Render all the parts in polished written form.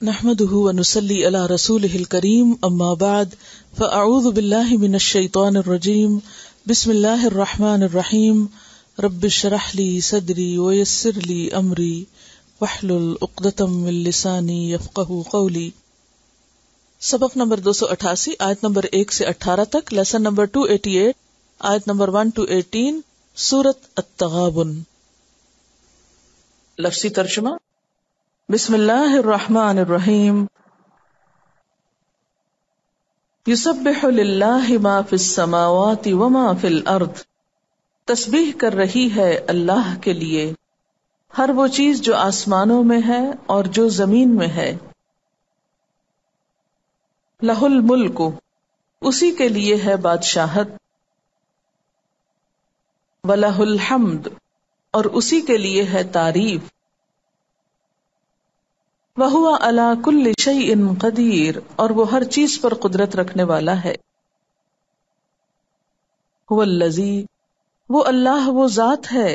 نحمده ونصلي على رسوله الكريم اما بعد فاعوذ بالله من الشيطان الرجيم بسم الله الرحمن الرحيم رب اشرح لي صدري ويسر لي امري واحلل عقدة من لساني يفقهوا قولي۔ سبق نمبر 288 آیت نمبر 1 سے 18 تک، لیسن نمبر 288 آیت نمبر 1 to 18 سورۃ التغابن۔ لفظی ترجمہ، بسم اللہ الرحمن الرحیم۔ یسبح للہ ما فی السماوات وما فی الارض، تسبیح کر رہی ہے اللہ کے لیے ہر وہ چیز جو آسمانوں میں ہے اور جو زمین میں ہے۔ لہ الملک، اسی کے لیے ہے بادشاہت، ولہ الحمد، اور اسی کے لیے ہے تعریف، وَهُوَ عَلَى كُلِّ شَيْءٍ قَدِيرٌ، اور وہ ہر چیز پر قدرت رکھنے والا ہے۔ هُوَ الَّذِي، وہ اللہ وہ ذات ہے،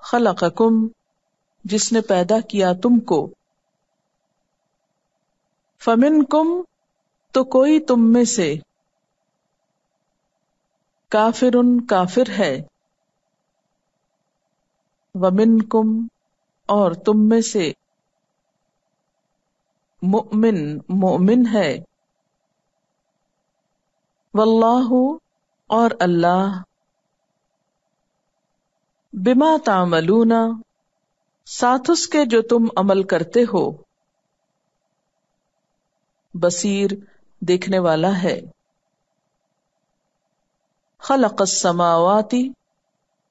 خَلَقَكُمْ، جس نے پیدا کیا تم کو، فَمِنْكُمْ، تو کوئی تم میں سے، کافرٌ، کافر ہے، وَمِنْكُمْ، اور تم میں سے، مؤمن، مومن ہے، واللہ، اور اللہ، بما تعملون، ساتھ اس کے جو تم عمل کرتے ہو، بصیر، دیکھنے والا ہے۔ خلق السماوات،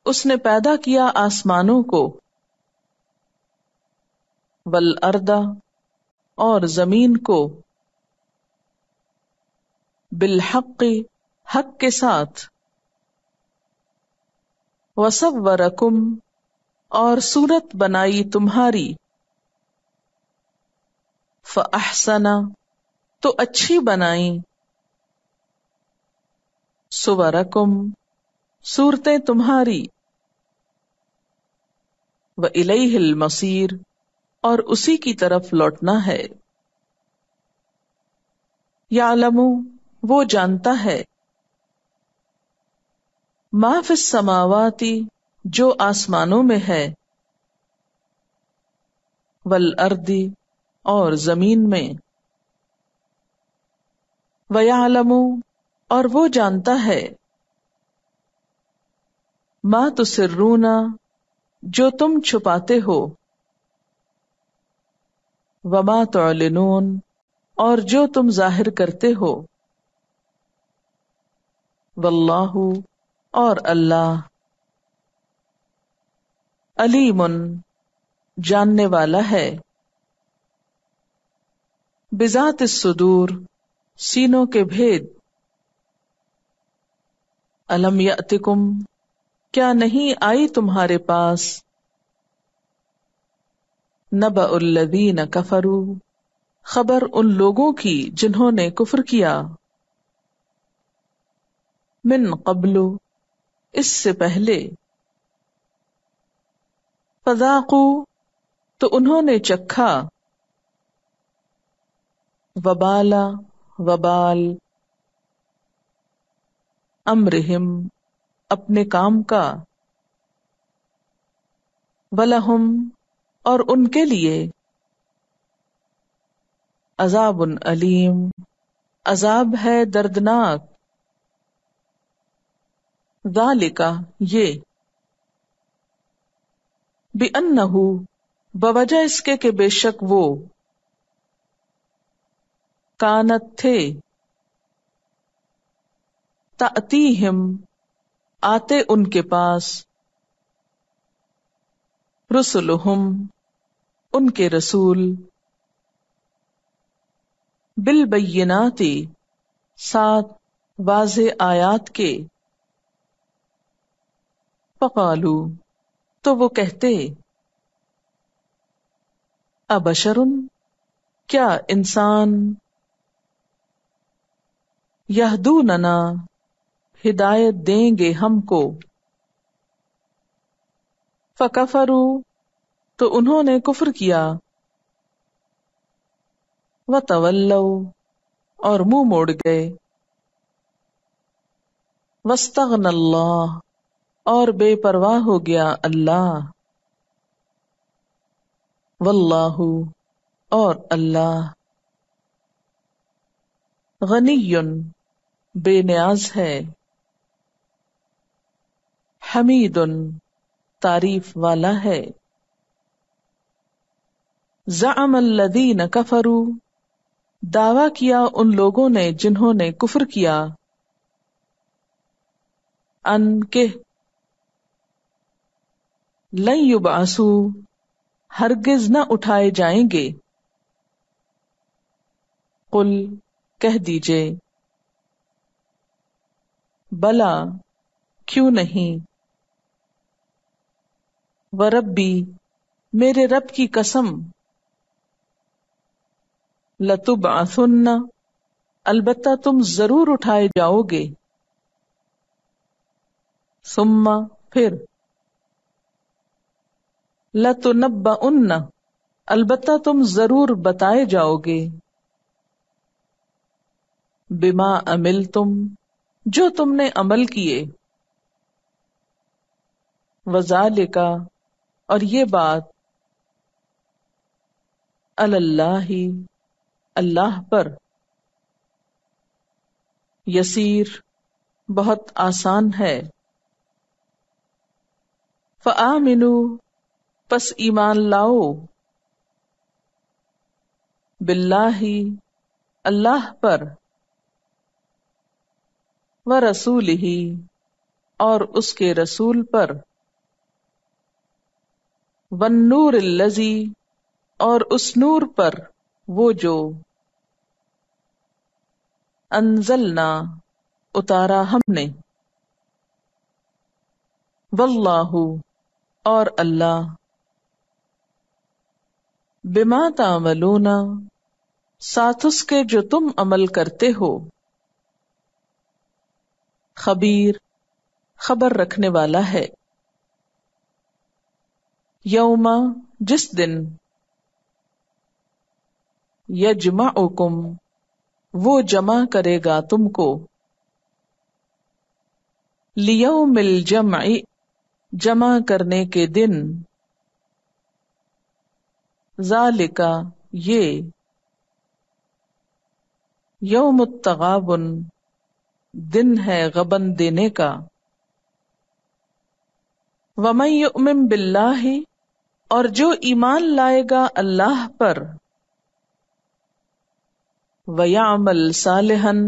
اس نے پیدا کیا آسمانوں کو، والارض، اور زمین کو، بالحق، حق کے ساتھ، وصورکم، اور صورت بنائی تمہاری، فاحسن، تو اچھی بنائی، صورکم، صورتیں تمہاری، وإلیہ المصیر، اور اسی کی طرف لوٹنا ہے۔ یعلم، وہ جانتا ہے، ما فی السماوات، جو آسمانوں میں ہے، والارض، اور زمین میں، ویعلم، اور وہ جانتا ہے، ما تسرون، جو تم چھپاتے ہو، وما تعلنون، اور جو تم ظاہر کرتے ہو، واللہ، اور اللہ، علیم، جاننے والا ہے، بذات الصدور، سینوں کے بھید، الم یأتکم، کیا نہیں آئی تمہارے پاس، نبأ الذین کفروا، خبر ان لوگوں کی جنہوں نے کفر کیا، من قبل، اس سے پہلے، فذاقوا، تو انہوں نے چکھا، وبال، وبال، امرہم، اپنے کام کا، ولہم، اور ان کے لیے، عذاب علیم، عذاب ہے دردناک، ذالک، یہ، بأنہ، بوجہ اس کے کہ بے شک وہ، کانت، تھے، تأتیہم، آتے ان کے پاس، رسلہم، ان کے رسول، بالبینات، ساتھ واضح آیات کے، فقالو، تو وہ کہتے، ابشر، کیا انسان، یہدوننا، ہدایت دیں گے ہم کو، فکفروا، تو انہوں نے کفر کیا، وتولوا اور منہ موڑ گئے، واستغنى اللہ اور بے پرواہ ہو گیا اللہ، واللہ اور اللہ، غنی بے نیاز ہے، حمید تعریف والا ہے، زعم الذین کفروا دعویٰ کیا ان لوگوں نے جنہوں نے کفر کیا، ان کہ لن یبعثوا ہرگز نہ اٹھائے جائیں گے، قل کہہ دیجئے، بلا کیوں نہیں، وربی میرے رب کی قسم، لتبعثن البتہ تم ضرور اٹھائے جاؤ گے، ثم پھر، لتنبؤن البتہ تم ضرور بتائے جاؤ گے، بما عملتم جو تم نے عمل کیے، وذالک اور یہ بات، علی اللہ اللہ پر، یسیر بہت آسان ہے، فآمنوا پس ایمان لاؤ، باللہ اللہ پر، ورسولہ اور اس کے رسول پر، والنور الذی اور اس نور پر وہ جو، انزلنا اتارا ہم نے، واللہ اور اللہ، بما تعملون ساتھ اس کے جو تم عمل کرتے ہو، خبیر خبر رکھنے والا ہے، یوم جس دن، یجمعکم وہ جمع کرے گا تم کو، لیوم الجمع جمع کرنے کے دن، ذالک یہ، یوم التغابن دن ہے غبن دینے کا، ومن یؤمن باللہ اور جو ایمان لائے گا اللہ پر، وَيَعْمَلْ صَالِحًا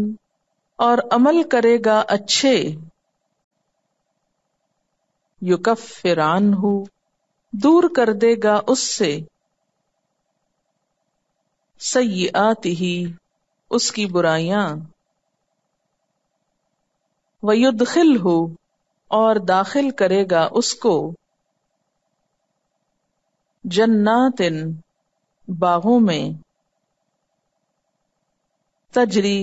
اور عمل کرے گا اچھے، يُكَفِّرْ عَنْهُ دور کر دے گا اس سے، سیئاتہ اس کی برائیاں، وَيُدْخِلْهُ اور داخل کرے گا اس کو، جنات باغوں میں، تجری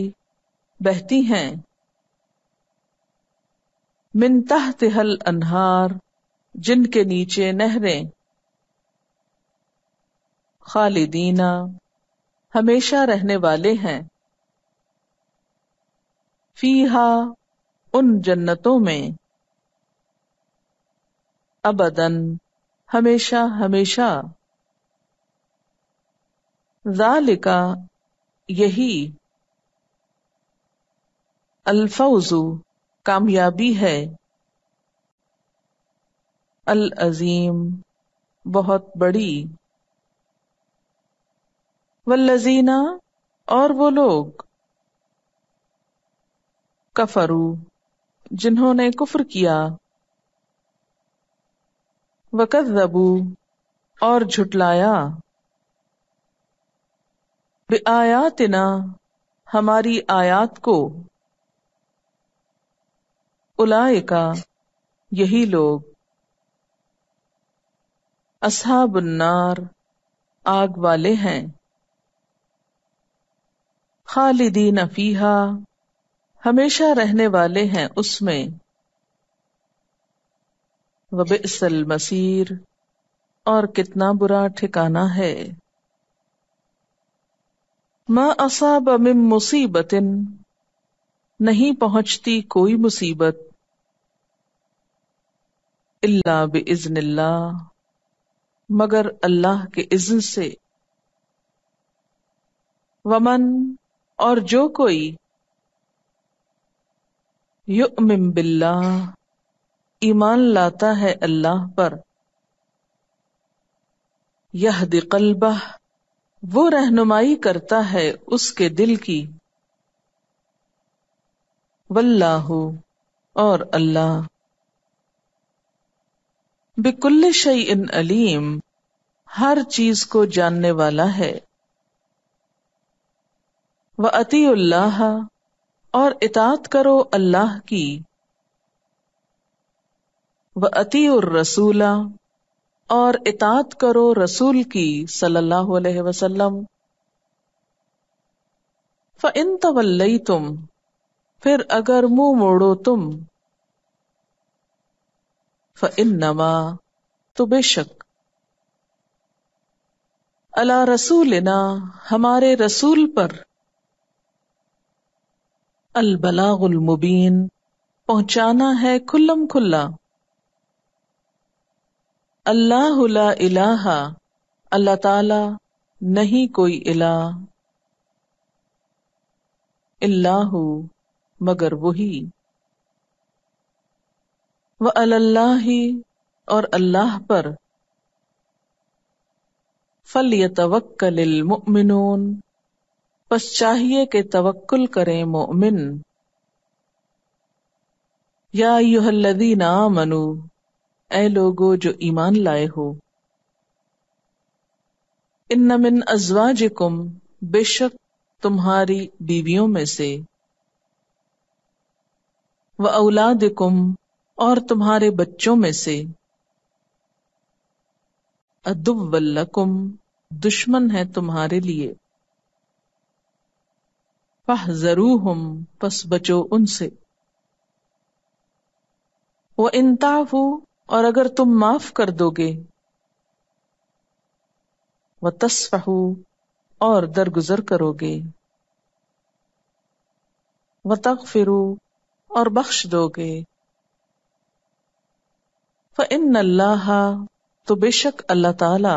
بہتی ہیں، من تحتها الانہار جن کے نیچے نہریں، خالدین ہمیشہ رہنے والے ہیں، فیہا ان جنتوں میں، ابداً ہمیشہ ہمیشہ، ذالک یہی، الفوز کامیابی ہے، العظیم بہت بڑی، والذین اور وہ لوگ، کفروا جنہوں نے کفر کیا، وکذبوا اور جھٹلایا، بآیاتنا ہماری آیات کو، اولئک یہی لوگ، اصحاب النار آگ والے ہیں، خالدین فیہا ہمیشہ رہنے والے ہیں اس میں، وبئس المصیر اور کتنا برا ٹھکانہ ہے۔ ما اصاب من مصیبت، نہیں پہنچتی کوئی مصیبت، الا باذن اللہ، مگر اللہ کے اذن سے، ومن، اور جو کوئی، یؤمن باللہ، ایمان لاتا ہے اللہ پر، یہدی قلبہ، وہ رہنمائی کرتا ہے اس کے دل کی، واللہ، اور اللہ، بکل شیء علیم، ہر چیز کو جاننے والا ہے، وَأَطِیعُوا اللہ، اور اطاعت کرو اللہ کی، وَأَطِیعُوا الرَّسُولَ، اور اطاعت کرو رسول کی صلی اللہ علیہ وسلم، فَإِن تَوَلَّیْتُمْ، پھر اگر منہ موڑو تم، فَإِنَّمَا، تو بے شک، علی رسولنا، ہمارے رسول پر، البلاغ المبین، پہنچانا ہے کھلم کھلا، اللہ لا الہ، اللہ تعالی نہیں کوئی الہ، الا ہو، مگر وہی، وعلی اللہ، اور اللہ پر، فلیتوکل المؤمنون، پس چاہیے کہ توکل کریں مومن، یا ایھا الذین آمنوا، اے لوگو جو ایمان لائے ہو، ان من ازواجکم، بے شک تمہاری بیویوں میں سے، واولادکم، اور تمہارے بچوں میں سے، عدوا لکم، دشمن ہے تمہارے لیے، فاحذروہم، پس بچو ان سے، وَإِن تَعْفُوا، اور اگر تم معاف کر دو گے، وَتَصْفَحُوا، اور درگزر کرو گے، وَتَغْفِرُوا، اور بخش دو گے، فَإِنَّ اللَّهَ، تو بے شک اللہ تعالی،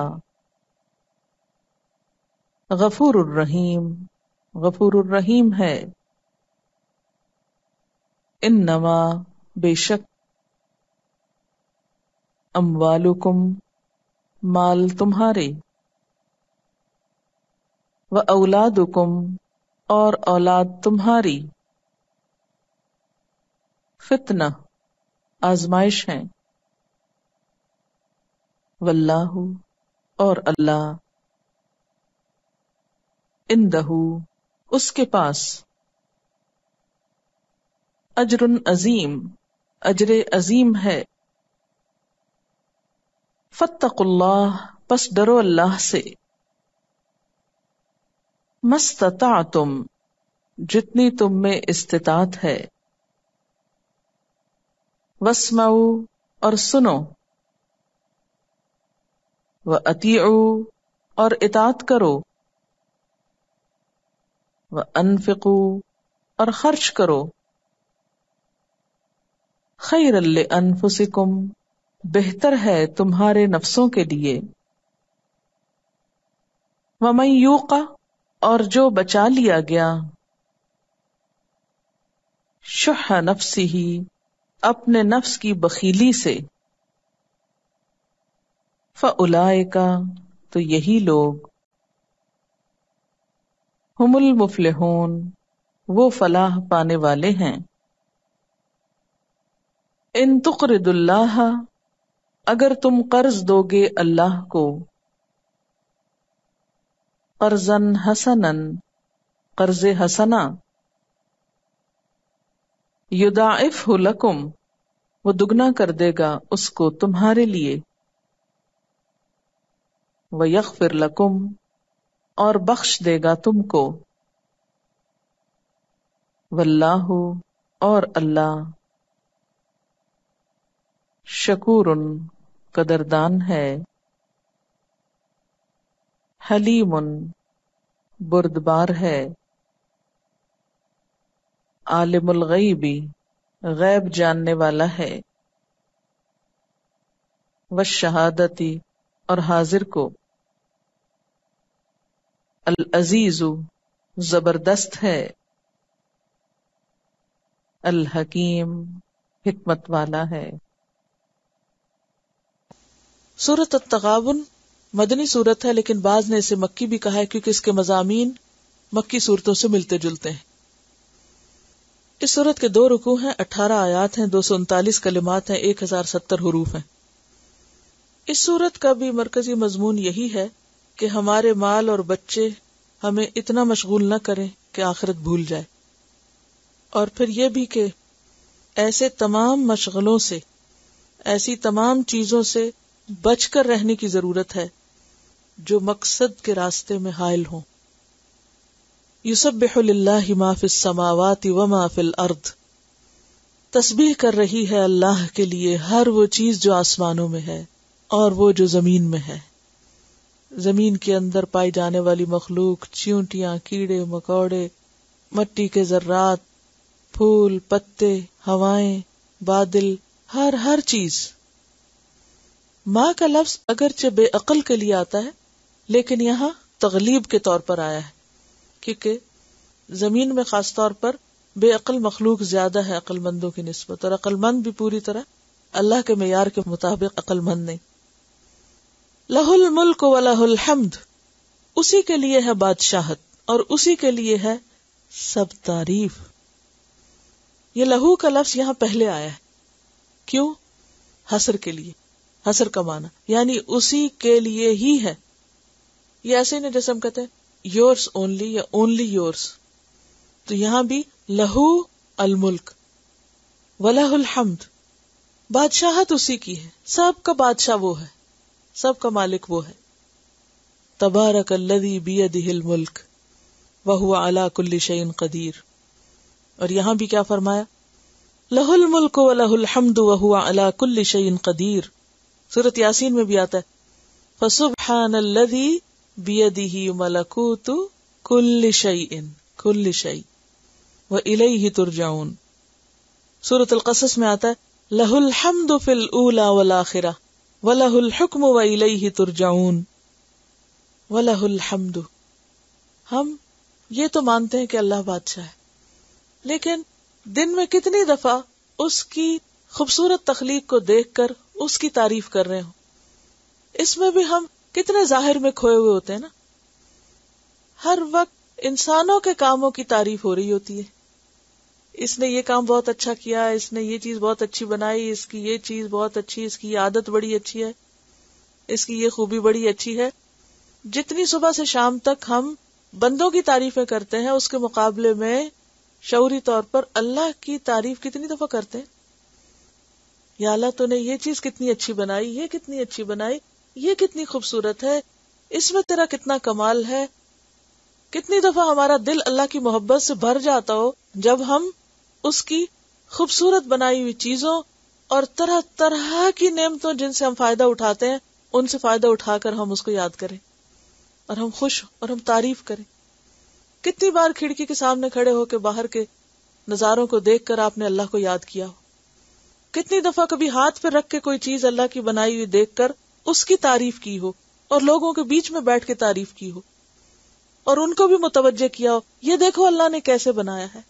غفور الرحیم، غفور الرحیم ہے، انما، بے شک، اموالکم، مال تمہارے، واولادکم، اور اولاد تمہاری، فتنہ، آزمائش ہیں، واللہ، اور اللہ، عندہ، اس کے پاس، اجر عظیم، اجر عظیم ہے، فاتقوا اللہ، پس ڈرو اللہ سے، مستطعتم، جتنی تم میں استطاعت ہے، واسمعوا، اور سنو، واطیعوا، اور اطاعت کرو، وانفقوا، اور خرچ کرو، خیرا لانفسکم، بہتر ہے تمہارے نفسوں کے لیے، ومن یوق، اور جو بچا لیا گیا، شح نفسہ، اپنے نفس کی بخیلی سے، فاولئک، تو یہی لوگ، ہم المفلحون، وہ فلاح پانے والے ہیں، ان تقرضوا اللہ، اگر تم قرض دو گے اللہ کو، قرضا حسنا، قرض حسنا، یضاعفہ لکم، وہ دگنا کر دے گا اس کو تمہارے لیے، ویغفر لکم، اور بخش دے گا تم کو، واللہ، اور اللہ، شکور، قدردان ہے، حلیم، بردبار ہے، عالم الغیبی غیب جاننے والا ہے، والشہادتی اور حاضر کو، العزیز زبردست ہے، الحکیم حکمت والا ہے۔ سورۃ التغابن مدنی سورت ہے، لیکن بعض نے اسے مکی بھی کہا ہے کیونکہ اس کے مضامین مکی صورتوں سے ملتے جلتے ہیں۔ اس سورت کے 2 رکوع ہیں، 18 آیات ہیں، 239 کلمات ہیں، 1070 حروف ہیں۔ اس سورت کا بھی مرکزی مضمون یہی ہے کہ ہمارے مال اور بچے ہمیں اتنا مشغول نہ کریں کہ آخرت بھول جائے، اور پھر یہ بھی کہ ایسے تمام مشغلوں سے، ایسی تمام چیزوں سے بچ کر رہنے کی ضرورت ہے جو مقصد کے راستے میں حائل ہوں۔ یسبح للہ ما فی السماوات وما فی الارض، تسبیح کر رہی ہے اللہ کے لیے ہر وہ چیز جو آسمانوں میں ہے اور وہ جو زمین میں ہے۔ زمین کے اندر پائی جانے والی مخلوق، چیونٹیاں، کیڑے مکوڑے، مٹی کے ذرات، پھول پتے، ہوائیں، بادل، ہر چیز۔ ماں کا لفظ اگرچہ بے عقل کے لیے آتا ہے، لیکن یہاں تغلیب کے طور پر آیا ہے، کیونکہ زمین میں خاص طور پر بے عقل مخلوق زیادہ ہے عقل مندوں کی نسبت، اور عقل مند بھی پوری طرح اللہ کے معیار کے مطابق عقل مند نہیں۔ لہ الملک ولہ الحمد، اسی کے لیے ہے بادشاہت اور اسی کے لیے ہے سب تعریف۔ یہ لہو کا لفظ یہاں پہلے آیا ہے، کیوں؟ حصر کے لیے، حصر کا معنی یعنی اسی کے لیے ہی ہے۔ یہ ایسے نہیں جیسے ہم کہتے ہیں یورس اونلی یا اونلی یورس، تو یہاں بھی لہو الملک ولہ الحمد، بادشاہت اسی کی ہے، سب کا بادشاہ وہ ہے، سب کا مالک وہ ہے۔ تبارک الذی بیدہ الملک وہو علی کل شیء قدیر۔ اور یہاں بھی کیا فرمایا؟ لہ الملک ولہ الحمد وہو علی کل شیء قدیر۔ سورۃ یاسین میں بھی آتا ہے فسبحان الذی بیدہ ملکوت کل شیء وإلیہ ترجعون۔ سورۃ القصص میں آتا ہے لہ الحمد فی الاولی والآخرہ وَلَهُ الْحُكْمُ وَإِلَيْهِ تُرْجَعُونَ۔ وَلَهُ الْحَمْدُ، ہم یہ تو مانتے ہیں کہ اللہ بادشاہ ہے، لیکن دن میں کتنی دفعہ اس کی خوبصورت تخلیق کو دیکھ کر اس کی تعریف کر رہے ہوں؟ اس میں بھی ہم کتنے ظاہر میں کھوئے ہوئے ہوتے ہیں نا۔ ہر وقت انسانوں کے کاموں کی تعریف ہو رہی ہوتی ہے، اس نے یہ کام بہت اچھا کیا، اس نے یہ چیز بہت اچھی بنائی، اس کی یہ چیز بہت اچھی، اس کی یہ عادت بڑی اچھی ہے، اس کی یہ خوبی بڑی اچھی ہے۔ جتنی صبح سے شام تک ہم بندوں کی تعریفیں کرتے ہیں، اس کے مقابلے میں شعوری طور پر اللہ کی تعریف کتنی دفعہ کرتے ہیں؟ یا اللہ تو نے یہ چیز کتنی اچھی بنائی، یہ کتنی اچھی بنائی، یہ کتنی خوبصورت ہے، اس میں تیرا کتنا کمال ہے۔ کتنی دفعہ ہمارا دل اللہ کی محبت سے بھر جاتا ہو جب ہم اس کی خوبصورت بنائی ہوئی چیزوں اور طرح طرح کی نعمتوں جن سے ہم فائدہ اٹھاتے ہیں، ان سے فائدہ اٹھا کر ہم اس کو یاد کریں اور ہم خوش اور ہم تعریف کریں۔ کتنی بار کھڑکی کے سامنے کھڑے ہو کے باہر کے نظاروں کو دیکھ کر آپ نے اللہ کو یاد کیا ہو؟ کتنی دفعہ کبھی ہاتھ پہ رکھ کے کوئی چیز اللہ کی بنائی ہوئی دیکھ کر اس کی تعریف کی ہو، اور لوگوں کے بیچ میں بیٹھ کے تعریف کی ہو اور ان کو بھی متوجہ کیا ہو، یہ دیکھو اللہ نے کیسے بنایا ہے۔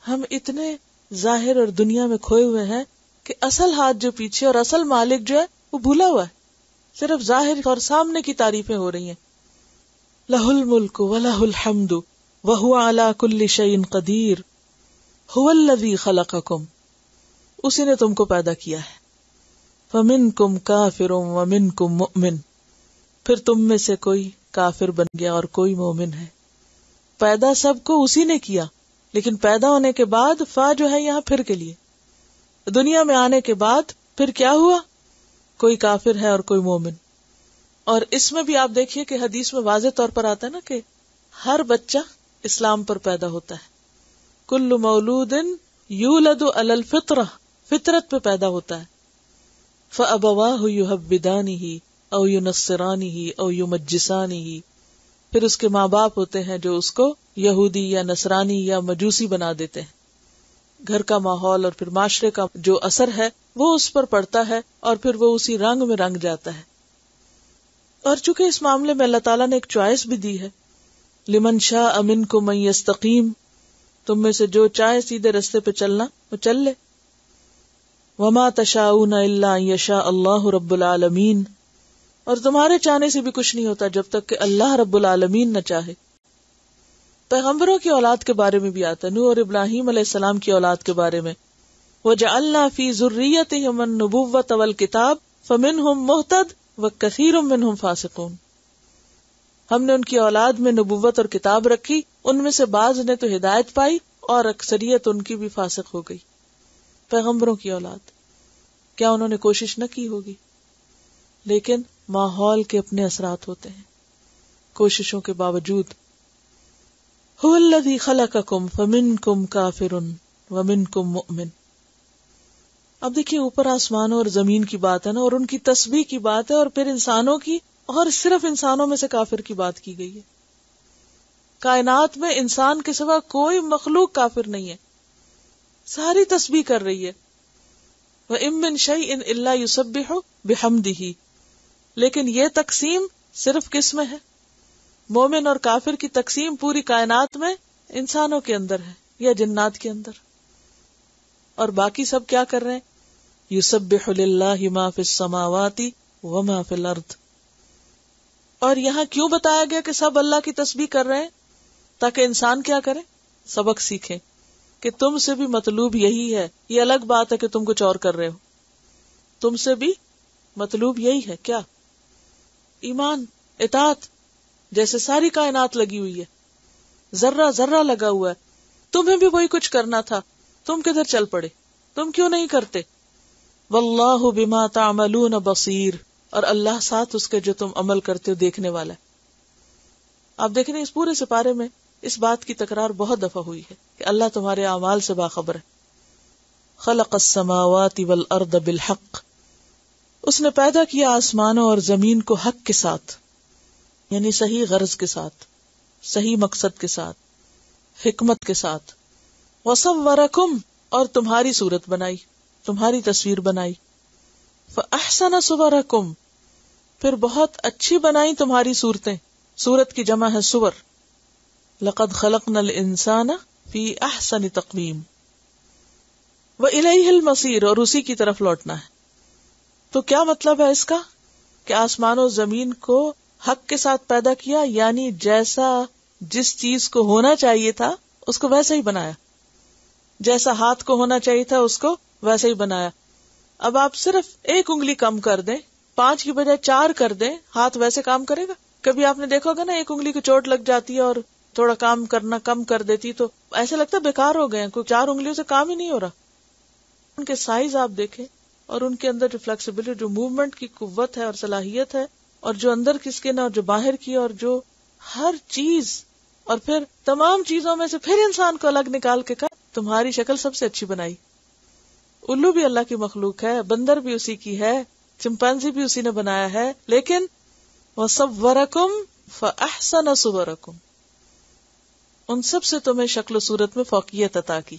ہم اتنے ظاہر اور دنیا میں کھوئے ہوئے ہیں کہ اصل ہاتھ جو پیچھے اور اصل مالک جو ہے وہ بھولا ہوا ہے، صرف ظاہر اور سامنے کی تعریفیں ہو رہی ہیں۔ لہ الملک ولہ الحمد وہو علی کل شیء قدیر ھو الذی خلقکم، اسی نے تم کو پیدا کیا ہے۔ فمنکم کافر ومنکم مؤمن، پھر تم میں سے کوئی کافر بن گیا اور کوئی مومن ہے۔ پیدا سب کو اسی نے کیا، لیکن پیدا ہونے کے بعد فا جو ہے یہاں پھر کے لیے، دنیا میں آنے کے بعد پھر کیا ہوا؟ کوئی کافر ہے اور کوئی مومن۔ اور اس میں بھی آپ دیکھیے کہ حدیث میں واضح طور پر آتا ہے نا کہ ہر بچہ اسلام پر پیدا ہوتا ہے۔ کل مولود یولد علی الفطرہ، فطرت پہ پیدا ہوتا ہے۔ فأبواہ یہودانہ او ینصرانہ او یمجسانہ، پھر اس کے ماں باپ ہوتے ہیں جو اس کو یہودی یا نصرانی یا مجوسی بنا دیتے ہیں. گھر کا ماحول اور پھر معاشرے کا جو اثر ہے وہ اس پر پڑتا ہے اور پھر وہ اسی رنگ میں رنگ جاتا ہے. اور چونکہ اس معاملے میں اللہ تعالیٰ نے ایک چوائس بھی دی ہے، لمن شاء منکم ان یستقیم، تم میں سے جو چاہے سیدھے رستے پہ چلنا وہ چل لے. وما تشاؤون الا ان یشاء اللہ رب العالمین، اور تمہارے چاہنے سے بھی کچھ نہیں ہوتا جب تک کہ اللہ رب العالمین نہ چاہے. پیغمبروں کی اولاد کے بارے میں بھی آتا ہے، نوح اور ابراہیم علیہ السلام کی اولاد کے بارے میں، وَجَعَلْنَا فِي ذُرِّيَّتِهِمُ النُّبُوَّةَ وَالْكِتَابَ فَمِنْهُمْ مُهْتَدٍ وَكَثِيرٌ مِّنْهُمْ فَاسِقُونَ. ہم نے ان کی اولاد میں نبوت اور کتاب رکھی، ان میں سے بعض نے تو ہدایت پائی اور اکثریت ان کی بھی فاسق ہو گئی. پیغمبروں کی اولاد، کیا انہوں نے کوشش نہ کی ہوگی؟ لیکن ماحول کے اپنے اثرات ہوتے ہیں. کوششوں کے باوجود هو الذی خلقکم فمنکم کافر ومنکم مؤمن. اب دیکھیے اوپر آسمانوں اور زمین کی بات ہے نا، اور ان کی تسبیح کی بات ہے، اور پھر انسانوں کی، اور صرف انسانوں میں سے کافر کی بات کی گئی ہے. کائنات میں انسان کے سوا کوئی مخلوق کافر نہیں ہے، ساری تسبیح کر رہی ہے. وَإِن مِّن شَيْءٍ إِلَّا يُسَبِّحُ بِحَمْدِهِ. لیکن یہ تقسیم صرف کس میں ہے؟ مومن اور کافر کی تقسیم پوری کائنات میں انسانوں کے اندر ہے یا جنات کے اندر. اور باقی سب کیا کر رہے ہیں؟ یسبح للہ ما فی السماوات وما فی الارض. اور یہاں کیوں بتایا گیا کہ سب اللہ کی تسبیح کر رہے ہیں؟ تاکہ انسان کیا کرے؟ سبق سیکھیں کہ تم سے بھی مطلوب یہی ہے. یہ الگ بات ہے کہ تم کچھ اور کر رہے ہو، تم سے بھی مطلوب یہی ہے. کیا؟ ایمان، اطاعت. جیسے ساری کائنات لگی ہوئی ہے، ذرہ ذرہ لگا ہوا ہے، تمہیں بھی وہی کچھ کرنا تھا، تم کدھر چل پڑے؟ تم کیوں نہیں کرتے؟ واللہ بما تعملون بصیر. اور اللہ ساتھ اس کے جو تم عمل کرتے ہو دیکھنے والا ہے. آپ دیکھ رہے ہیں اس پورے سپارے میں اس بات کی تکرار بہت دفعہ ہوئی ہے کہ اللہ تمہارے اعمال سے باخبر ہے. خلق السماوات والارض بالحق. اس نے پیدا کیا آسمانوں اور زمین کو حق کے ساتھ، یعنی صحیح غرض کے ساتھ، صحیح مقصد کے ساتھ، حکمت کے ساتھ. وصورکم، اور تمہاری صورت بنائی، تمہاری تصویر بنائی. فاحسن صورکم، پھر بہت اچھی بنائی تمہاری صورتیں. صورت کی جمع ہے صور. لقد خلقنا الانسان فی احسن تقویم. والیہ المصیر، اور اسی کی طرف لوٹنا ہے. تو کیا مطلب ہے اس کا؟ کہ آسمان و زمین کو حق کے ساتھ پیدا کیا، یعنی جیسا جس چیز کو ہونا چاہیے تھا اس کو ویسا ہی بنایا. جیسا ہاتھ کو ہونا چاہیے تھا اس کو ویسا ہی بنایا. اب آپ صرف ایک انگلی کم کر دیں، 5 کی بجائے 4 کر دیں، ہاتھ ویسے کام کرے گا؟ کبھی آپ نے دیکھا ہوگا نا، ایک انگلی کو چوٹ لگ جاتی ہے اور تھوڑا کام کرنا کم کر دیتی تو ایسا لگتا ہے بیکار ہو گئے، کوئی 4 انگلیوں سے کام ہی نہیں ہو رہا. ان کے سائز آپ دیکھیں اور ان کے اندر جو فلیکسیبلٹی، جو موومنٹ کی قوت ہے اور صلاحیت ہے، اور جو اندر کی سکن اور جو باہر کی، اور جو ہر چیز، اور پھر تمام چیزوں میں سے پھر انسان کو الگ نکال کے کہا تمہاری شکل سب سے اچھی بنائی. الو بھی اللہ کی مخلوق ہے، بندر بھی اسی کی ہے، چمپینزی بھی اسی نے بنایا ہے، لیکن وَصَوَّرَكُمْ فَأَحْسَنَ صُوَرَكُمْ، ان سب سے تمہیں شکل و صورت میں فوقیت عطا کی.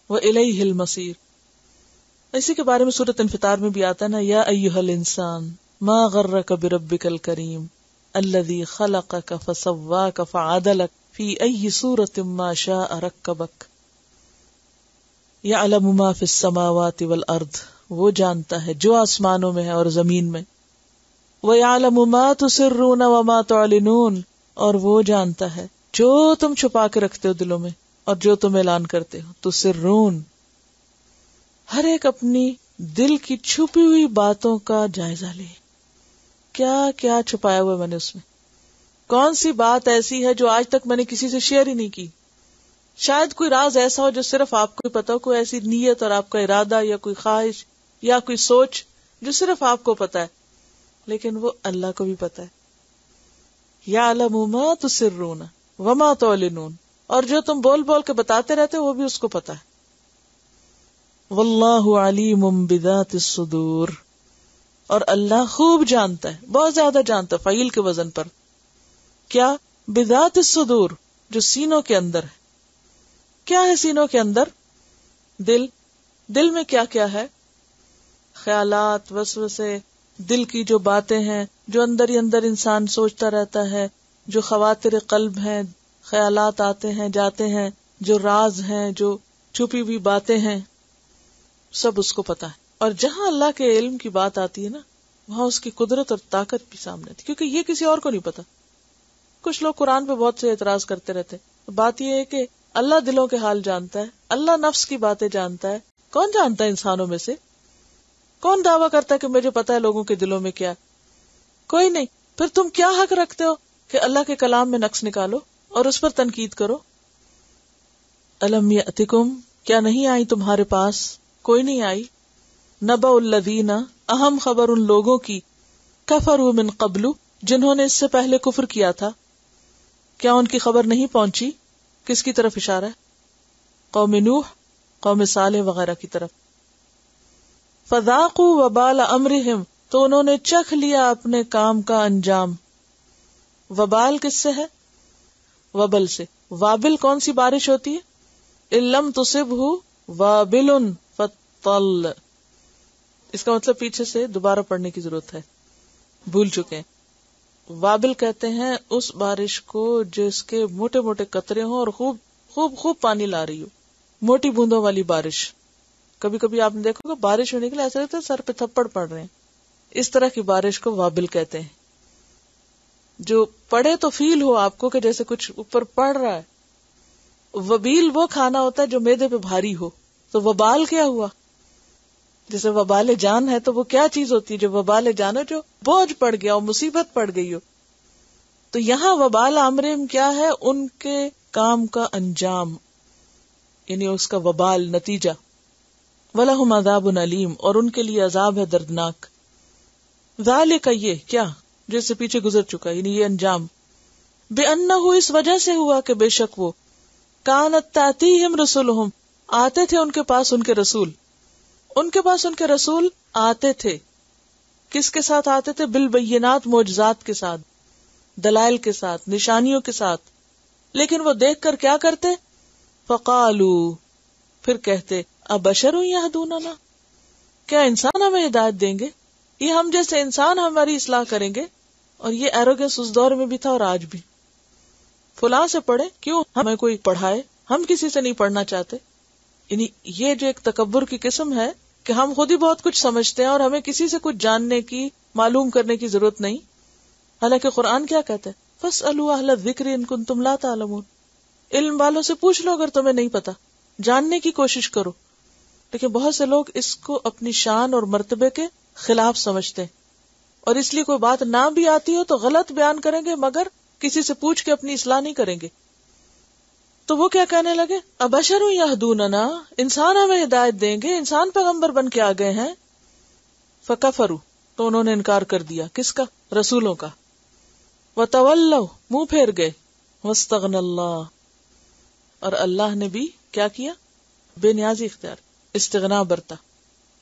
وَإِلَيْهِ الْمَصِيرُ. اسی کے بارے میں سورۃ انفطار میں بھی آتا ہے نا، یا ایھا الانسان ما غرک بربک الکریم الذی خلقک فسواک فعدلک فی ای صورۃ ما شاء رکبک. یعلم ما فی السماوات والارض، وہ جانتا ہے جو آسمانوں میں ہے اور زمین میں. وَيَعْلَمُ مَا تُسِرُّونَ وَمَا تُعْلِنُونَ، اور وہ جانتا ہے جو تم چھپا کے رکھتے ہو دلوں میں اور جو تم اعلان کرتے ہو. تُسِرُّونَ، ہر ایک اپنی دل کی چھپی ہوئی باتوں کا جائزہ لے. کیا کیا چھپایا ہوا میں نے اس میں؟ کون سی بات ایسی ہے جو آج تک میں نے کسی سے شیئر ہی نہیں کی؟ شاید کوئی راز ایسا ہو جو صرف آپ کو پتا ہو، کوئی ایسی نیت اور آپ کا ارادہ یا کوئی خواہش یا کوئی سوچ جو صرف آپ کو پتا ہے، لیکن وہ اللہ کو بھی پتا ہے. یعلم ما تسرون وما تعلنون، اور جو تم بول بول کے بتاتے رہتے وہ بھی اس کو پتا ہے. واللہ علیم بذات الصدور، اور اللہ خوب جانتا ہے، بہت زیادہ جانتا ہے، فعیل کے وزن پر. کیا؟ بذات الصدور، جو سینوں کے اندر ہے. کیا ہے سینوں کے اندر؟ دل. دل میں کیا کیا ہے؟ خیالات، وسوسے، دل کی جو باتیں ہیں، جو اندر ہی اندر انسان سوچتا رہتا ہے، جو خواطر قلب ہیں، خیالات آتے ہیں جاتے ہیں، جو راز ہیں، جو چھپی ہوئی باتیں ہیں، سب اس کو پتا ہے. اور جہاں اللہ کے علم کی بات آتی ہے نا، وہاں اس کی قدرت اور طاقت بھی سامنے آتی، کیونکہ یہ کسی اور کو نہیں پتا. کچھ لوگ قرآن پہ بہت سے اعتراض کرتے رہتے. بات یہ ہے کہ اللہ دلوں کے حال جانتا ہے، اللہ نفس کی باتیں جانتا ہے. کون جانتا ہے انسانوں میں سے؟ کون دعویٰ کرتا ہے کہ مجھے پتا ہے لوگوں کے دلوں میں کیا؟ کوئی نہیں. پھر تم کیا حق رکھتے ہو کہ اللہ کے کلام میں نقص نکالو اور اس پر تنقید کرو؟ الم یأتکم، کیا نہیں آئی تمہارے پاس؟ کوئی نہیں آئی. نبأ الذین، اہم خبر ان لوگوں کی، کفروا من قبل، جنہوں نے اس سے پہلے کفر کیا تھا. کیا ان کی خبر نہیں پہنچی؟ کس کی طرف اشارہ ہے؟ قوم نوح، قوم صالح وغیرہ کی طرف. فذاقوا وبال امرہم، تو انہوں نے چکھ لیا اپنے کام کا انجام. وبال کس سے ہے؟ وبل سے. وابل کون سی بارش ہوتی ہے؟ لم تصبہ وابل فطل. اس کا مطلب پیچھے سے دوبارہ پڑھنے کی ضرورت ہے، بھول چکے ہیں. وابل کہتے ہیں اس بارش کو جس کے موٹے موٹے قطرے ہوں اور خوب خوب خوب پانی لا رہی ہو، موٹی بوندوں والی بارش. کبھی کبھی آپ نے دیکھو کہ بارش ہونے کے لیے ایسا لگتا ہے سر پہ تھپڑ پڑ رہے ہیں. اس طرح کی بارش کو وابل کہتے ہیں. جو پڑے تو فیل ہو آپ کو کہ جیسے کچھ اوپر پڑ رہا ہے. وبیل وہ کھانا ہوتا ہے جو معدے پہ بھاری ہو. تو وبال کیا ہوا؟ جیسے وبال جان ہے تو وہ کیا چیز ہوتی ہے؟ جو وبال جان ہے، جو بوجھ پڑ گیا ہو، مصیبت پڑ گئی ہو. تو یہاں وبال امرہم کیا ہے؟ ان کے کام کا انجام، یعنی اس کا وبال، نتیجہ. وَلَهُمْ عَذَابٌ عَلِيمٌ، اور ان کے لیے عذاب ہے دردناک. ذَلِكَ، یہ کیا جس سے پیچھے گزر چکا، یعنی یہ انجام. بِأَنَّهُ، اس وجہ سے ہوا کہ بے شک وہ، كَانَتْ تَأْتِيهِمْ رُسُلُهُمْ، آتے تھے ان کے پاس ان کے رسول. ان کے پاس ان کے رسول آتے تھے. کس کے ساتھ آتے تھے؟ بالبینات، معجزات کے ساتھ، دلائل کے ساتھ، نشانیوں کے ساتھ. لیکن وہ دیکھ کر کیا کرتے؟ فقالوا، پھر کہتے، ابشر یہدوننا، کیا انسان ہمیں ہدایت دیں گے؟ یہ ہم جیسے انسان ہماری اصلاح کریں گے؟ اور یہ ایروگنس اس دور میں بھی تھا اور آج بھی. فلاں سے پڑھے، کیوں ہمیں کوئی پڑھائے؟ ہم کسی سے نہیں پڑھنا چاہتے. یعنی یہ جو ایک تکبر کی قسم ہے کہ ہم خود ہی بہت کچھ سمجھتے ہیں اور ہمیں کسی سے کچھ جاننے کی، معلوم کرنے کی ضرورت نہیں. حالانکہ قرآن کیا کہتا ہے؟ فَاسْأَلُوا أَهْلَ الذِّكْرِ إِن كُنتُمْ لَا تَعْلَمُونَ، علم والوں سے پوچھ لو اگر تمہیں نہیں پتا، جاننے کی کوشش کرو. لیکن بہت سے لوگ اس کو اپنی شان اور مرتبے کے خلاف سمجھتے ہیں، اور اس لیے کوئی بات نہ بھی آتی ہو تو غلط بیان کریں گے، مگر کسی سے پوچھ کے اپنی اصلاح نہیں کریں گے. تو وہ کیا کہنے لگے؟ ابشر یہدوننا، انسان ہمیں ہدایت دیں گے، انسان پیغمبر بن کے آ گئے ہیں. فکفروا، تو انہوں نے انکار کر دیا. کس کا؟ رسولوں کا. وتولوا، منہ پھیر گئے. واستغنى اللہ، اور اللہ نے بھی کیا کیا؟ بے نیازی اختیار، استغنا برتا.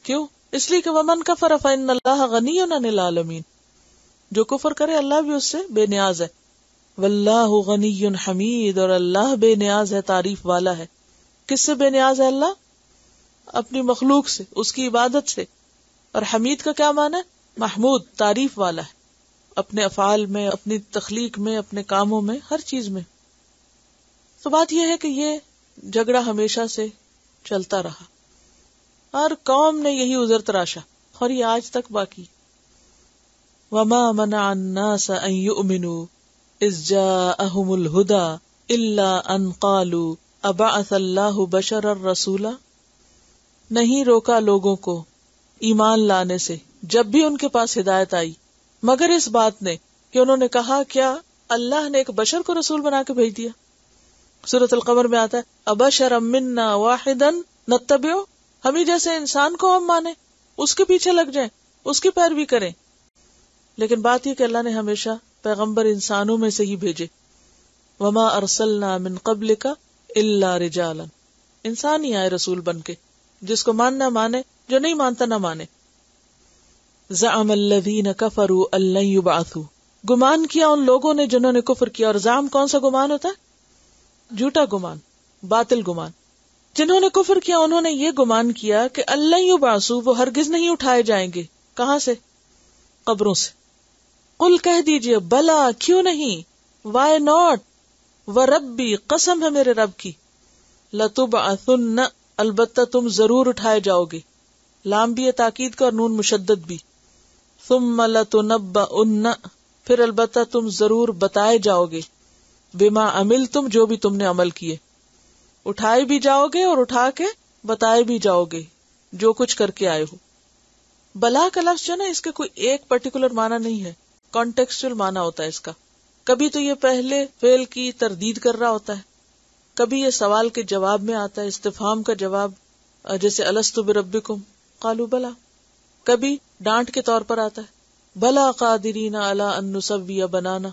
کیوں؟ اس لیے کہ ومن کفر فإن اللہ غنی عن العالمین، جو کفر کرے اللہ بھی اس سے بے نیاز ہے. واللہ غنی حمید، اور اللہ بے نیاز ہے، تعریف والا ہے. کس سے بے نیاز ہے اللہ؟ اپنی مخلوق سے، اس کی عبادت سے. اور حمید کا کیا معنی ہے؟ محمود، تعریف والا ہے، اپنے افعال میں، اپنی تخلیق میں، اپنے کاموں میں، ہر چیز میں. تو بات یہ ہے کہ یہ جھگڑا ہمیشہ سے چلتا رہا، ہر قوم نے یہی عذر تراشا، اور یہ آج تک باقی. وما منع الناس ان يؤمنوا اذ جاءهم الهدى الا ان قالوا ابعث الله بشرا رسولا، نہیں روکا لوگوں کو ایمان لانے سے جب بھی ان کے پاس ہدایت آئی، مگر اس بات نے کہ انہوں نے کہا کیا اللہ نے ایک بشر کو رسول بنا کے بھیج دیا. سورۃ القمر میں آتا ہے ابشرا منا واحدا نتبعہ، ہم ہی جیسے انسان کو ہم مانیں، اس کے پیچھے لگ جائیں، اس کی پیروی کریں. لیکن بات یہ کہ اللہ نے ہمیشہ پیغمبر انسانوں میں سے ہی بھیجے. وما ارسلنا من قبلک الا رجالا، انسان ہی آئے رسول بن کے، جس کو ماننا مانے، جو نہیں مانتا نہ مانے. زعم الذین کفروا ان لن یبعثوا، گمان کیا ان لوگوں نے جنہوں نے کفر کیا. اور زعم کون سا گمان ہوتا ہے؟ جھوٹا گمان، باطل گمان. جنہوں نے کفر کیا انہوں نے یہ گمان کیا کہ اللہ یبعثوا، وہ ہرگز نہیں اٹھائے جائیں گے. کہاں سے؟ قبروں سے. قل کہہ دیجئے بلا، کیوں نہیں، وائی ناٹ، وربی، قسم ہے میرے رب کی، لتبعثن، البتہ تم ضرور اٹھائے جاؤ گے. لام بھی ہے تاکید کا اور نون مشدد بھی. ثم لتنبؤن، پھر البتہ تم ضرور بتائے جاؤ گے. بما عملتم، جو بھی تم نے عمل کیے. اٹھائے بھی جاؤ گے اور اٹھا کے بتائے بھی جاؤ گے جو کچھ کر کے آئے ہو. بلا کا لفظ جو نا، اس کے کوئی ایک پرٹیکولر معنی نہیں ہے، کانٹیکسچل معنی ہوتا ہے اس کا. کبھی تو یہ پہلے فعل کی تردید کر رہا ہوتا ہے، کبھی یہ سوال کے جواب میں آتا ہے، استفہام کا جواب، جیسے الست بربکم قالوا بلا. کبھی ڈانٹ کے طور پر آتا ہے، بلا قادرین علی ان نسوی بنانا.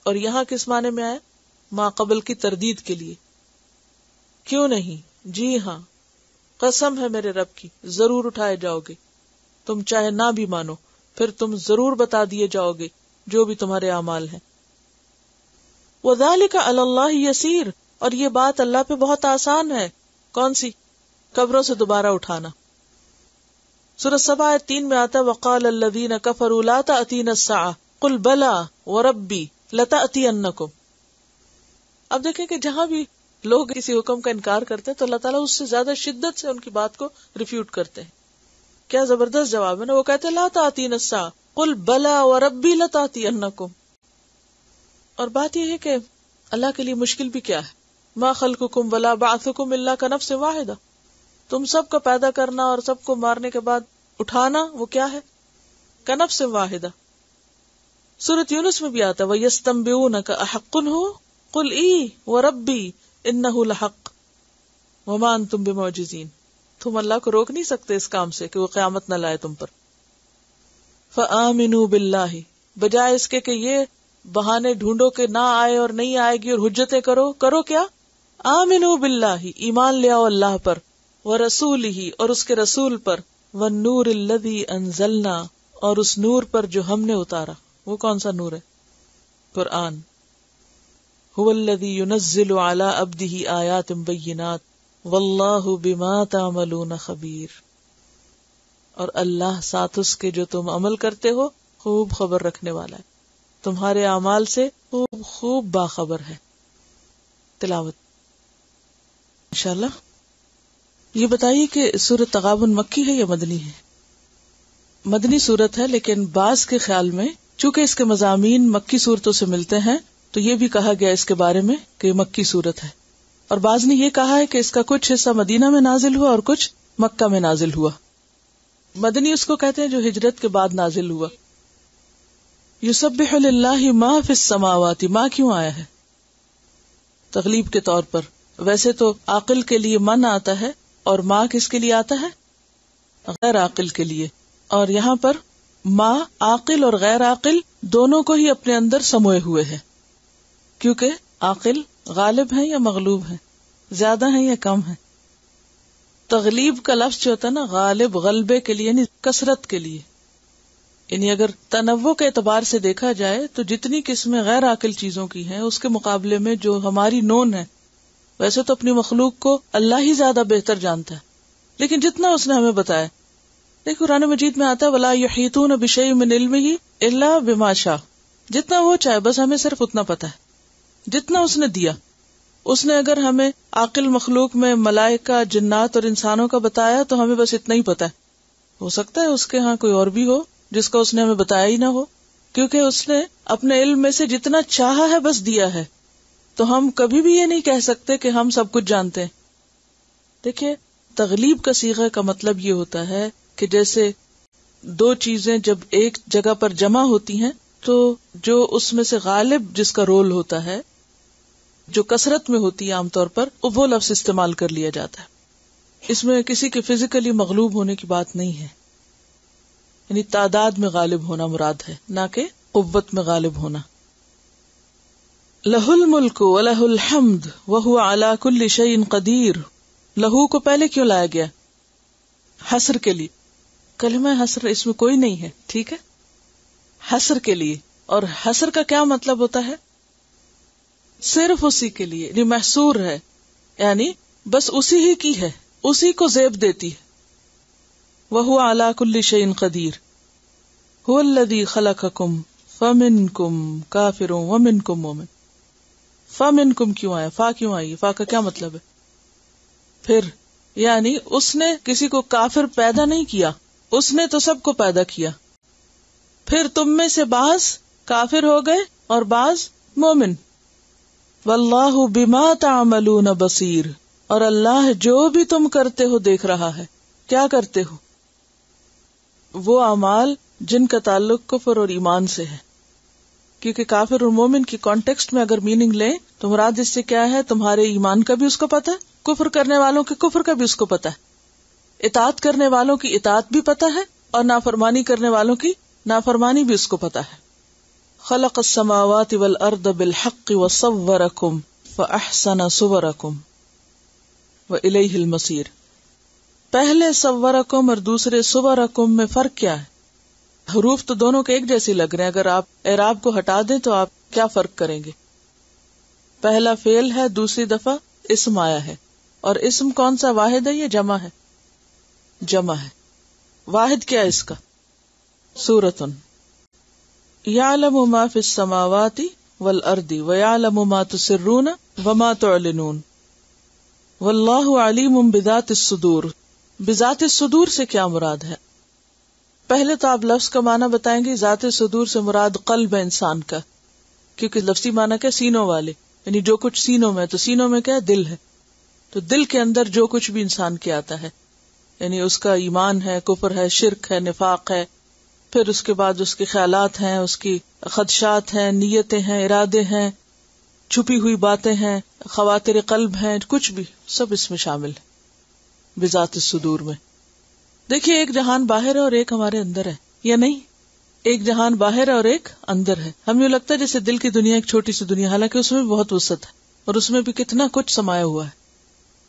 اور یہاں کس معنی میں آیا؟ ما قبل کی تردید کے لیے. کیوں نہیں، جی ہاں، قسم ہے میرے رب کی، ضرور اٹھائے جاؤ گے. تم چاہے نہ بھی مانو، پھر تم ضرور بتا دیے جاؤ گے جو بھی تمہارے اعمال ہیں. وَذَلِكَ عَلَى اللَّهِ يَسِيرٌ، اور یہ بات اللہ پہ بہت آسان ہے. کون سی؟ قبروں سے دوبارہ اٹھانا. سورۃ سبا آیت 3 میں آتا ہے وَقَالَ الَّذِينَ كَفَرُوا لَا تَأْتِينَا السَّاعَةُ قُلْ بَلَىٰ وَرَبِّي لَتَأْتِيَنَّكُمْ. اب دیکھیں کہ جہاں بھی لوگ کسی حکم کا انکار کرتے ہیں تو اللہ تعالیٰ اس سے زیادہ شدت سے ان کی بات کو ریفیوٹ کرتے ہیں. کیا زبردست جواب ہے نا. وہ کہتے ہیں لا تأتین الساعة قل بلا وربی لتأتینکم. اور بات یہ ہے کہ اللہ کے لیے مشکل بھی کیا ہے. ما خلقکم ولا بعثکم الا کنفس واحدہ. تم سب کو پیدا کرنا اور سب کو مارنے کے بعد اٹھانا وہ کیا ہے؟ کنفس واحدہ. سورۃ یونس میں بھی آتا ہے وَيَسْتَنبِئُونَكَ أَحَقٌّ هُوَ قُلْ إِي وَرَبِّي إِنَّهُ لَحَقٌّ وَمَا أَنْتُمْ بِمُعْجِزِينَ. تم اللہ کو روک نہیں سکتے اس کام سے کہ وہ قیامت نہ لائے تم پر. فَآمِنُوا بِاللَّهِ، بجائے اس کے کہ یہ بہانے ڈھونڈو کہ نہ آئے اور نہیں آئے گی اور حجتیں کرو کیا؟ آمنوا باللہ، ایمان لے آؤ اللہ پر، ورسولہ، اور اس کے رسول پر، والنور الذی انزلنا، اور اس نور پر جو ہم نے اتارا. وہ کون سا نور ہے؟ قرآن. هو الذی ينزل علی عبدہ آیات بینات واللہ بما تعملون خبیر. اور اللہ ساتھ اس کے جو تم عمل کرتے ہو خوب خبر رکھنے والا ہے، تمہارے اعمال سے خوب باخبر ہے. تلاوت انشاءاللہ. یہ بتائیے کہ سورۃ تغابن مکی ہے یا مدنی ہے؟ مدنی سورت ہے، لیکن بعض کے خیال میں چونکہ اس کے مضامین مکی سورتوں سے ملتے ہیں تو یہ بھی کہا گیا اس کے بارے میں کہ مکی سورت ہے. اور بعض نے یہ کہا ہے کہ اس کا کچھ حصہ مدینہ میں نازل ہوا اور کچھ مکہ میں نازل ہوا. مدنی اس کو کہتے ہیں جو ہجرت کے بعد نازل ہوا. یسبح للہ ما فی السماوات، ما کیوں آیا ہے؟ تغلیب کے طور پر. ویسے تو عاقل کے لیے من آتا ہے اور ما کس کے لیے آتا ہے؟ غیر عاقل کے لیے. اور یہاں پر ما عاقل اور غیر عاقل دونوں کو ہی اپنے اندر سموئے ہوئے ہے، کیونکہ عاقل غالب ہیں یا مغلوب ہیں، زیادہ ہیں یا کم ہیں. تغلیب کا لفظ جو ہوتا ہے نا، غالب غلبے کے لیے یعنی کثرت کے لیے. یعنی اگر تنوع کے اعتبار سے دیکھا جائے تو جتنی قسمیں غیر عاقل چیزوں کی ہیں اس کے مقابلے میں جو ہماری نون ہے، ویسے تو اپنی مخلوق کو اللہ ہی زیادہ بہتر جانتا ہے، لیکن جتنا اس نے ہمیں بتایا. دیکھو قرآن مجید میں آتا ہے وَلَا يُحِيطُونَ بِشَيْءٍ مِّنْ عِلْمِهِ إِلَّا بِمَا شَاءَ. جتنا وہ چاہے بس ہمیں صرف اتنا پتا ہے جتنا اس نے دیا. اس نے اگر ہمیں عاقل مخلوق میں ملائکہ، جنات اور انسانوں کا بتایا تو ہمیں بس اتنا ہی پتا ہے. ہو سکتا ہے اس کے ہاں کوئی اور بھی ہو جس کا اس نے ہمیں بتایا ہی نہ ہو، کیونکہ اس نے اپنے علم میں سے جتنا چاہا ہے بس دیا ہے. تو ہم کبھی بھی یہ نہیں کہہ سکتے کہ ہم سب کچھ جانتے ہیں. دیکھیے تغلیب کا صیغہ کا مطلب یہ ہوتا ہے کہ جیسے دو چیزیں جب ایک جگہ پر جمع ہوتی ہیں تو جو اس میں سے غالب جس کا رول ہوتا ہے، جو کثرت میں ہوتی ہے عام طور پر، وہ لفظ استعمال کر لیا جاتا ہے. اس میں کسی کے فزیکلی مغلوب ہونے کی بات نہیں ہے، یعنی تعداد میں غالب ہونا مراد ہے، نہ کہ قوت میں غالب ہونا. لہ الملک ولہ الحمد وہو علی کل شیء قدیر. لہو کو پہلے کیوں لایا گیا؟ حصر کے لیے. کلمہ حصر اس میں کوئی نہیں ہے، ٹھیک ہے، حصر کے لیے. اور حصر کا کیا مطلب ہوتا ہے؟ صرف اسی کے لیے، یعنی محصور ہے، یعنی بس اسی ہی کی ہے، اسی کو زیب دیتی ہے. وَهُوَ عَلَى كُلِّ شَيْءٍ قَدِيرٌ هُوَ الَّذِي خَلَقَكُمْ فَمِنْكُمْ كَافِرٌ وَمِنْكُمْ مُؤْمِنٌ. فَمِنْكُمْ کیوں آیا؟ فا کیوں آئی؟ فا کا کیا مطلب ہے؟ پھر یعنی اس نے کسی کو کافر پیدا نہیں کیا، اس نے تو سب کو پیدا کیا. پھر تم میں سے بعض کافر ہو گئے اور بعض مومن. واللہ بما تعملون بصیر، اور اللہ جو بھی تم کرتے ہو دیکھ رہا ہے. کیا کرتے ہو؟ وہ اعمال جن کا تعلق کفر اور ایمان سے ہے. کیونکہ کافر اور مومن کی کانٹیکسٹ میں اگر میننگ لیں تو مراد اس سے کیا ہے؟ تمہارے ایمان کا بھی اس کو پتا ہے، کفر کرنے والوں کے کفر کا بھی اس کو پتا ہے، اطاعت کرنے والوں کی اطاعت بھی پتا ہے، اور نافرمانی کرنے والوں کی نافرمانی بھی اس کو پتا ہے. خلق السماوات والارض بالحق وصورکم فاحسن صورکم والیہ المصیر. پہلے صورکم اور دوسرے صورکم میں فرق کیا ہے؟ حروف تو دونوں کے ایک جیسی لگ رہے ہیں، اگر آپ اعراب کو ہٹا دیں تو آپ کیا فرق کریں گے؟ پہلا فعل ہے، دوسری دفعہ اسم آیا ہے، اور اسم کون سا؟ واحد ہے یا جمع ہے؟ جمع ہے. واحد کیا ہے اس کا؟ سورۃ. یعلم ما فی السماوات والارض ویعلم ما تسرون وما تعلنون واللہ علیم بذات الصدور. بذات الصدور سے کیا مراد ہے؟ پہلے تو آپ لفظ کا معنی بتائیں گے. ذات صدور سے مراد قلب انسان کا، کیونکہ لفظی معنی کیا؟ سینوں والے، یعنی جو کچھ سینوں میں. تو سینوں میں کیا ہے؟ دل ہے. تو دل کے اندر جو کچھ بھی انسان کے آتا ہے، یعنی اس کا ایمان ہے، کفر ہے، شرک ہے، نفاق ہے، پھر اس کے بعد اس کے خیالات ہیں، اس کی خدشات ہیں، نیتیں ہیں، ارادے ہیں، چھپی ہوئی باتیں ہیں، خواطر قلب ہیں، کچھ بھی سب اس میں شامل ہے بذات الصدور میں. دیکھیے ایک جہان باہر ہے اور ایک ہمارے اندر ہے، یا نہیں؟ ایک جہان باہر ہے اور ایک اندر ہے. ہمیں لگتا ہے جیسے دل کی دنیا ایک چھوٹی سی دنیا، حالانکہ اس میں بہت وسعت ہے اور اس میں بھی کتنا کچھ سمایا ہوا ہے،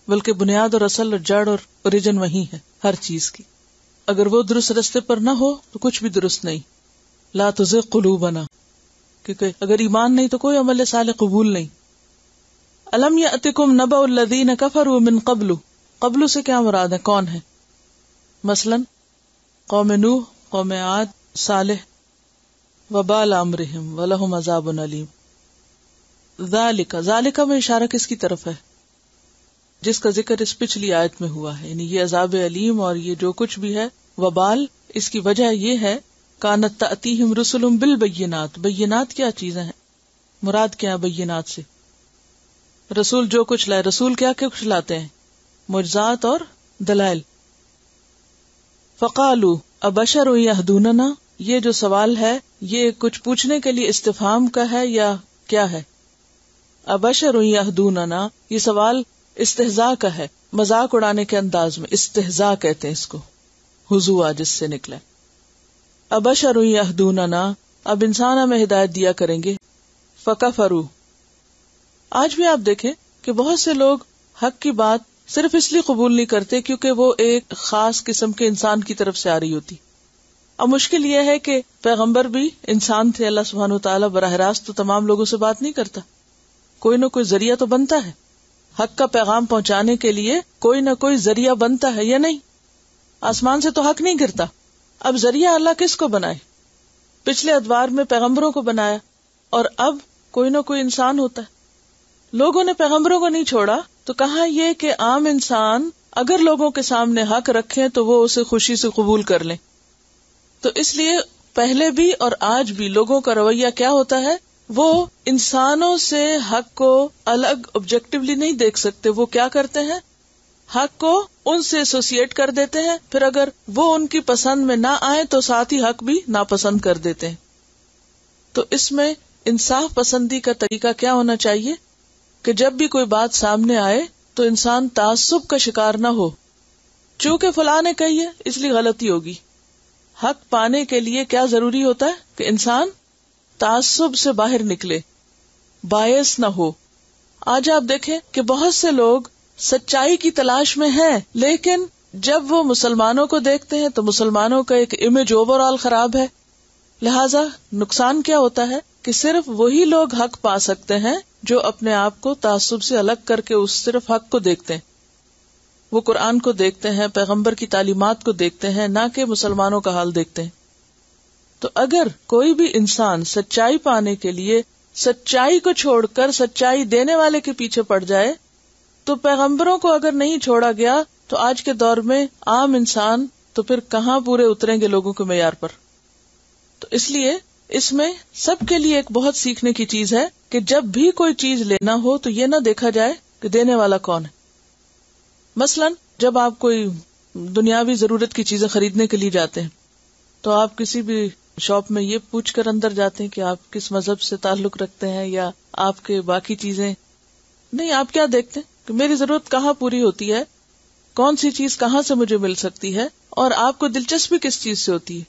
بلکہ بنیاد اور اصل اور جڑ اور اوریجن وہی ہے ہر چیز کی. اگر وہ درست راستے پر نہ ہو تو کچھ بھی درست نہیں. لا تزغ قلوبنا، کیونکہ اگر ایمان نہیں تو کوئی عمل صالح قبول نہیں. الم یأتکم نبأ الذین کفروا من قبل. قبل سے کیا مراد ہے؟ کون ہے؟ مثلا قوم نوح، قوم عاد، صالح. وبال امرہم ولہم عذاب علیم. ذالک میں اشارہ کس کی طرف ہے؟ جس کا ذکر اس پچھلی آیت میں ہوا ہے، یعنی یہ عذاب علیم اور یہ جو کچھ بھی ہے وبال، اس کی وجہ یہ ہے کانت تأتیہم رسلہم بالبینات. بینات کیا چیزیں ہیں؟ مراد کیا ہے بینات سے؟ رسول جو کچھ لائے. رسول کیا کچھ لاتے ہیں؟ معجزات اور دلائل. فقالوا ابشر یہدوننا. یہ جو سوال ہے یہ کچھ پوچھنے کے لیے استفہام کا ہے یا کیا ہے؟ ابشر یہدوننا، یہ سوال استہزاء کا ہے، مذاق اڑانے کے انداز میں. استہزاء کہتے ہیں اس کو، ہزوا جس سے نکلا. ابشر یہدوننا، اب انسان ہمیں ہدایت دیا کریں گے. فکفروا. آج بھی آپ دیکھیں کہ بہت سے لوگ حق کی بات صرف اس لیے قبول نہیں کرتے کیونکہ وہ ایک خاص قسم کے انسان کی طرف سے آ رہی ہوتی. اب مشکل یہ ہے کہ پیغمبر بھی انسان تھے. اللہ سبحانہ وتعالیٰ براہ راست تو تمام لوگوں سے بات نہیں کرتا، کوئی نہ کوئی ذریعہ تو بنتا ہے. حق کا پیغام پہنچانے کے لیے کوئی نہ کوئی ذریعہ بنتا ہے یا نہیں؟ آسمان سے تو حق نہیں گرتا. اب ذریعہ اللہ کس کو بنائے؟ پچھلے ادوار میں پیغمبروں کو بنایا، اور اب کوئی نہ کوئی انسان ہوتا ہے. لوگوں نے پیغمبروں کو نہیں چھوڑا تو کہا یہ کہ عام انسان اگر لوگوں کے سامنے حق رکھیں تو وہ اسے خوشی سے قبول کر لیں. تو اس لیے پہلے بھی اور آج بھی لوگوں کا رویہ کیا ہوتا ہے؟ وہ انسانوں سے حق کو الگ آبجیکٹیولی نہیں دیکھ سکتے. وہ کیا کرتے ہیں؟ حق کو ان سے ایسوسیٹ کر دیتے ہیں، پھر اگر وہ ان کی پسند میں نہ آئے تو ساتھ ہی حق بھی ناپسند کر دیتے ہیں. تو اس میں انصاف پسندی کا طریقہ کیا ہونا چاہیے کہ جب بھی کوئی بات سامنے آئے تو انسان تعصب کا شکار نہ ہو. چونکہ فلاں نے کہی ہے اس لیے غلطی ہوگی. حق پانے کے لیے کیا ضروری ہوتا ہے کہ انسان تعصب سے باہر نکلے، بائس نہ ہو. آج آپ دیکھیں کہ بہت سے لوگ سچائی کی تلاش میں ہیں، لیکن جب وہ مسلمانوں کو دیکھتے ہیں تو مسلمانوں کا ایک امیج اوور آل خراب ہے، لہذا نقصان کیا ہوتا ہے کہ صرف وہی لوگ حق پا سکتے ہیں جو اپنے آپ کو تعصب سے الگ کر کے اس صرف حق کو دیکھتے ہیں. وہ قرآن کو دیکھتے ہیں، پیغمبر کی تعلیمات کو دیکھتے ہیں، نہ کہ مسلمانوں کا حال دیکھتے ہیں. تو اگر کوئی بھی انسان سچائی پانے کے لیے سچائی کو چھوڑ کر سچائی دینے والے کے پیچھے پڑ جائے، تو پیغمبروں کو اگر نہیں چھوڑا گیا تو آج کے دور میں عام انسان تو پھر کہاں پورے اتریں گے لوگوں کے معیار پر. تو اس لیے اس میں سب کے لیے ایک بہت سیکھنے کی چیز ہے کہ جب بھی کوئی چیز لینا ہو تو یہ نہ دیکھا جائے کہ دینے والا کون ہے. مثلا جب آپ کوئی دنیاوی ضرورت کی چیزیں خریدنے کے لیے جاتے ہیں تو آپ کسی بھی شاپ میں یہ پوچھ کر اندر جاتے ہیں کہ آپ کس مذہب سے تعلق رکھتے ہیں یا آپ کے باقی چیزیں نہیں. آپ کیا دیکھتے ہیں کہ میری ضرورت کہاں پوری ہوتی ہے، کون سی چیز کہاں سے مجھے مل سکتی ہے، اور آپ کو دلچسپی کس چیز سے ہوتی ہے،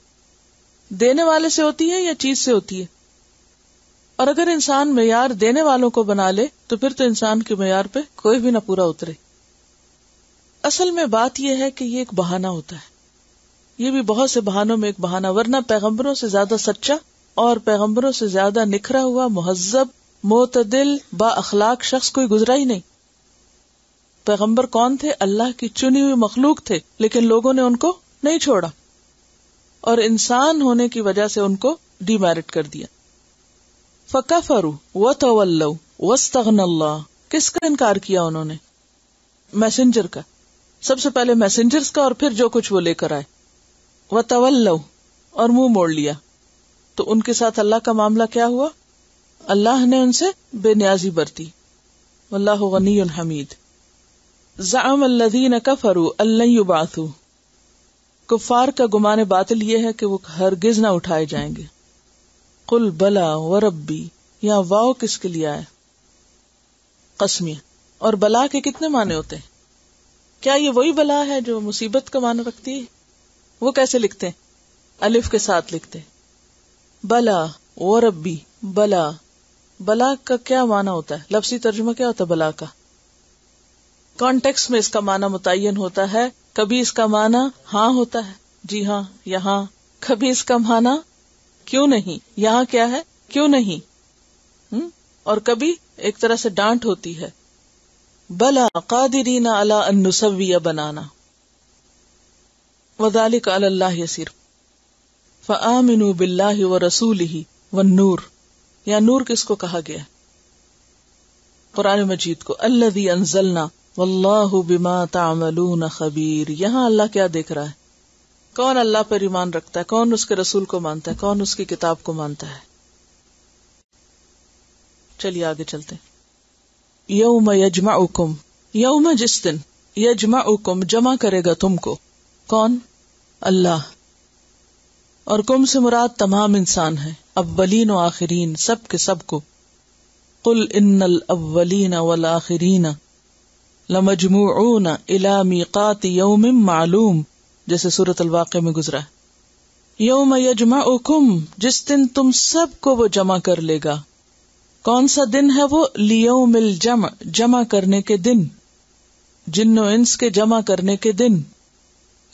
دینے والے سے ہوتی ہے یا چیز سے ہوتی ہے. اور اگر انسان معیار دینے والوں کو بنا لے تو پھر تو انسان کے معیار پہ کوئی بھی نہ پورا اترے. اصل میں بات یہ ہے کہ یہ ایک بہانہ ہوتا ہے، یہ بھی بہت سے بہانوں میں ایک بہانہ، ورنہ پیغمبروں سے زیادہ سچا اور پیغمبروں سے زیادہ نکھرا ہوا مہذب معتدل با اخلاق شخص کوئی گزرا ہی نہیں. پیغمبر کون تھے؟ اللہ کی چنی ہوئی مخلوق تھے، لیکن لوگوں نے ان کو نہیں چھوڑا اور انسان ہونے کی وجہ سے ان کو ڈی میرٹ کر دیا. فَكَفَرُوا وَتَوَلَّوْا وَاسْتَغْنَى اللَّهُ. کس کا انکار کیا انہوں نے؟ میسنجر کا. سب سے پہلے میسنجرز کا اور پھر جو کچھ وہ لے کر آئے. وَتَوَلَّوْا اور منہ موڑ لیا. تو ان کے ساتھ اللہ کا معاملہ کیا ہوا؟ اللہ نے ان سے بے نیازی برتی. واللہ غنی حمید. زعم الذین کفروا ان لن یبعثوا. کفار کا گمان باطل یہ ہے کہ وہ ہرگز نہ اٹھائے جائیں گے. قل بلا وربی. یا واو کس کے لیے آئے؟ قسمیہ. اور بلا کے کتنے معنی ہوتے ہیں؟ کیا یہ وہی بلا ہے جو مصیبت کا معنی رکھتی ہے؟ وہ کیسے لکھتے ہیں؟ الف کے ساتھ لکھتے ہیں. بلا وربی. بلا، بلا کا کیا معنی ہوتا ہے؟ لفظی ترجمہ کیا ہوتا ہے بلا کا؟ کانٹیکس میں اس کا معنی متعین ہوتا ہے. کبھی اس کا معنی ہاں ہوتا ہے، جی ہاں یہاں. کبھی اس کا معنی کیوں نہیں، یہاں کیا ہے کیوں نہیں. اور کبھی ایک طرح سے ڈانٹ ہوتی ہے. بلا قادرین علی ان نسوی بنانا وذلک علی اللہ یسیر. فآمنوا باللہ ورسولہ والنور. یا نور کس کو کہا گیا؟ قرآن مجید کو. الذی انزلنا واللہ بما تعملون خبیر. یہاں اللہ کیا دیکھ رہا ہے؟ کون اللہ پر ایمان رکھتا ہے، کون اس کے رسول کو مانتا ہے، کون اس کی کتاب کو مانتا ہے. چلیے آگے چلتے ہیں. یوم یجمعکم. یوم جس دن، یجمعکم جمع کرے گا تم کو. کون؟ اللہ. اور کم سے مراد تمام انسان ہیں، اولین و آخرین، سب کے سب کو. قل ان الاولین والآخرین لمجموعون الی میقات یوم معلوم، جیسے سورۃ الواقعہ میں گزرا ہے. یوم یجمعکم، جس دن تم سب کو وہ جمع کر لے گا. کون سا دن ہے وہ؟ لیوم الجمع، جمع کرنے کے دن، جن و انس کے جمع کرنے کے دن.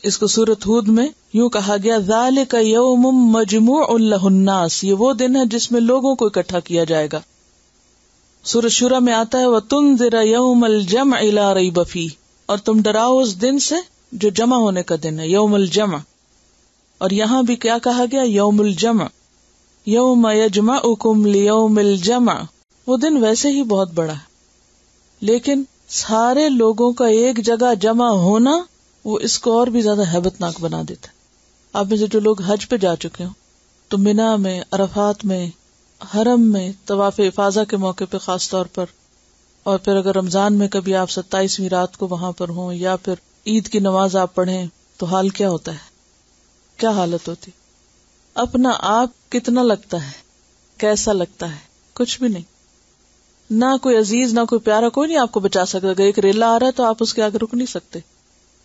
اس کو سورۃ ہود میں یوں کہا گیا ذالک یوم مجموع لہ الناس. یہ وہ دن ہے جس میں لوگوں کو اکٹھا کیا جائے گا. سورۃ شورى میں آتا ہے وَتُنذِرَ يَوْمَ الْجَمْعِ لَا رَيْبَ فِيهِ. اور تم ڈراؤ اس دن سے جو جمع ہونے کا دن ہے، یوم الجمع. اور یہاں بھی کیا کہا گیا؟ یوم الجمع. یوم یجمعکم لیوم الجمع. وہ دن ویسے ہی بہت بڑا ہے، لیکن سارے لوگوں کا ایک جگہ جمع ہونا وہ اس کو اور بھی زیادہ ہیبت ناک بنا دیتا ہے. آپ میں سے جو لوگ حج پہ جا چکے ہوں تو مینا میں، عرفات میں، حرم میں طواف افاضہ کے موقع پہ خاص طور پر، اور پھر اگر رمضان میں کبھی آپ 27ویں رات کو وہاں پر ہوں یا پھر عید کی نماز آپ پڑھیں تو حال کیا ہوتا ہے، کیا حالت ہوتی؟ اپنا آپ کتنا لگتا ہے، کیسا لگتا ہے؟ کچھ بھی نہیں. نہ کوئی عزیز نہ کوئی پیارا، کوئی نہیں آپ کو بچا سکتا. اگر ایک ریلا آ رہا ہے تو آپ اس کے آگے رک نہیں سکتے.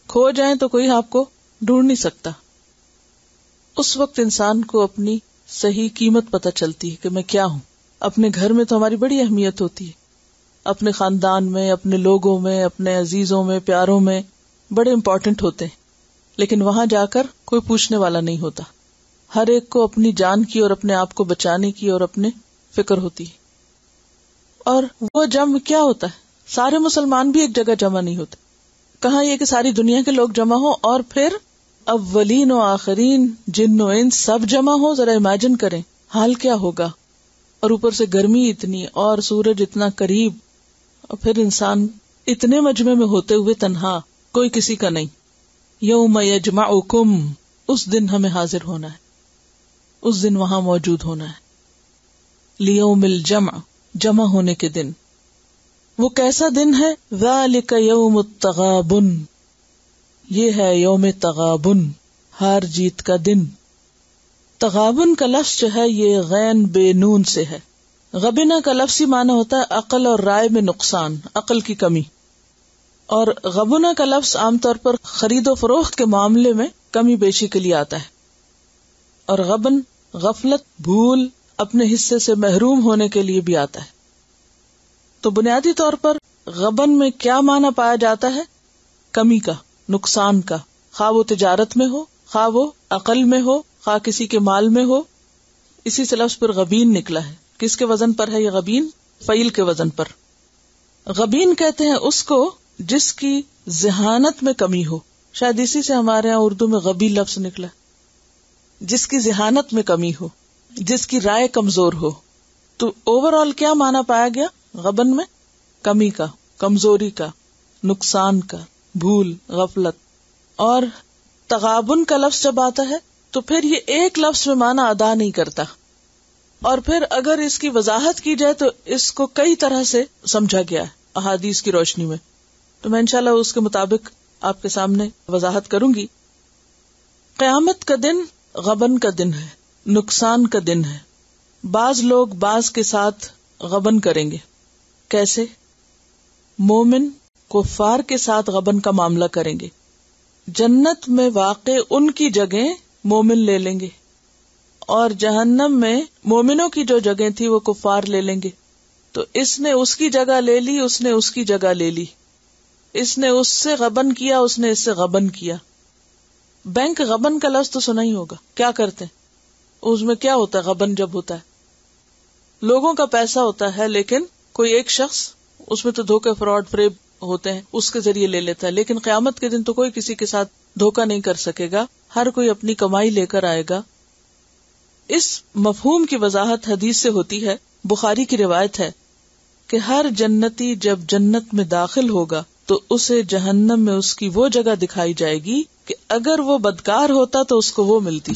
کھو جائیں تو کوئی آپ کو ڈھونڈ نہیں سکتا. اس وقت انسان کو اپنی صحیح قیمت پتہ چلتی ہے کہ میں کیا ہوں. اپنے گھر میں تو ہماری بڑی اہمیت ہوتی ہے، اپنے خاندان میں، اپنے لوگوں میں، اپنے عزیزوں میں، پیاروں میں بڑے امپورٹنٹ ہوتے ہیں، لیکن وہاں جا کر کوئی پوچھنے والا نہیں ہوتا. ہر ایک کو اپنی جان کی اور اپنے آپ کو بچانے کی اور اپنے فکر ہوتی ہے. اور وہ جمع کیا ہوتا ہے؟ سارے مسلمان بھی ایک جگہ جمع نہیں ہوتے. کہاں یہ کہ ساری دنیا کے لوگ جمع ہو اور پھر اولین و آخرین جن و انس سب جمع ہو. ذرا امیجن کریں حال کیا ہوگا. اور اوپر سے گرمی اتنی اور سورج اتنا قریب اور پھر انسان اتنے مجمع میں ہوتے ہوئے تنہا، کوئی کسی کا نہیں. یوم یجمعکم، اس دن ہمیں حاضر ہونا ہے، اس دن وہاں موجود ہونا ہے. لیوم الجمع، جمع ہونے کے دن. وہ کیسا دن ہے؟ ذالک یوم التغابن، یہ ہے یوم تغابن، ہار جیت کا دن. تغابن کا لفظ جو ہے یہ غین بے نون سے ہے. غبنہ کا لفظی معنی ہوتا ہے عقل اور رائے میں نقصان، عقل کی کمی. اور غبنہ کا لفظ عام طور پر خرید و فروخت کے معاملے میں کمی بیشی کے لیے آتا ہے. اور غبن غفلت، بھول، اپنے حصے سے محروم ہونے کے لیے بھی آتا ہے. تو بنیادی طور پر غبن میں کیا معنی پایا جاتا ہے؟ کمی کا، نقصان کا، خواہ وہ تجارت میں ہو، خواہ وہ عقل میں ہو، خواہ کسی کے مال میں ہو. اسی سے لفظ پر غبین نکلا ہے. کس کے وزن پر ہے یہ غبین؟ فعیل کے وزن پر. غبین کہتے ہیں اس کو جس کی ذہانت میں کمی ہو. شاید اسی سے ہمارے یہاں اردو میں غبی لفظ نکلا. جس کی ذہانت میں کمی ہو، جس کی رائے کمزور ہو. تو اوور آل کیا معنی پایا گیا غبن میں؟ کمی کا، کمزوری کا، نقصان کا، بھول، غفلت. اور تغابن کا لفظ جب آتا ہے تو پھر یہ ایک لفظ میں معنی ادا نہیں کرتا. اور پھر اگر اس کی وضاحت کی جائے تو اس کو کئی طرح سے سمجھا گیا ہے احادیث کی روشنی میں. تو میں انشاءاللہ اس کے مطابق آپ کے سامنے وضاحت کروں گی. قیامت کا دن غبن کا دن ہے، نقصان کا دن ہے. بعض لوگ بعض کے ساتھ غبن کریں گے. کیسے؟ مومن کفار کے ساتھ غبن کا معاملہ کریں گے. جنت میں واقع ان کی جگہ مومن لے لیں گے اور جہنم میں مومنوں کی جو جگہ تھی وہ کفار لے لیں گے. تو اس نے اس کی جگہ لے لی، اس نے اس کی جگہ لے لی. اس نے اس سے غبن کیا، اس نے اس سے غبن کیا. بینک غبن کا لفظ تو سنا ہی ہوگا. کیا کرتے ہیں اس میں؟ کیا ہوتا ہے غبن جب ہوتا ہے؟ لوگوں کا پیسہ ہوتا ہے لیکن کوئی ایک شخص اس میں تو دھوکے، فراڈ، فریب ہوتے ہیں، اس کے ذریعے لے لیتا ہے. لیکن قیامت کے دن تو کوئی کسی کے ساتھ دھوکا نہیں کر سکے گا، ہر کوئی اپنی کمائی لے کر آئے گا. اس مفہوم کی وضاحت حدیث سے ہوتی ہے. بخاری کی روایت ہے کہ ہر جنتی جب جنت میں داخل ہوگا تو اسے جہنم میں اس کی وہ جگہ دکھائی جائے گی کہ اگر وہ بدکار ہوتا تو اس کو وہ ملتی.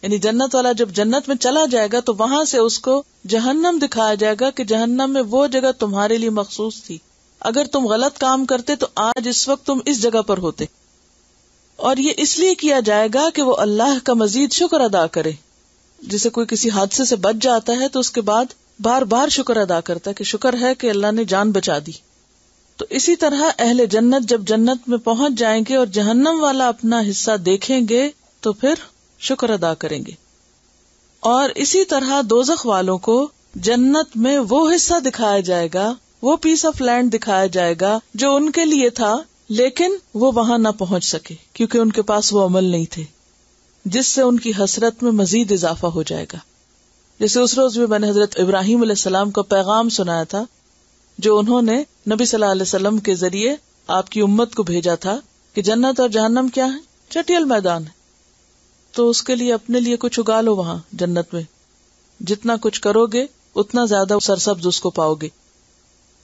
یعنی جنت والا جب جنت میں چلا جائے گا تو وہاں سے اس کو جہنم دکھایا جائے گا کہ جہنم میں وہ جگہ تمہارے لیے مخصوص تھی. اگر تم غلط کام کرتے تو آج اس وقت تم اس جگہ پر ہوتے. اور یہ اس لیے کیا جائے گا کہ وہ اللہ کا مزید شکر ادا کرے. جسے کوئی کسی حادثے سے بچ جاتا ہے تو اس کے بعد بار بار شکر ادا کرتا ہے کہ شکر ہے کہ اللہ نے جان بچا دی. تو اسی طرح اہل جنت جب جنت میں پہنچ جائیں گے اور جہنم والا اپنا حصہ دیکھیں گے تو پھر شکر ادا کریں گے. اور اسی طرح دوزخ والوں کو جنت میں وہ حصہ دکھایا جائے گا، وہ پیس آف لینڈ دکھایا جائے گا جو ان کے لیے تھا لیکن وہ وہاں نہ پہنچ سکے کیونکہ ان کے پاس وہ عمل نہیں تھے، جس سے ان کی حسرت میں مزید اضافہ ہو جائے گا. جیسے اس روز بھی میں نے حضرت ابراہیم علیہ السلام کا پیغام سنایا تھا جو انہوں نے نبی صلی اللہ علیہ وسلم کے ذریعے آپ کی امت کو بھیجا تھا کہ جنت اور جہنم کیا ہے؟ چٹیل میدان ہے. تو اس کے لیے اپنے لیے کچھ اگا لو وہاں جنت میں. جتنا کچھ کرو گے اتنا زیادہ سرسبز اس کو پاؤ گے.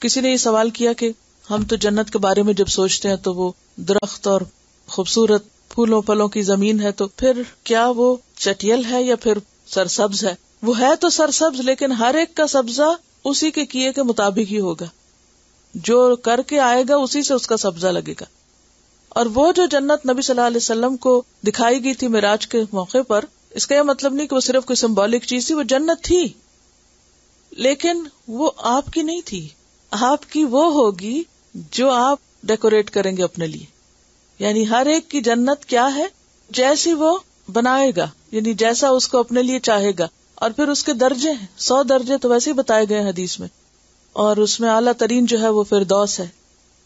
کسی نے یہ سوال کیا کہ ہم تو جنت کے بارے میں جب سوچتے ہیں تو وہ درخت اور خوبصورت پھولوں پھلوں کی زمین ہے، تو پھر کیا وہ چٹیل ہے یا پھر سرسبز ہے؟ وہ ہے تو سرسبز لیکن ہر ایک کا سبزہ اسی کے کیے کے مطابق ہی ہوگا. جو کر کے آئے گا اسی سے اس کا سبزہ لگے گا. اور وہ جو جنت نبی صلی اللہ علیہ وسلم کو دکھائی گئی تھی معراج کے موقع پر، اس کا یہ مطلب نہیں کہ وہ صرف کوئی سمبولک چیز تھی. وہ جنت تھی لیکن وہ آپ کی نہیں تھی. آپ کی وہ ہوگی جو آپ ڈیکوریٹ کریں گے اپنے لیے. یعنی ہر ایک کی جنت کیا ہے؟ جیسی وہ بنائے گا، یعنی جیسا اس کو اپنے لیے چاہے گا. اور پھر اس کے درجے ہیں، 100 درجے تو ویسے ہی بتائے گئے حدیث میں. اور اس میں اعلیٰ ترین جو ہے وہ فردوس ہے.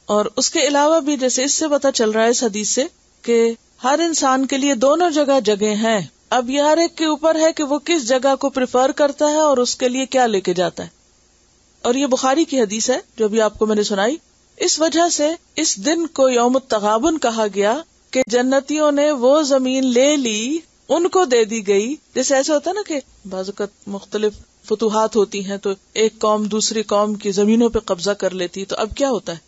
اور اس کے علاوہ بھی جیسے اس سے پتہ چل رہا ہے اس حدیث سے کہ ہر انسان کے لیے دونوں جگہ ہیں. اب یہ ہر ایک کے اوپر ہے کہ وہ کس جگہ کو پریفر کرتا ہے اور اس کے لیے کیا لے کے جاتا ہے. اور یہ بخاری کی حدیث ہے جو بھی آپ کو میں نے سنائی. اس وجہ سے اس دن کو یوم التغابن کہا گیا کہ جنتیوں نے وہ زمین لے لی، ان کو دے دی گئی. جیسے ایسا ہوتا ہے نا کہ بعض اوقات مختلف فتوحات ہوتی ہیں تو ایک قوم دوسری قوم کی زمینوں پہ قبضہ کر لیتی، تو اب کیا ہوتا ہے،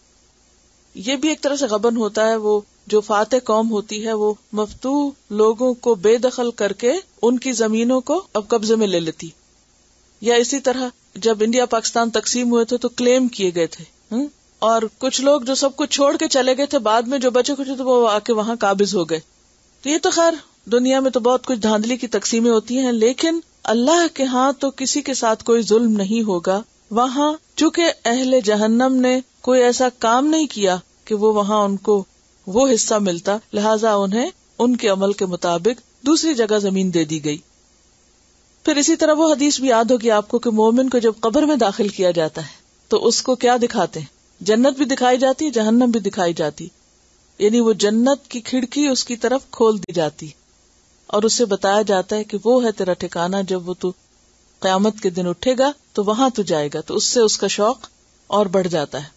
یہ بھی ایک طرح سے غبن ہوتا ہے. وہ جو فاتح قوم ہوتی ہے وہ مفتوح لوگوں کو بے دخل کر کے ان کی زمینوں کو اب قبضے میں لے لیتی. یا اسی طرح جب انڈیا پاکستان تقسیم ہوئے تھے تو کلیم کیے گئے تھے، اور کچھ لوگ جو سب کچھ چھوڑ کے چلے گئے تھے، بعد میں جو بچے کچھ تو وہ آ کے وہاں قابض ہو گئے. تو یہ تو خیر دنیا میں تو بہت کچھ دھاندلی کی تقسیمیں ہوتی ہیں، لیکن اللہ کے ہاں تو کسی کے ساتھ کوئی ظلم نہیں ہوگا. وہاں چونکہ اہل جہنم نے کوئی ایسا کام نہیں کیا کہ وہ وہاں ان کو وہ حصہ ملتا، لہٰذا انہیں ان کے عمل کے مطابق دوسری جگہ زمین دے دی گئی. پھر اسی طرح وہ حدیث بھی یاد ہوگی آپ کو کہ مومن کو جب قبر میں داخل کیا جاتا ہے تو اس کو کیا دکھاتے ہیں، جنت بھی دکھائی جاتی ہے، جہنم بھی دکھائی جاتی، یعنی وہ جنت کی کھڑکی اس کی طرف کھول دی جاتی اور اسے بتایا جاتا ہے کہ وہ ہے تیرا ٹھکانہ، جب وہ تو قیامت کے دن اٹھے گا تو وہاں تو جائے گا. تو اس سے اس کا شوق اور بڑھ جاتا ہے.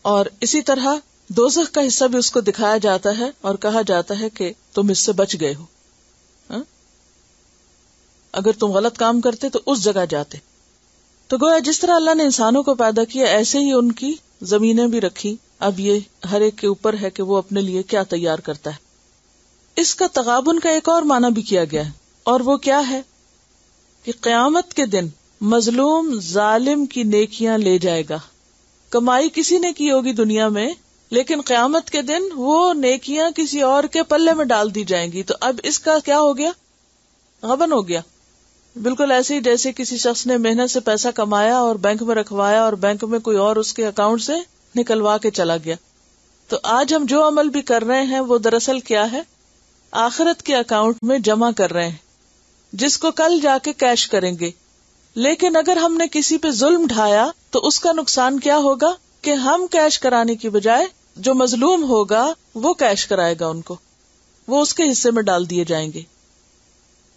اور اسی طرح دوزخ کا حصہ بھی اس کو دکھایا جاتا ہے اور کہا جاتا ہے کہ تم اس سے بچ گئے ہو، اگر تم غلط کام کرتے تو اس جگہ جاتے. تو گویا جس طرح اللہ نے انسانوں کو پیدا کیا ایسے ہی ان کی زمینیں بھی رکھی. اب یہ ہر ایک کے اوپر ہے کہ وہ اپنے لیے کیا تیار کرتا ہے. اس کا تغابن کا ایک اور معنی بھی کیا گیا ہے، اور وہ کیا ہے کہ قیامت کے دن مظلوم ظالم کی نیکیاں لے جائے گا. کمائی کسی نے کی ہوگی دنیا میں، لیکن قیامت کے دن وہ نیکیاں کسی اور کے پلے میں ڈال دی جائیں گی. تو اب اس کا کیا ہو گیا، غبن ہو گیا. بالکل ایسے ہی جیسے کسی شخص نے محنت سے پیسہ کمایا اور بینک میں رکھوایا اور بینک میں کوئی اور اس کے اکاؤنٹ سے نکلوا کے چلا گیا. تو آج ہم جو عمل بھی کر رہے ہیں وہ دراصل کیا ہے، آخرت کے اکاؤنٹ میں جمع کر رہے ہیں، جس کو کل جا کے کیش کریں گے. لیکن اگر ہم نے کسی پہ ظلم ڈھایا تو اس کا نقصان کیا ہوگا کہ ہم کیش کرانے کی بجائے جو مظلوم ہوگا وہ کیش کرائے گا، ان کو وہ اس کے حصے میں ڈال دیے جائیں گے.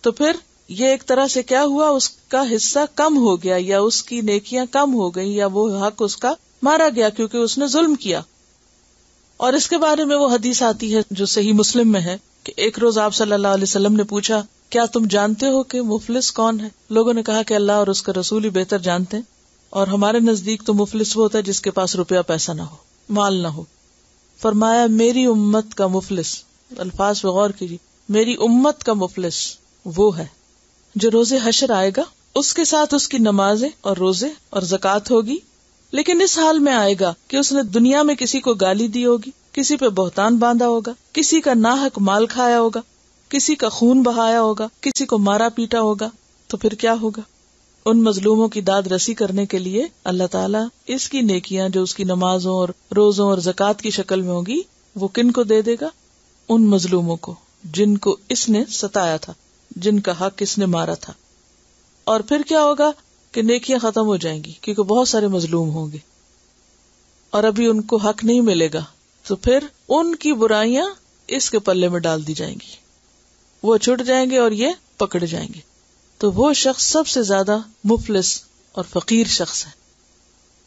تو پھر یہ ایک طرح سے کیا ہوا، اس کا حصہ کم ہو گیا، یا اس کی نیکیاں کم ہو گئی، یا وہ حق اس کا مارا گیا کیونکہ اس نے ظلم کیا. اور اس کے بارے میں وہ حدیث آتی ہے جو صحیح مسلم میں ہے کہ ایک روز آپ صلی اللہ علیہ وسلم نے پوچھا، کیا تم جانتے ہو کہ مفلس کون ہے؟ لوگوں نے کہا کہ اللہ اور اس کا رسول ہی بہتر جانتے ہیں، اور ہمارے نزدیک تو مفلس وہ ہوتا ہے جس کے پاس روپیہ پیسہ نہ ہو، مال نہ ہو. فرمایا میری امت کا مفلس، الفاظ پہ غور کیجیے، میری امت کا مفلس وہ ہے جو روز حشر آئے گا، اس کے ساتھ اس کی نمازیں اور روزے اور زکوٰۃ ہوگی، لیکن اس حال میں آئے گا کہ اس نے دنیا میں کسی کو گالی دی ہوگی، کسی پہ بہتان باندھا ہوگا، کسی کا ناحق مال کھایا ہوگا، کسی کا خون بہایا ہوگا، کسی کو مارا پیٹا ہوگا. تو پھر کیا ہوگا؟ ان مظلوموں کی داد رسی کرنے کے لیے اللہ تعالیٰ اس کی نیکیاں جو اس کی نمازوں اور روزوں اور زکوٰۃ کی شکل میں ہوگی وہ کن کو دے دے گا؟ ان مظلوموں کو جن کو اس نے ستایا تھا، جن کا حق اس نے مارا تھا. اور پھر کیا ہوگا کہ نیکیاں ختم ہو جائیں گی کیونکہ بہت سارے مظلوم ہوں گے اور ابھی ان کو حق نہیں ملے گا. تو پھر ان کی برائیاں اس کے پلے میں ڈال دی جائیں گی، وہ چھٹ جائیں گے اور یہ پکڑ جائیں گے. تو وہ شخص سب سے زیادہ مفلس اور فقیر شخص ہے.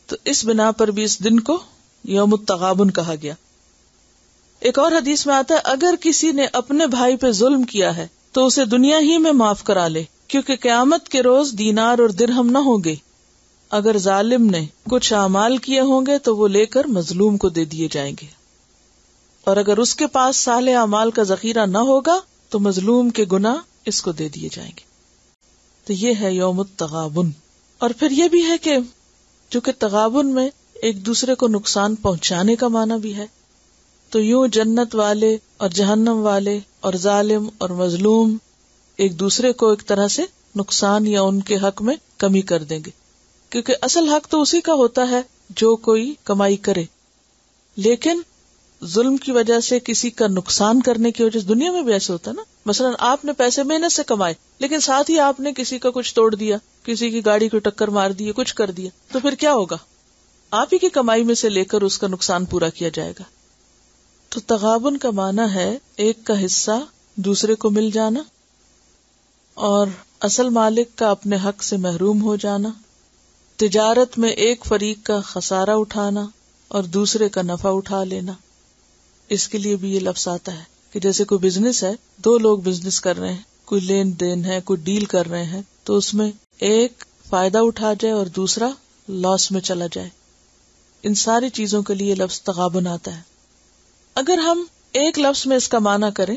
تو اس بنا پر بھی اس دن کو یوم التغابن کہا گیا. ایک اور حدیث میں آتا ہے اگر کسی نے اپنے بھائی پہ ظلم کیا ہے تو اسے دنیا ہی میں معاف کرا لے، کیونکہ قیامت کے روز دینار اور درہم نہ ہوں گے. اگر ظالم نے کچھ اعمال کیے ہوں گے تو وہ لے کر مظلوم کو دے دیے جائیں گے، اور اگر اس کے پاس صالح اعمال کا ذخیرہ نہ ہوگا تو مظلوم کے گناہ اس کو دے دیے جائیں گے. تو یہ ہے یوم التغابن. اور پھر یہ بھی ہے کہ چونکہ تغابن میں ایک دوسرے کو نقصان پہنچانے کا معنی بھی ہے، تو یوں جنت والے اور جہنم والے اور ظالم اور مظلوم ایک دوسرے کو ایک طرح سے نقصان یا ان کے حق میں کمی کر دیں گے، کیونکہ اصل حق تو اسی کا ہوتا ہے جو کوئی کمائی کرے. لیکن ظلم کی وجہ سے کسی کا نقصان کرنے کی وجہ سے دنیا میں بھی ایسے ہوتا ہے نا، مثلا آپ نے پیسے محنت سے کمائے لیکن ساتھ ہی آپ نے کسی کا کچھ توڑ دیا، کسی کی گاڑی کو ٹکر مار دی، کچھ کر دیا، تو پھر کیا ہوگا؟ آپ ہی کی کمائی میں سے لے کر اس کا نقصان پورا کیا جائے گا. تو تغابن کا معنی ہے ایک کا حصہ دوسرے کو مل جانا اور اصل مالک کا اپنے حق سے محروم ہو جانا، تجارت میں ایک فریق کا خسارہ اٹھانا اور دوسرے کا نفع اٹھا لینا. اس کے لیے بھی یہ لفظ آتا ہے کہ جیسے کوئی بزنس ہے، دو لوگ بزنس کر رہے ہیں، کوئی لین دین ہے، کوئی ڈیل کر رہے ہیں، تو اس میں ایک فائدہ اٹھا جائے اور دوسرا لاس میں چلا جائے. ان ساری چیزوں کے لیے لفظ تغابن آتا ہے. اگر ہم ایک لفظ میں اس کا معنی کریں،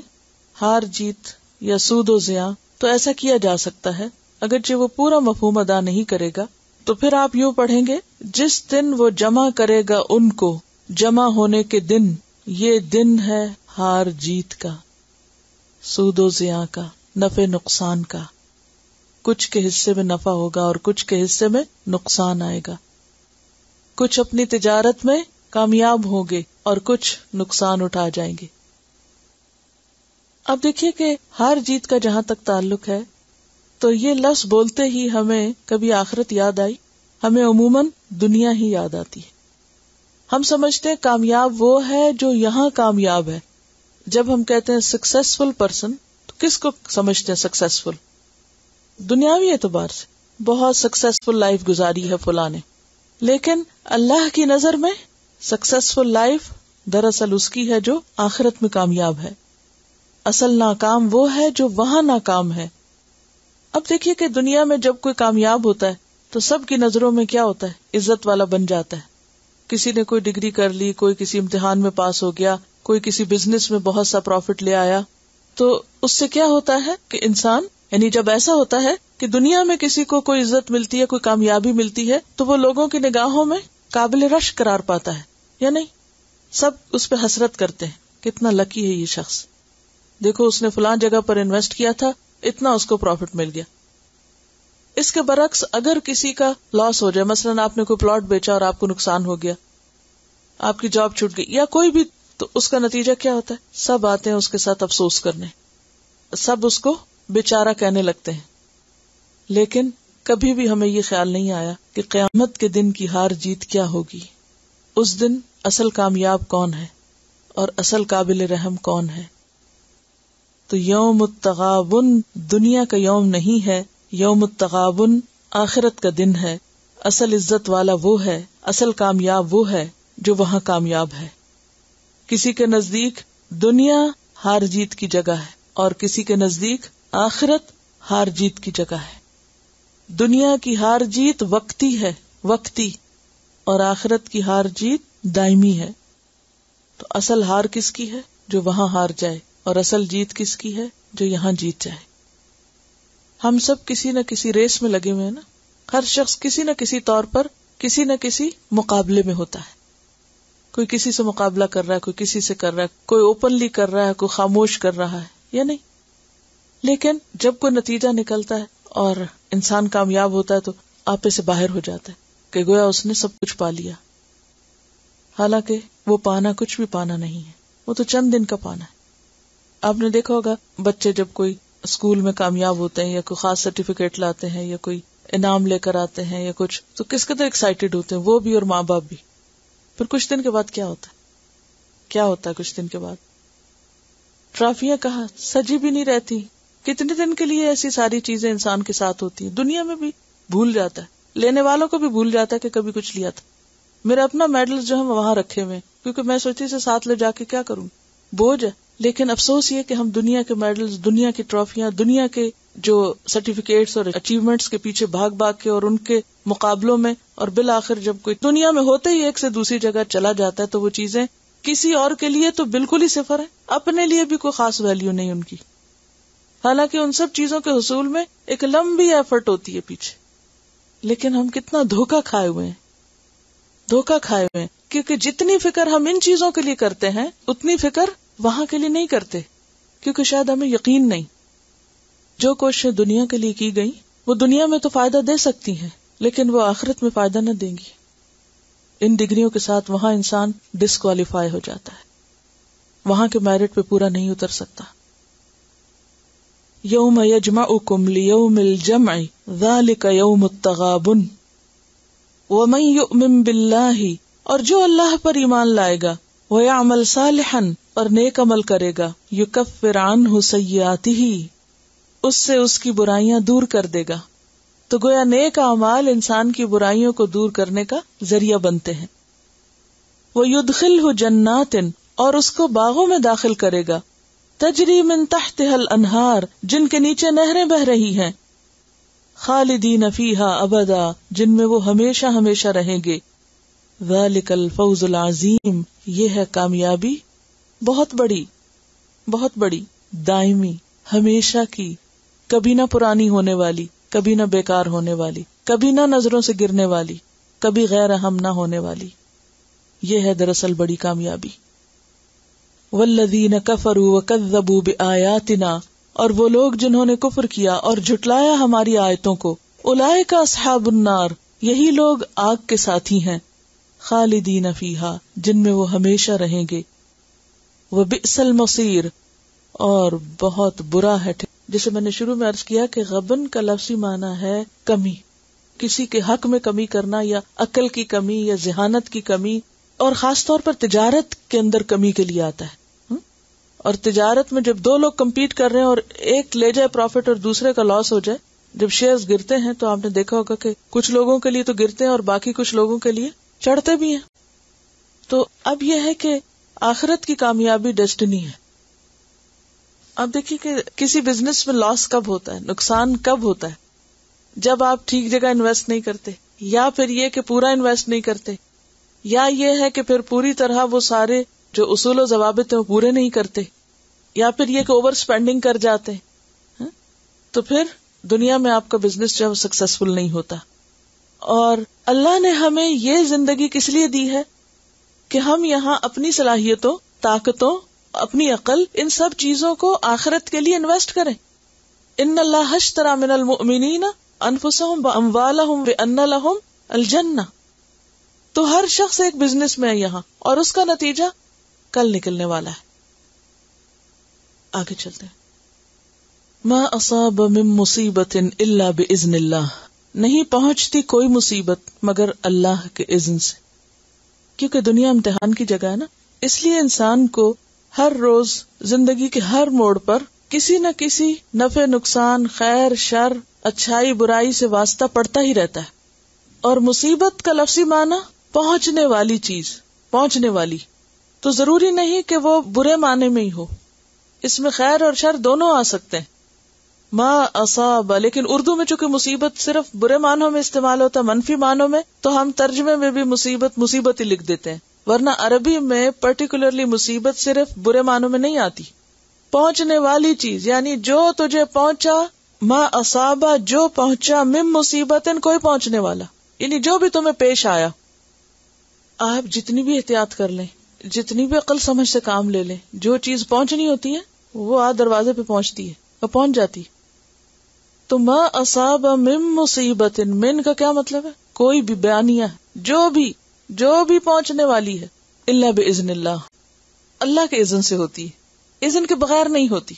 ہار جیت یا سود و زیاں، تو ایسا کیا جا سکتا ہے. اگرچہ وہ پورا مفہوم ادا نہیں کرے گا تو پھر آپ یوں پڑھیں گے، جس دن وہ جمع کرے گا ان کو جمع ہونے کے دن، یہ دن ہے ہار جیت کا، سود و زیاں کا، نفع نقصان کا. کچھ کے حصے میں نفع ہوگا اور کچھ کے حصے میں نقصان آئے گا. کچھ اپنی تجارت میں کامیاب ہوں گے اور کچھ نقصان اٹھا جائیں گے. اب دیکھیے کہ ہار جیت کا جہاں تک تعلق ہے تو یہ لفظ بولتے ہی ہمیں کبھی آخرت یاد آئی؟ ہمیں عموماً دنیا ہی یاد آتی ہے. ہم سمجھتے ہیں کامیاب وہ ہے جو یہاں کامیاب ہے. جب ہم کہتے ہیں سکسیسفل پرسن تو کس کو سمجھتے ہیں سکسیسفل؟ دنیاوی اعتبار سے بہت سکسیسفل لائف گزاری ہے فلاں نے. لیکن اللہ کی نظر میں سکسیسفل لائف دراصل اس کی ہے جو آخرت میں کامیاب ہے. اصل ناکام وہ ہے جو وہاں ناکام ہے. اب دیکھیے کہ دنیا میں جب کوئی کامیاب ہوتا ہے تو سب کی نظروں میں کیا ہوتا ہے؟ عزت والا بن جاتا ہے. کسی نے کوئی ڈگری کر لی، کوئی کسی امتحان میں پاس ہو گیا، کوئی کسی بزنس میں بہت سا پروفٹ لے آیا، تو اس سے کیا ہوتا ہے کہ انسان، یعنی جب ایسا ہوتا ہے کہ دنیا میں کسی کو کوئی عزت ملتی ہے، کوئی کامیابی ملتی ہے، تو وہ لوگوں کی نگاہوں میں قابل رشک قرار پاتا ہے یا نہیں؟ سب اس پہ حسرت کرتے ہیں، کتنا لکی ہے یہ شخص، دیکھو اس نے فلاں جگہ پر انویسٹ کیا تھا، اتنا اس کو پروفٹ مل گیا. اس کے برعکس اگر کسی کا لاس ہو جائے، مثلا آپ نے کوئی پلاٹ بیچا اور آپ کو نقصان ہو گیا، آپ کی جاب چھوٹ گئی یا کوئی بھی، تو اس کا نتیجہ کیا ہوتا ہے؟ سب آتے ہیں اس کے ساتھ افسوس کرنے، سب اس کو بیچارہ کہنے لگتے ہیں. لیکن کبھی بھی ہمیں یہ خیال نہیں آیا کہ قیامت کے دن کی ہار جیت کیا ہوگی. اس دن اصل کامیاب کون ہے اور اصل قابل رحم کون ہے. تو یوم التغابن دنیا کا یوم نہیں ہے، یوم التغابن آخرت کا دن ہے. اصل عزت والا وہ ہے، اصل کامیاب وہ ہے جو وہاں کامیاب ہے. کسی کے نزدیک دنیا ہار جیت کی جگہ ہے اور کسی کے نزدیک آخرت ہار جیت کی جگہ ہے. دنیا کی ہار جیت وقتی ہے، وقتی، اور آخرت کی ہار جیت دائمی ہے. تو اصل ہار کس کی ہے؟ جو وہاں ہار جائے، اور اصل جیت کس کی ہے؟ جو یہاں جیت جائے. ہم سب کسی نہ کسی ریس میں لگے ہوئے ہیں نا. ہر شخص کسی نہ کسی طور پر کسی نہ کسی مقابلے میں ہوتا ہے. کوئی کسی سے مقابلہ کر رہا ہے، کوئی کسی سے کر رہا ہے، کوئی اوپنلی کر رہا ہے، کوئی خاموش کر رہا ہے یا نہیں. لیکن جب کوئی نتیجہ نکلتا ہے اور انسان کامیاب ہوتا ہے تو آپے سے باہر ہو جاتا ہے کہ گویا اس نے سب کچھ پا لیا، حالانکہ وہ پانا کچھ بھی پانا نہیں ہے، وہ تو چند دن کا پانا ہے. آپ نے دیکھا ہوگا بچے جب کوئی اسکول میں کامیاب ہوتے ہیں یا کوئی خاص سرٹیفکیٹ لاتے ہیں یا کوئی انعام لے کر آتے ہیں یا کچھ، تو کس قدر ایکسائٹیڈ ہوتے ہیں وہ بھی اور ماں باپ بھی. پھر کچھ دن کے بعد کیا ہوتا ہے؟ کیا ہوتا ہے کچھ دن کے بعد؟ ٹرافیاں کہاں، سجی بھی نہیں رہتی. کتنے دن کے لیے ایسی ساری چیزیں انسان کے ساتھ ہوتی ہیں. دنیا میں بھی بھول جاتا ہے، لینے والوں کو بھی بھول جاتا ہے کہ کبھی کچھ لیا تھا. میرا اپنا میڈلز جو ہے وہاں رکھے ہوئے، کیونکہ میں سوچتی سے ساتھ لے جا کے کیا کروں، بوجھ ہے. لیکن افسوس یہ کہ ہم دنیا کے میڈلز، دنیا کی ٹرافیاں، دنیا کے جو سرٹیفکیٹس اور اچیومنٹس کے پیچھے بھاگ بھاگ کے اور ان کے مقابلوں میں، اور بالآخر جب کوئی دنیا میں ہوتے ہی ایک سے دوسری جگہ چلا جاتا ہے تو وہ چیزیں کسی اور کے لیے تو بالکل ہی صفر ہے، اپنے لیے بھی کوئی خاص ویلیو نہیں ان کی. حالانکہ ان سب چیزوں کے حصول میں ایک لمبی ایفرٹ ہوتی ہے پیچھے. لیکن ہم کتنا دھوکہ کھائے ہوئے ہیں، کیونکہ جتنی فکر ہم ان چیزوں کے لیے کرتے ہیں اتنی فکر وہاں کے لیے نہیں کرتے، کیونکہ شاید ہمیں یقین نہیں. جو کوششیں دنیا کے لیے کی گئی وہ دنیا میں تو فائدہ دے سکتی ہیں لیکن وہ آخرت میں فائدہ نہ دیں گی. ان ڈگریوں کے ساتھ وہاں انسان ڈسکوالیفائی ہو جاتا ہے، وہاں کے میرٹ پہ پورا نہیں اتر سکتا. یوم یجمعکم لیوم الجمع ذالک یوم التغابن ومن یؤمن باللہ، اور جو اللہ پر ایمان لائے گا، ویعمل صالحا، اور نیک عمل کرے گا، یکفر عنہ سیئاتہ، اس سے اس کی برائیاں دور کر دے گا. تو گویا نیک اعمال انسان کی برائیوں کو دور کرنے کا ذریعہ بنتے ہیں. وَيُدْخِلْهُ جَنَّاتٍ اور اس کو باغوں میں داخل کرے گا. تجری من تحتها الانہار جن کے نیچے نہریں بہ رہی ہیں. خالدین فیہا ابدا جن میں وہ ہمیشہ ہمیشہ رہیں گے. ذالک الفوز العظیم یہ ہے کامیابی بہت بڑی، بہت بڑی، دائمی، ہمیشہ کی، کبھی نہ پرانی ہونے والی، کبھی نہ بیکار ہونے والی، کبھی نہ نظروں سے گرنے والی، کبھی غیر اہم نہ ہونے والی. یہ ہے دراصل بڑی کامیابی. والذین کفروا وکذبوا بآیاتنا اور وہ لوگ جنہوں نے کفر کیا اور جھٹلایا ہماری آیتوں کو. اولئک اصحاب النار یہی لوگ آگ کے ساتھی ہیں. خالدین فیہا جن میں وہ ہمیشہ رہیں گے. وبئس المصیر اور بہت برا ہے. جسے میں نے شروع میں عرض کیا کہ غبن کا لفظی معنی ہے کمی، کسی کے حق میں کمی کرنا یا عقل کی کمی یا ذہانت کی کمی، اور خاص طور پر تجارت کے اندر کمی کے لیے آتا ہے. اور تجارت میں جب دو لوگ کمپیٹ کر رہے ہیں اور ایک لے جائے پروفٹ اور دوسرے کا لاس ہو جائے، جب شیئرز گرتے ہیں تو آپ نے دیکھا ہوگا کہ کچھ لوگوں کے لیے تو گرتے ہیں اور باقی کچھ لوگوں کے لیے چڑھتے بھی ہیں. تو اب یہ ہے کہ آخرت کی کامیابی ڈیسٹنی ہے. اب دیکھیے کہ کسی بزنس میں لاس کب ہوتا ہے، نقصان کب ہوتا ہے؟ جب آپ ٹھیک جگہ انویسٹ نہیں کرتے، یا پھر یہ کہ پورا انویسٹ نہیں کرتے، یا یہ ہے کہ پھر پوری طرح وہ سارے جو اصول و ضوابط ہیں وہ پورے نہیں کرتے، یا پھر یہ کہ اوور سپینڈنگ کر جاتے ہیں. تو پھر دنیا میں آپ کا بزنس جو ہے سکسیسفل نہیں ہوتا. اور اللہ نے ہمیں یہ زندگی کس لیے دی ہے کہ ہم یہاں اپنی صلاحیتوں، طاقتوں، اپنی عقل، ان سب چیزوں کو آخرت کے لیے انویسٹ کریں. ان اللہ اشتری من المؤمنین انفسهم واموالهم بان لهم الجنہ. تو ہر شخص ایک بزنس میں ہے یہاں، اور اس کا نتیجہ کل نکلنے والا ہے. آگے چلتے ہیں. ما اصاب من مصیبت الا باذن اللہ نہیں پہنچتی کوئی مصیبت مگر اللہ کے اذن سے. کیونکہ دنیا امتحان کی جگہ ہے نا، اس لیے انسان کو ہر روز زندگی کے ہر موڑ پر کسی نہ کسی نفع نقصان، خیر شر، اچھائی برائی سے واسطہ پڑتا ہی رہتا ہے. اور مصیبت کا لفظی معنی پہنچنے والی چیز، پہنچنے والی. تو ضروری نہیں کہ وہ برے معنی میں ہی ہو، اس میں خیر اور شر دونوں آ سکتے ہیں. ما اصاب، لیکن اردو میں چونکہ مصیبت صرف برے معنوں میں استعمال ہوتا ہے، منفی معنوں میں، تو ہم ترجمے میں بھی مصیبت مصیبت ہی لکھ دیتے ہیں. ورنہ عربی میں پرٹیکولرلی مصیبت صرف برے معنوں میں نہیں آتی. پہنچنے والی چیز یعنی جو تجھے پہنچا، ما اصابہ جو پہنچا، من مصیبت کوئی پہنچنے والا، یعنی جو بھی تمہیں پیش آیا. آپ جتنی بھی احتیاط کر لیں، جتنی بھی عقل سمجھ سے کام لے لیں، جو چیز پہنچنی ہوتی ہے وہ دروازے پہ پہنچتی ہے، وہ پہنچ جاتی. تو ما اصاب من مصیبت، من کا کیا مطلب ہے؟ کوئی بھی بیانیہ، جو بھی پہنچنے والی ہے، الا باذن اللہ، اللہ کے اذن سے ہوتی ہے، اذن کے بغیر نہیں ہوتی.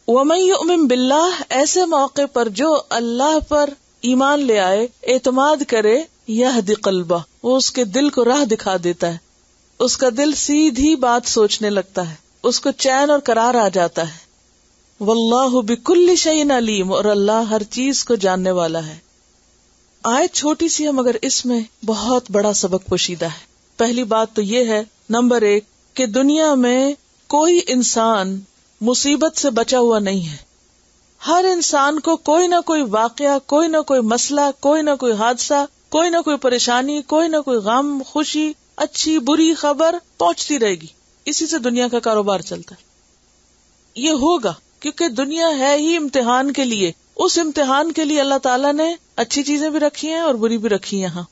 ومن یؤمن باللہ، ایسے موقع پر جو اللہ پر ایمان لے آئے، اعتماد کرے، یہدی قلبہ، وہ اس کے دل کو راہ دکھا دیتا ہے، اس کا دل سیدھی بات سوچنے لگتا ہے، اس کو چین اور قرار آ جاتا ہے. واللہ بکل شیء علیم، اور اللہ ہر چیز کو جاننے والا ہے. آیت چھوٹی سی ہے مگر اس میں بہت بڑا سبق پوشیدہ ہے. پہلی بات تو یہ ہے، نمبر 1، کہ دنیا میں کوئی انسان مصیبت سے بچا ہوا نہیں ہے. ہر انسان کو کوئی نہ کوئی واقعہ، کوئی نہ کوئی مسئلہ، کوئی نہ کوئی حادثہ، کوئی نہ کوئی پریشانی، کوئی نہ کوئی غم، خوشی، اچھی بری خبر پہنچتی رہے گی. اسی سے دنیا کا کاروبار چلتا ہے. یہ ہوگا کیونکہ دنیا ہے ہی امتحان کے لیے. اس امتحان کے لیے اللہ تعالیٰ نے اچھی چیزیں بھی رکھی ہیں اور بری بھی رکھی ہیں. یہاں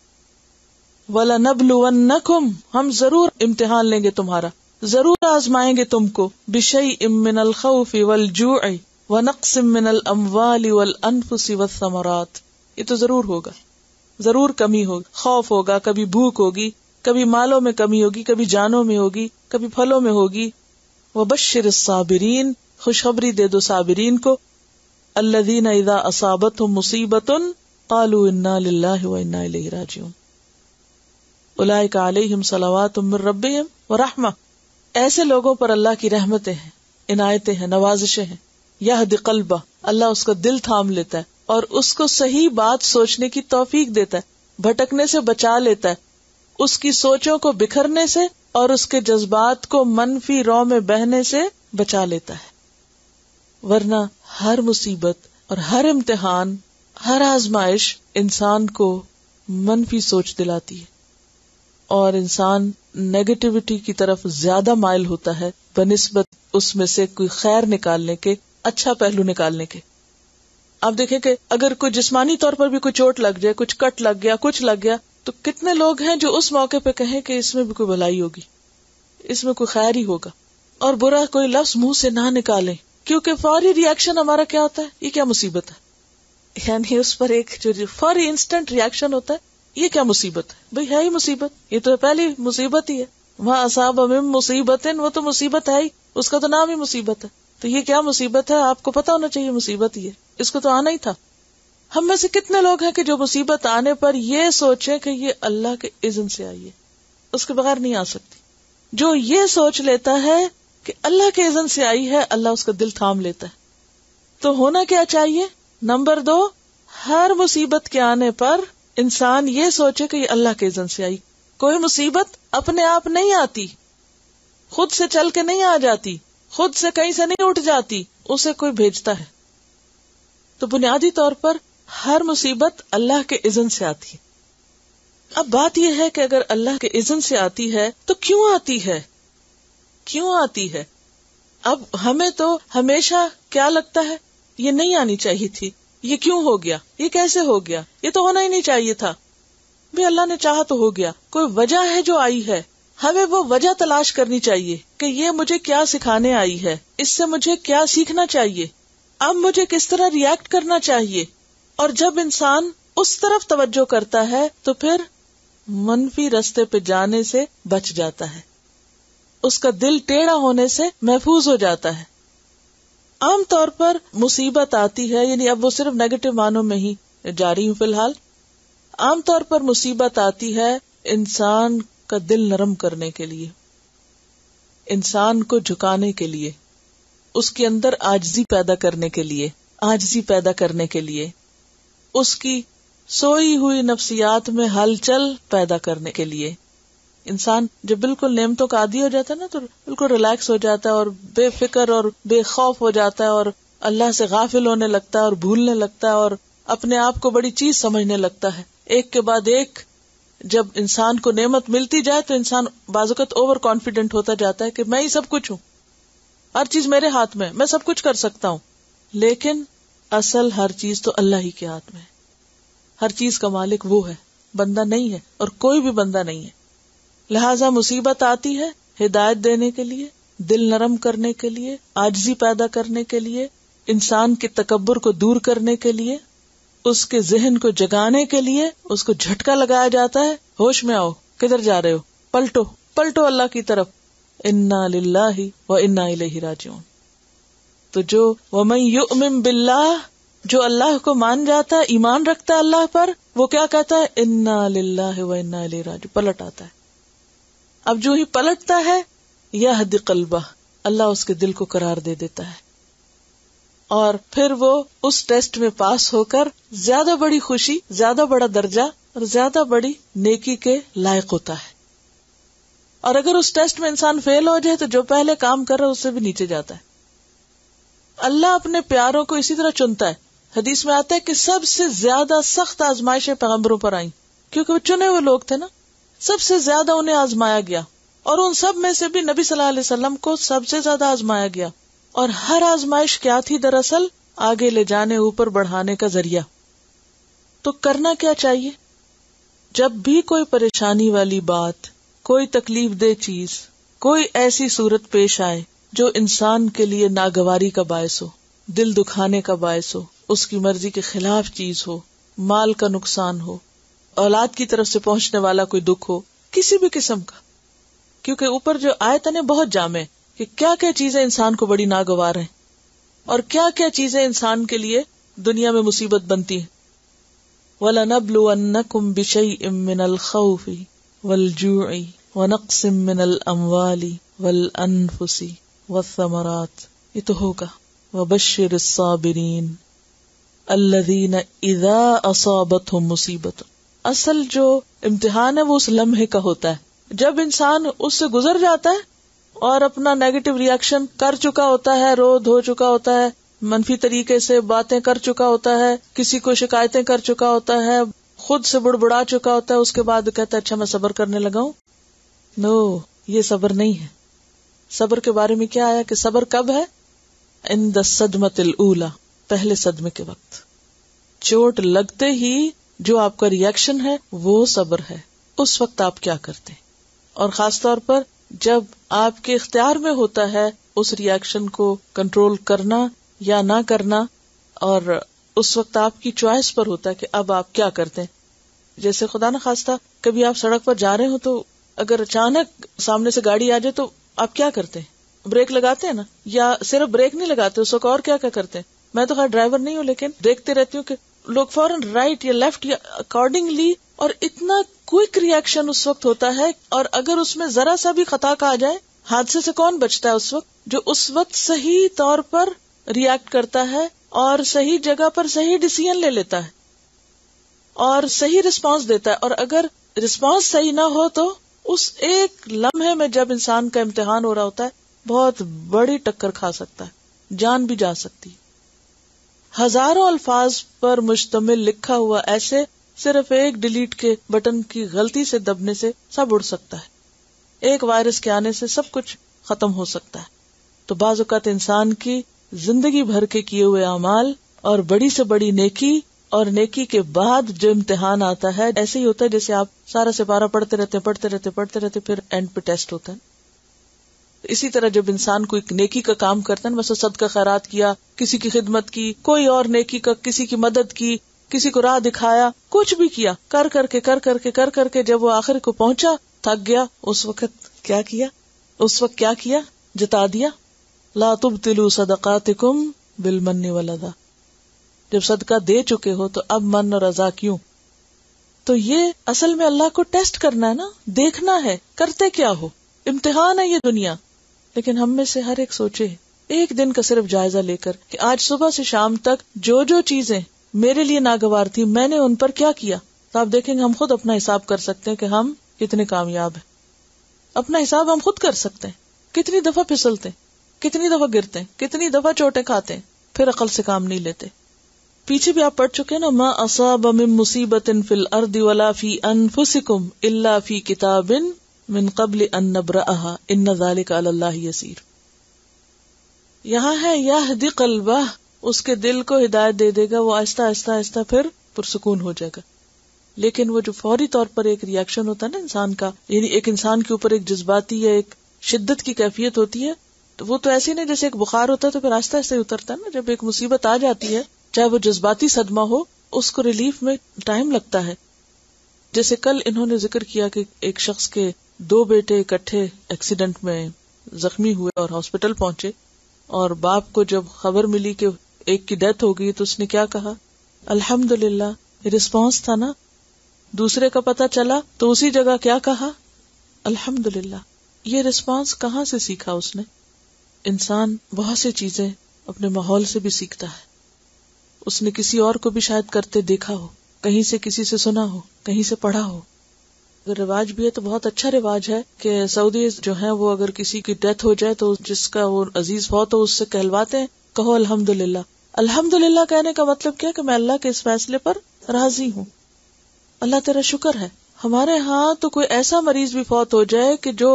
وَلَنَبْلُوَنَّكُمْ، ہم ضرور امتحان لیں گے تمہارا، ضرور آزمائیں گے تم کو. بِشَيْءٍ مِّنَ الْخَوْفِ وَالْجُوعِ وَنَقْصٍ مِّنَ الْأَمْوَالِ وَالْأَنفُسِ وَالثَّمَرَاتِ. یہ تو ضرور ہوگا، ضرور کمی ہوگی، خوف ہوگا، کبھی بھوک ہوگی، کبھی مالوں میں کمی ہوگی، کبھی جانوں میں ہوگی، کبھی پھلوں میں ہوگی. وَبَشِّرِ الصَّابِرِينَ، خوشخبری دے دو صابرین کو. الذین اذا اصابتهم مصیبۃ قالوا انا للہ وانا الیہ راجعون اولئک علیہم صلوات من ربہم ورحمہ. ایسے لوگوں پر اللہ کی رحمتیں ہیں، عنایتیں ہیں، نوازشیں ہیں. یہدی قلبہ، اللہ اس کا دل تھام لیتا ہے اور اس کو صحیح بات سوچنے کی توفیق دیتا ہے، بھٹکنے سے بچا لیتا ہے، اس کی سوچوں کو بکھرنے سے اور اس کے جذبات کو منفی رو میں بہنے سے بچا لیتا ہے۔ ورنہ ہر مصیبت اور ہر امتحان، ہر آزمائش انسان کو منفی سوچ دلاتی ہے اور انسان نیگیٹیوٹی کی طرف زیادہ مائل ہوتا ہے بنسبت اس میں سے کوئی خیر نکالنے کے، اچھا پہلو نکالنے کے۔ آپ دیکھیں کہ اگر کوئی جسمانی طور پر بھی کوئی چوٹ لگ جائے، کچھ کٹ لگ گیا، کچھ لگ گیا، تو کتنے لوگ ہیں جو اس موقع پہ کہیں کہ اس میں بھی کوئی بھلائی ہوگی، اس میں کوئی خیر ہی ہوگا، اور برا کوئی لفظ منہ سے نہ نکالیں، کیونکہ فوری ری ایکشن ہمارا کیا ہوتا ہے، یہ کیا مصیبت ہے، یعنی اس پر ایک جو فوری انسٹنٹ ری ایکشن ہوتا ہے، یہ کیا مصیبت ہے، بھئی ہے ہی مصیبت، یہ تو پہلی مصیبت ہی ہے، وہاں اصاب من مصیبت، وہ تو مصیبت ہے ہی، اس کا تو نام ہی مصیبت ہے، تو یہ کیا مصیبت ہے، آپ کو پتا ہونا چاہیے مصیبت ہی ہے، اس کو تو آنا ہی تھا۔ ہم میں سے کتنے لوگ ہیں کہ جو مصیبت آنے پر یہ سوچیں کہ یہ اللہ کے اذن سے آئی ہے، اس کے بغیر نہیں آ سکتی۔ جو یہ سوچ لیتا ہے کہ اللہ کے اذن سے آئی ہے، اللہ اس کا دل تھام لیتا ہے۔ تو ہونا کیا چاہیے؟ نمبر 2، ہر مصیبت کے آنے پر انسان یہ سوچے کہ یہ اللہ کے اذن سے آئی۔ کوئی مصیبت اپنے آپ نہیں آتی، خود سے چل کے نہیں آ جاتی، خود سے کہیں سے نہیں اٹھ جاتی، اسے کوئی بھیجتا ہے۔ تو بنیادی طور پر ہر مصیبت اللہ کے اذن سے آتی ہے۔ اب بات یہ ہے کہ اگر اللہ کے اذن سے آتی ہے تو کیوں آتی ہے؟ کیوں آتی ہے؟ اب ہمیں تو ہمیشہ کیا لگتا ہے، یہ نہیں آنی چاہیے تھی، یہ کیوں ہو گیا، یہ کیسے ہو گیا، یہ تو ہونا ہی نہیں چاہیے تھا، بھی اللہ نے چاہا تو ہو گیا۔ کوئی وجہ ہے جو آئی ہے، ہمیں وہ وجہ تلاش کرنی چاہیے کہ یہ مجھے کیا سکھانے آئی ہے، اس سے مجھے کیا سیکھنا چاہیے، اب مجھے کس طرح ریئیکٹ کرنا چاہیے۔ اور جب انسان اس طرف توجہ کرتا ہے تو پھر منفی رستے پہ جانے سے بچ جاتا ہے، اس کا دل ٹیڑھا ہونے سے محفوظ ہو جاتا ہے۔ عام طور پر مصیبت آتی ہے، یعنی اب وہ صرف نیگیٹو معنوں میں ہی جاری ہوں فی الحال، عام طور پر مصیبت آتی ہے انسان کا دل نرم کرنے کے لیے، انسان کو جھکانے کے لیے، اس کے اندر عاجزی پیدا کرنے کے لیے، عاجزی پیدا کرنے کے لیے، اس کی سوئی ہوئی نفسیات میں ہلچل پیدا کرنے کے لیے۔ انسان جب بالکل نعمتوں کا عادی ہو جاتا ہے نا تو بالکل ریلیکس ہو جاتا ہے اور بے فکر اور بے خوف ہو جاتا ہے اور اللہ سے غافل ہونے لگتا ہے اور بھولنے لگتا ہے اور اپنے آپ کو بڑی چیز سمجھنے لگتا ہے۔ ایک کے بعد ایک جب انسان کو نعمت ملتی جائے تو انسان بعض اوقات اوور کانفیڈنٹ ہوتا جاتا ہے کہ میں ہی سب کچھ ہوں، ہر چیز میرے ہاتھ میں، میں سب کچھ کر سکتا ہوں۔ لیکن اصل ہر چیز تو اللہ ہی کے ہاتھ میں ہے، ہر چیز کا مالک وہ ہے، بندہ نہیں ہے، اور کوئی بھی بندہ نہیں ہے۔ لہذا مصیبت آتی ہے ہدایت دینے کے لیے، دل نرم کرنے کے لیے، عاجزی پیدا کرنے کے لیے، انسان کے تکبر کو دور کرنے کے لیے، اس کے ذہن کو جگانے کے لیے اس کو جھٹکا لگایا جاتا ہے، ہوش میں آؤ، کدھر جا رہے ہو، پلٹو پلٹو اللہ کی طرف، انا للہ و انا الیہ راجعون۔ تو جو ومن یؤمن باللہ، جو اللہ کو مان جاتا ہے، ایمان رکھتا ہے اللہ پر، وہ کیا کہتا ہے، انا للہ و انا الیہ راجعون، پلٹ آتا ہے۔ اب جو ہی پلٹتا ہے یہدی قلبہ، اللہ اس کے دل کو قرار دے دیتا ہے، اور پھر وہ اس ٹیسٹ میں پاس ہو کر زیادہ بڑی خوشی، زیادہ بڑا درجہ اور زیادہ بڑی نیکی کے لائق ہوتا ہے۔ اور اگر اس ٹیسٹ میں انسان فیل ہو جائے تو جو پہلے کام کر رہا ہے اس سے بھی نیچے جاتا ہے۔ اللہ اپنے پیاروں کو اسی طرح چنتا ہے۔ حدیث میں آتا ہے کہ سب سے زیادہ سخت آزمائشیں پیغمبروں پر آئیں، کیونکہ وہ چنے ہوئے لوگ تھے نا، سب سے زیادہ انہیں آزمایا گیا، اور ان سب میں سے بھی نبی صلی اللہ علیہ وسلم کو سب سے زیادہ آزمایا گیا۔ اور ہر آزمائش کیا تھی؟ دراصل آگے لے جانے، اوپر بڑھانے کا ذریعہ۔ تو کرنا کیا چاہیے؟ جب بھی کوئی پریشانی والی بات، کوئی تکلیف دہ چیز، کوئی ایسی صورت پیش آئے جو انسان کے لیے ناگواری کا باعث ہو، دل دکھانے کا باعث ہو، اس کی مرضی کے خلاف چیز ہو، مال کا نقصان ہو، اولاد کی طرف سے پہنچنے والا کوئی دکھ ہو، کسی بھی قسم کا، کیونکہ اوپر جو آیت ہے بہت جامع ہے کہ کیا کیا چیزیں انسان کو بڑی ناگوار ہیں اور کیا کیا چیزیں انسان کے لیے دنیا میں مصیبت بنتی ہیں۔ وَلَنَبْلُوَنَّكُمْ بِشَيْءٍ مِّنَ الْخَوْفِ وَالْجُوعِ وَنَقْصٍ مِّنَ الْأَمْوَالِ وَالْأَنفُسِ وَالثَّمَرَاتِ، یہ تو ہوگا۔ وبشر الصابرین الذین اذا اصابتهم مصیبۃ. اصل جو امتحان ہے وہ اس لمحے کا ہوتا ہے جب انسان اس سے گزر جاتا ہے اور اپنا نیگیٹو ریاکشن کر چکا ہوتا ہے، رو دھو چکا ہوتا ہے، منفی طریقے سے باتیں کر چکا ہوتا ہے، کسی کو شکایتیں کر چکا ہوتا ہے، خود سے بڑبڑا چکا ہوتا ہے، اس کے بعد کہتا ہے اچھا میں صبر کرنے لگا ہوں. نو، یہ صبر نہیں ہے. صبر کے بارے میں کیا آیا کہ صبر کب ہے؟ عند الصدمۃ الاولی، پہلے صدمے کے وقت، چوٹ لگتے ہی جو آپ کا ریئیکشن ہے وہ صبر ہے. اس وقت آپ کیا کرتے ہیں؟ اور خاص طور پر جب آپ کے اختیار میں ہوتا ہے اس ریئیکشن کو کنٹرول کرنا یا نہ کرنا، اور اس وقت آپ کی چوائس پر ہوتا ہے کہ اب آپ کیا کرتے ہیں. جیسے خدا نہ خواستہ کبھی آپ سڑک پر جا رہے ہو تو اگر اچانک سامنے سے گاڑی آ جائے تو آپ کیا کرتے ہیں؟ بریک لگاتے ہیں نا، یا صرف بریک نہیں لگاتے، اس وقت اور کیا کرتے ہیں؟ میں تو خیر ڈرائیور نہیں ہوں لیکن دیکھتے رہتی ہوں کہ لوگ فوراً رائٹ یا لیفٹ یا اکارڈنگلی، اور اتنا کوئک ریئیکشن اس وقت ہوتا ہے. اور اگر اس میں ذرا سا بھی خطا کا آ جائے، حادثے سے کون بچتا ہے اس وقت؟ جو اس وقت صحیح طور پر ریئیکٹ کرتا ہے اور صحیح جگہ پر صحیح ڈیسیژن لے لیتا ہے اور صحیح رسپانس دیتا ہے. اور اگر رسپانس صحیح نہ ہو تو اس ایک لمحے میں جب انسان کا امتحان ہو رہا ہوتا ہے بہت بڑی ٹکر کھا سکتا ہے، جان بھی جا سکتی. ہزاروں الفاظ پر مشتمل لکھا ہوا ایسے صرف ایک ڈیلیٹ کے بٹن کی غلطی سے دبنے سے سب اڑ سکتا ہے. ایک وائرس کے آنے سے سب کچھ ختم ہو سکتا ہے. تو بعض اوقات انسان کی زندگی بھر کے کیے ہوئے اعمال اور بڑی سے بڑی نیکی اور نیکی کے بعد جو امتحان آتا ہے ایسے ہی ہوتا ہے جیسے آپ سارا سپارہ پڑھتے رہتے پھر اینڈ پہ ٹیسٹ ہوتا ہے. اسی طرح جب انسان کوئی نیکی کا کام کرتا ہے، مثلا صدقہ خیرات کیا، کسی کی خدمت کی، کوئی اور نیکی کا، کسی کی مدد کی، کسی کو راہ دکھایا، کچھ بھی کیا، کر کر کے جب وہ آخر کو پہنچا، تھک گیا، اس وقت کیا کیا؟ جتا دیا. لا تبطلوا صدقاتکم بالمن والاذی. جب صدقہ دے چکے ہو تو اب من اور اذا کیوں؟ تو یہ اصل میں اللہ کو ٹیسٹ کرنا ہے نا، دیکھنا ہے کرتے کیا ہو. امتحان ہے یہ دنیا. لیکن ہم میں سے ہر ایک سوچے ایک دن کا صرف جائزہ لے کر کہ آج صبح سے شام تک جو چیزیں میرے لیے ناگوار تھی میں نے ان پر کیا کیا. تو آپ دیکھیں گے ہم خود اپنا حساب کر سکتے ہیں کہ ہم کتنے کامیاب ہیں. اپنا حساب ہم خود کر سکتے ہیں. کتنی دفعہ پھسلتے ہیں، کتنی دفعہ گرتے ہیں، کتنی دفعہ چوٹیں کھاتے ہیں، پھر عقل سے کام نہیں لیتے. پیچھے بھی آپ پڑھ چکے ہیں نا، ما اصاب من مصیبت فی الارض ولا فی انفسکم الا فی کتاب من قبل ان نبرأها ان ذلک علی اللہ یسیر. یہاں ہے یہدی قلبہ، اس کے دل کو ہدایت دے دے گا، وہ آہستہ آہستہ پھر پرسکون ہو جائے گا. لیکن وہ جو فوری طور پر ایک ریاکشن ہوتا ہے نا انسان کا، یعنی ایک انسان کے اوپر ایک جذباتی یا ایک شدت کی کیفیت ہوتی ہے، تو وہ تو ایسی نہیں جیسے ایک بخار ہوتا ہے تو پھر آہستہ آہستہ اترتا ہے نا. جب ایک مصیبت آ جاتی ہے چاہے وہ جذباتی صدمہ ہو، اس کو ریلیف میں ٹائم لگتا ہے. جیسے کل انہوں نے ذکر کیا کہ ایک شخص کے 2 بیٹے اکٹھے ایکسیڈنٹ میں زخمی ہوئے اور ہاسپٹل پہنچے، اور باپ کو جب خبر ملی کہ ایک کی ڈیتھ ہو گئی تو اس نے کیا کہا؟ الحمدللہ. رسپانس تھا نا. دوسرے کا پتہ چلا تو اسی جگہ کیا کہا؟ الحمدللہ. یہ رسپانس کہاں سے سیکھا اس نے؟ انسان بہت سی چیزیں اپنے ماحول سے بھی سیکھتا ہے. اس نے کسی اور کو بھی شاید کرتے دیکھا ہو، کہیں سے کسی سے سنا ہو، کہیں سے پڑھا ہو. اگر رواج بھی ہے تو بہت اچھا رواج ہے کہ سعودی جو ہیں وہ اگر کسی کی ڈیتھ ہو جائے تو جس کا وہ عزیز فوت ہو اس سے کہلواتے ہیں کہو الحمدللہ. الحمدللہ کہنے کا مطلب کیا کہ میں اللہ کے اس فیصلے پر راضی ہوں، اللہ تیرا شکر ہے. ہمارے ہاں تو کوئی ایسا مریض بھی فوت ہو جائے کہ جو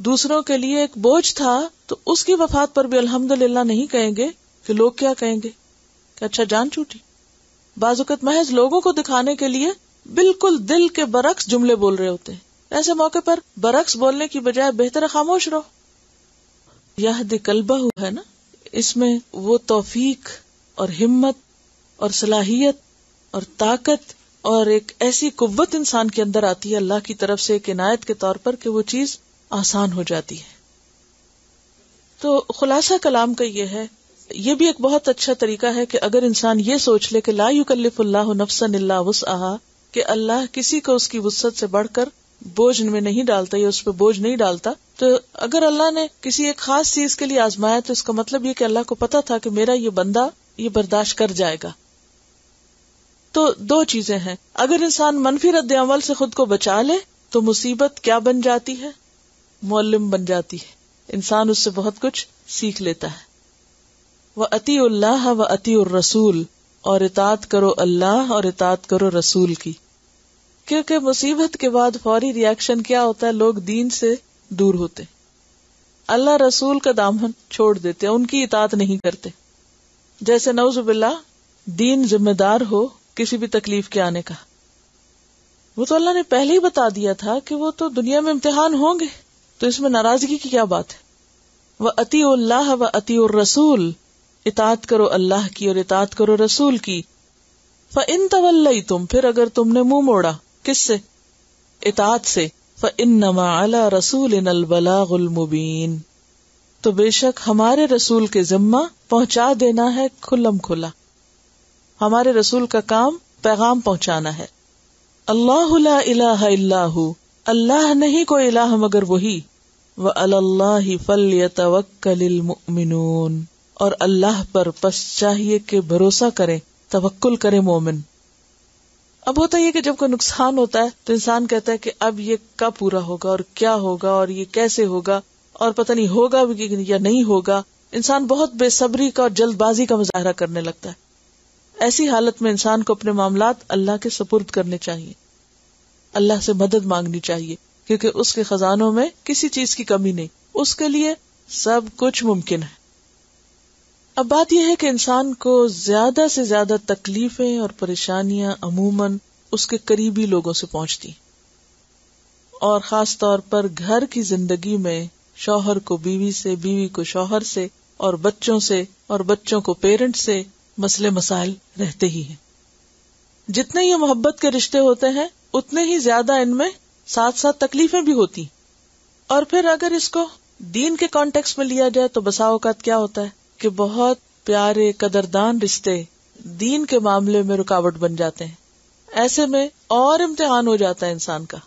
دوسروں کے لیے ایک بوجھ تھا تو اس کی وفات پر بھی الحمدللہ نہیں کہیں گے کہ لوگ کیا کہیں گے کہ اچھا جان چھوٹی. بعض اوقات محض لوگوں کو دکھانے کے لیے بالکل دل کے برعکس جملے بول رہے ہوتے ہیں. ایسے موقع پر برعکس بولنے کی بجائے بہتر خاموش رہو. یہدی قلبہ ہے نا، اس میں وہ توفیق اور ہمت اور صلاحیت اور طاقت اور ایک ایسی قوت انسان کے اندر آتی ہے اللہ کی طرف سے ایک عنایت کے طور پر کہ وہ چیز آسان ہو جاتی ہے. تو خلاصہ کلام کا یہ ہے، یہ بھی ایک بہت اچھا طریقہ ہے کہ اگر انسان یہ سوچ لے کہ لا یکلف اللہ نفسا الا وسعها، کہ اللہ کسی کو اس کی وسعت سے بڑھ کر بوجھ میں نہیں ڈالتا یا اس پہ بوجھ نہیں ڈالتا. تو اگر اللہ نے کسی ایک خاص چیز کے لیے آزمایا تو اس کا مطلب یہ کہ اللہ کو پتا تھا کہ میرا یہ بندہ یہ برداشت کر جائے گا. تو دو چیزیں ہیں، اگر انسان منفی رد عمل سے خود کو بچا لے تو مصیبت کیا بن جاتی ہے؟ معلم بن جاتی ہے. انسان اس سے بہت کچھ سیکھ لیتا ہے. وَأَطِيعُوا اللَّهَ وَأَطِيعُوا الرَّسُولَ، اور اطاعت کرو اللہ اور اطاعت کرو رسول کی. کیونکہ مصیبت کے بعد فوری ریاکشن کیا ہوتا ہے؟ لوگ دین سے دور ہوتے، اللہ رسول کا دامن چھوڑ دیتے، ان کی اطاعت نہیں کرتے. جیسے نعوذ باللہ دین ذمہ دار ہو کسی بھی تکلیف کے آنے کا. وہ تو اللہ نے پہلے ہی بتا دیا تھا کہ وہ تو دنیا میں امتحان ہوں گے، تو اس میں ناراضگی کی کیا بات ہے؟ وَأَطِيعُوا اللَّهَ وَأَطِيعُوا الرَّسُولَ، اطاعت کرو اللہ کی اور اطاعت کرو رسول کی. فَإِن تَوَلَّيْتُمْ، پھر اگر تم نے منہ موڑا کس سے؟ اطاعت سے. فَإِنَّمَا عَلَى رَسُولِنَا الْبَلَاغُ الْمُبِينُ، تو بے شک ہمارے رسول کے ذمہ پہنچا دینا ہے کھلم کھلا. ہمارے رسول کا کام پیغام پہنچانا ہے. اللہ لا الہ الا ہو، اللہ نہیں کوئی الہ مگر وہی. وعلی اللہ فلیتوکل المؤمنون، اور اللہ پر پس چاہیے کہ بھروسہ کرے، توکل کرے مومن. اب ہوتا یہ کہ جب کوئی نقصان ہوتا ہے تو انسان کہتا ہے کہ اب یہ کب پورا ہوگا اور کیا ہوگا اور یہ کیسے ہوگا اور پتہ نہیں ہوگا بھی یا نہیں ہوگا. انسان بہت بے صبری کا اور جلد بازی کا مظاہرہ کرنے لگتا ہے. ایسی حالت میں انسان کو اپنے معاملات اللہ کے سپرد کرنے چاہیے، اللہ سے مدد مانگنی چاہیے، کیونکہ اس کے خزانوں میں کسی چیز کی کمی نہیں، اس کے لیے سب کچھ ممکن ہے. اب بات یہ ہے کہ انسان کو زیادہ سے زیادہ تکلیفیں اور پریشانیاں عموماً اس کے قریبی لوگوں سے پہنچتی، اور خاص طور پر گھر کی زندگی میں شوہر کو بیوی سے، بیوی کو شوہر سے، اور بچوں سے، اور بچوں کو پیرنٹ سے مسئلے مسائل رہتے ہی ہیں. جتنے یہ محبت کے رشتے ہوتے ہیں اتنے ہی زیادہ ان میں ساتھ ساتھ تکلیفیں بھی ہوتی. اور پھر اگر اس کو دین کے کانٹیکس میں لیا جائے تو بسا اوقات کیا ہوتا ہے کہ بہت پیارے قدردان رشتے دین کے معاملے میں رکاوٹ بن جاتے ہیں. ایسے میں اور امتحان ہو جاتا ہے انسان کا.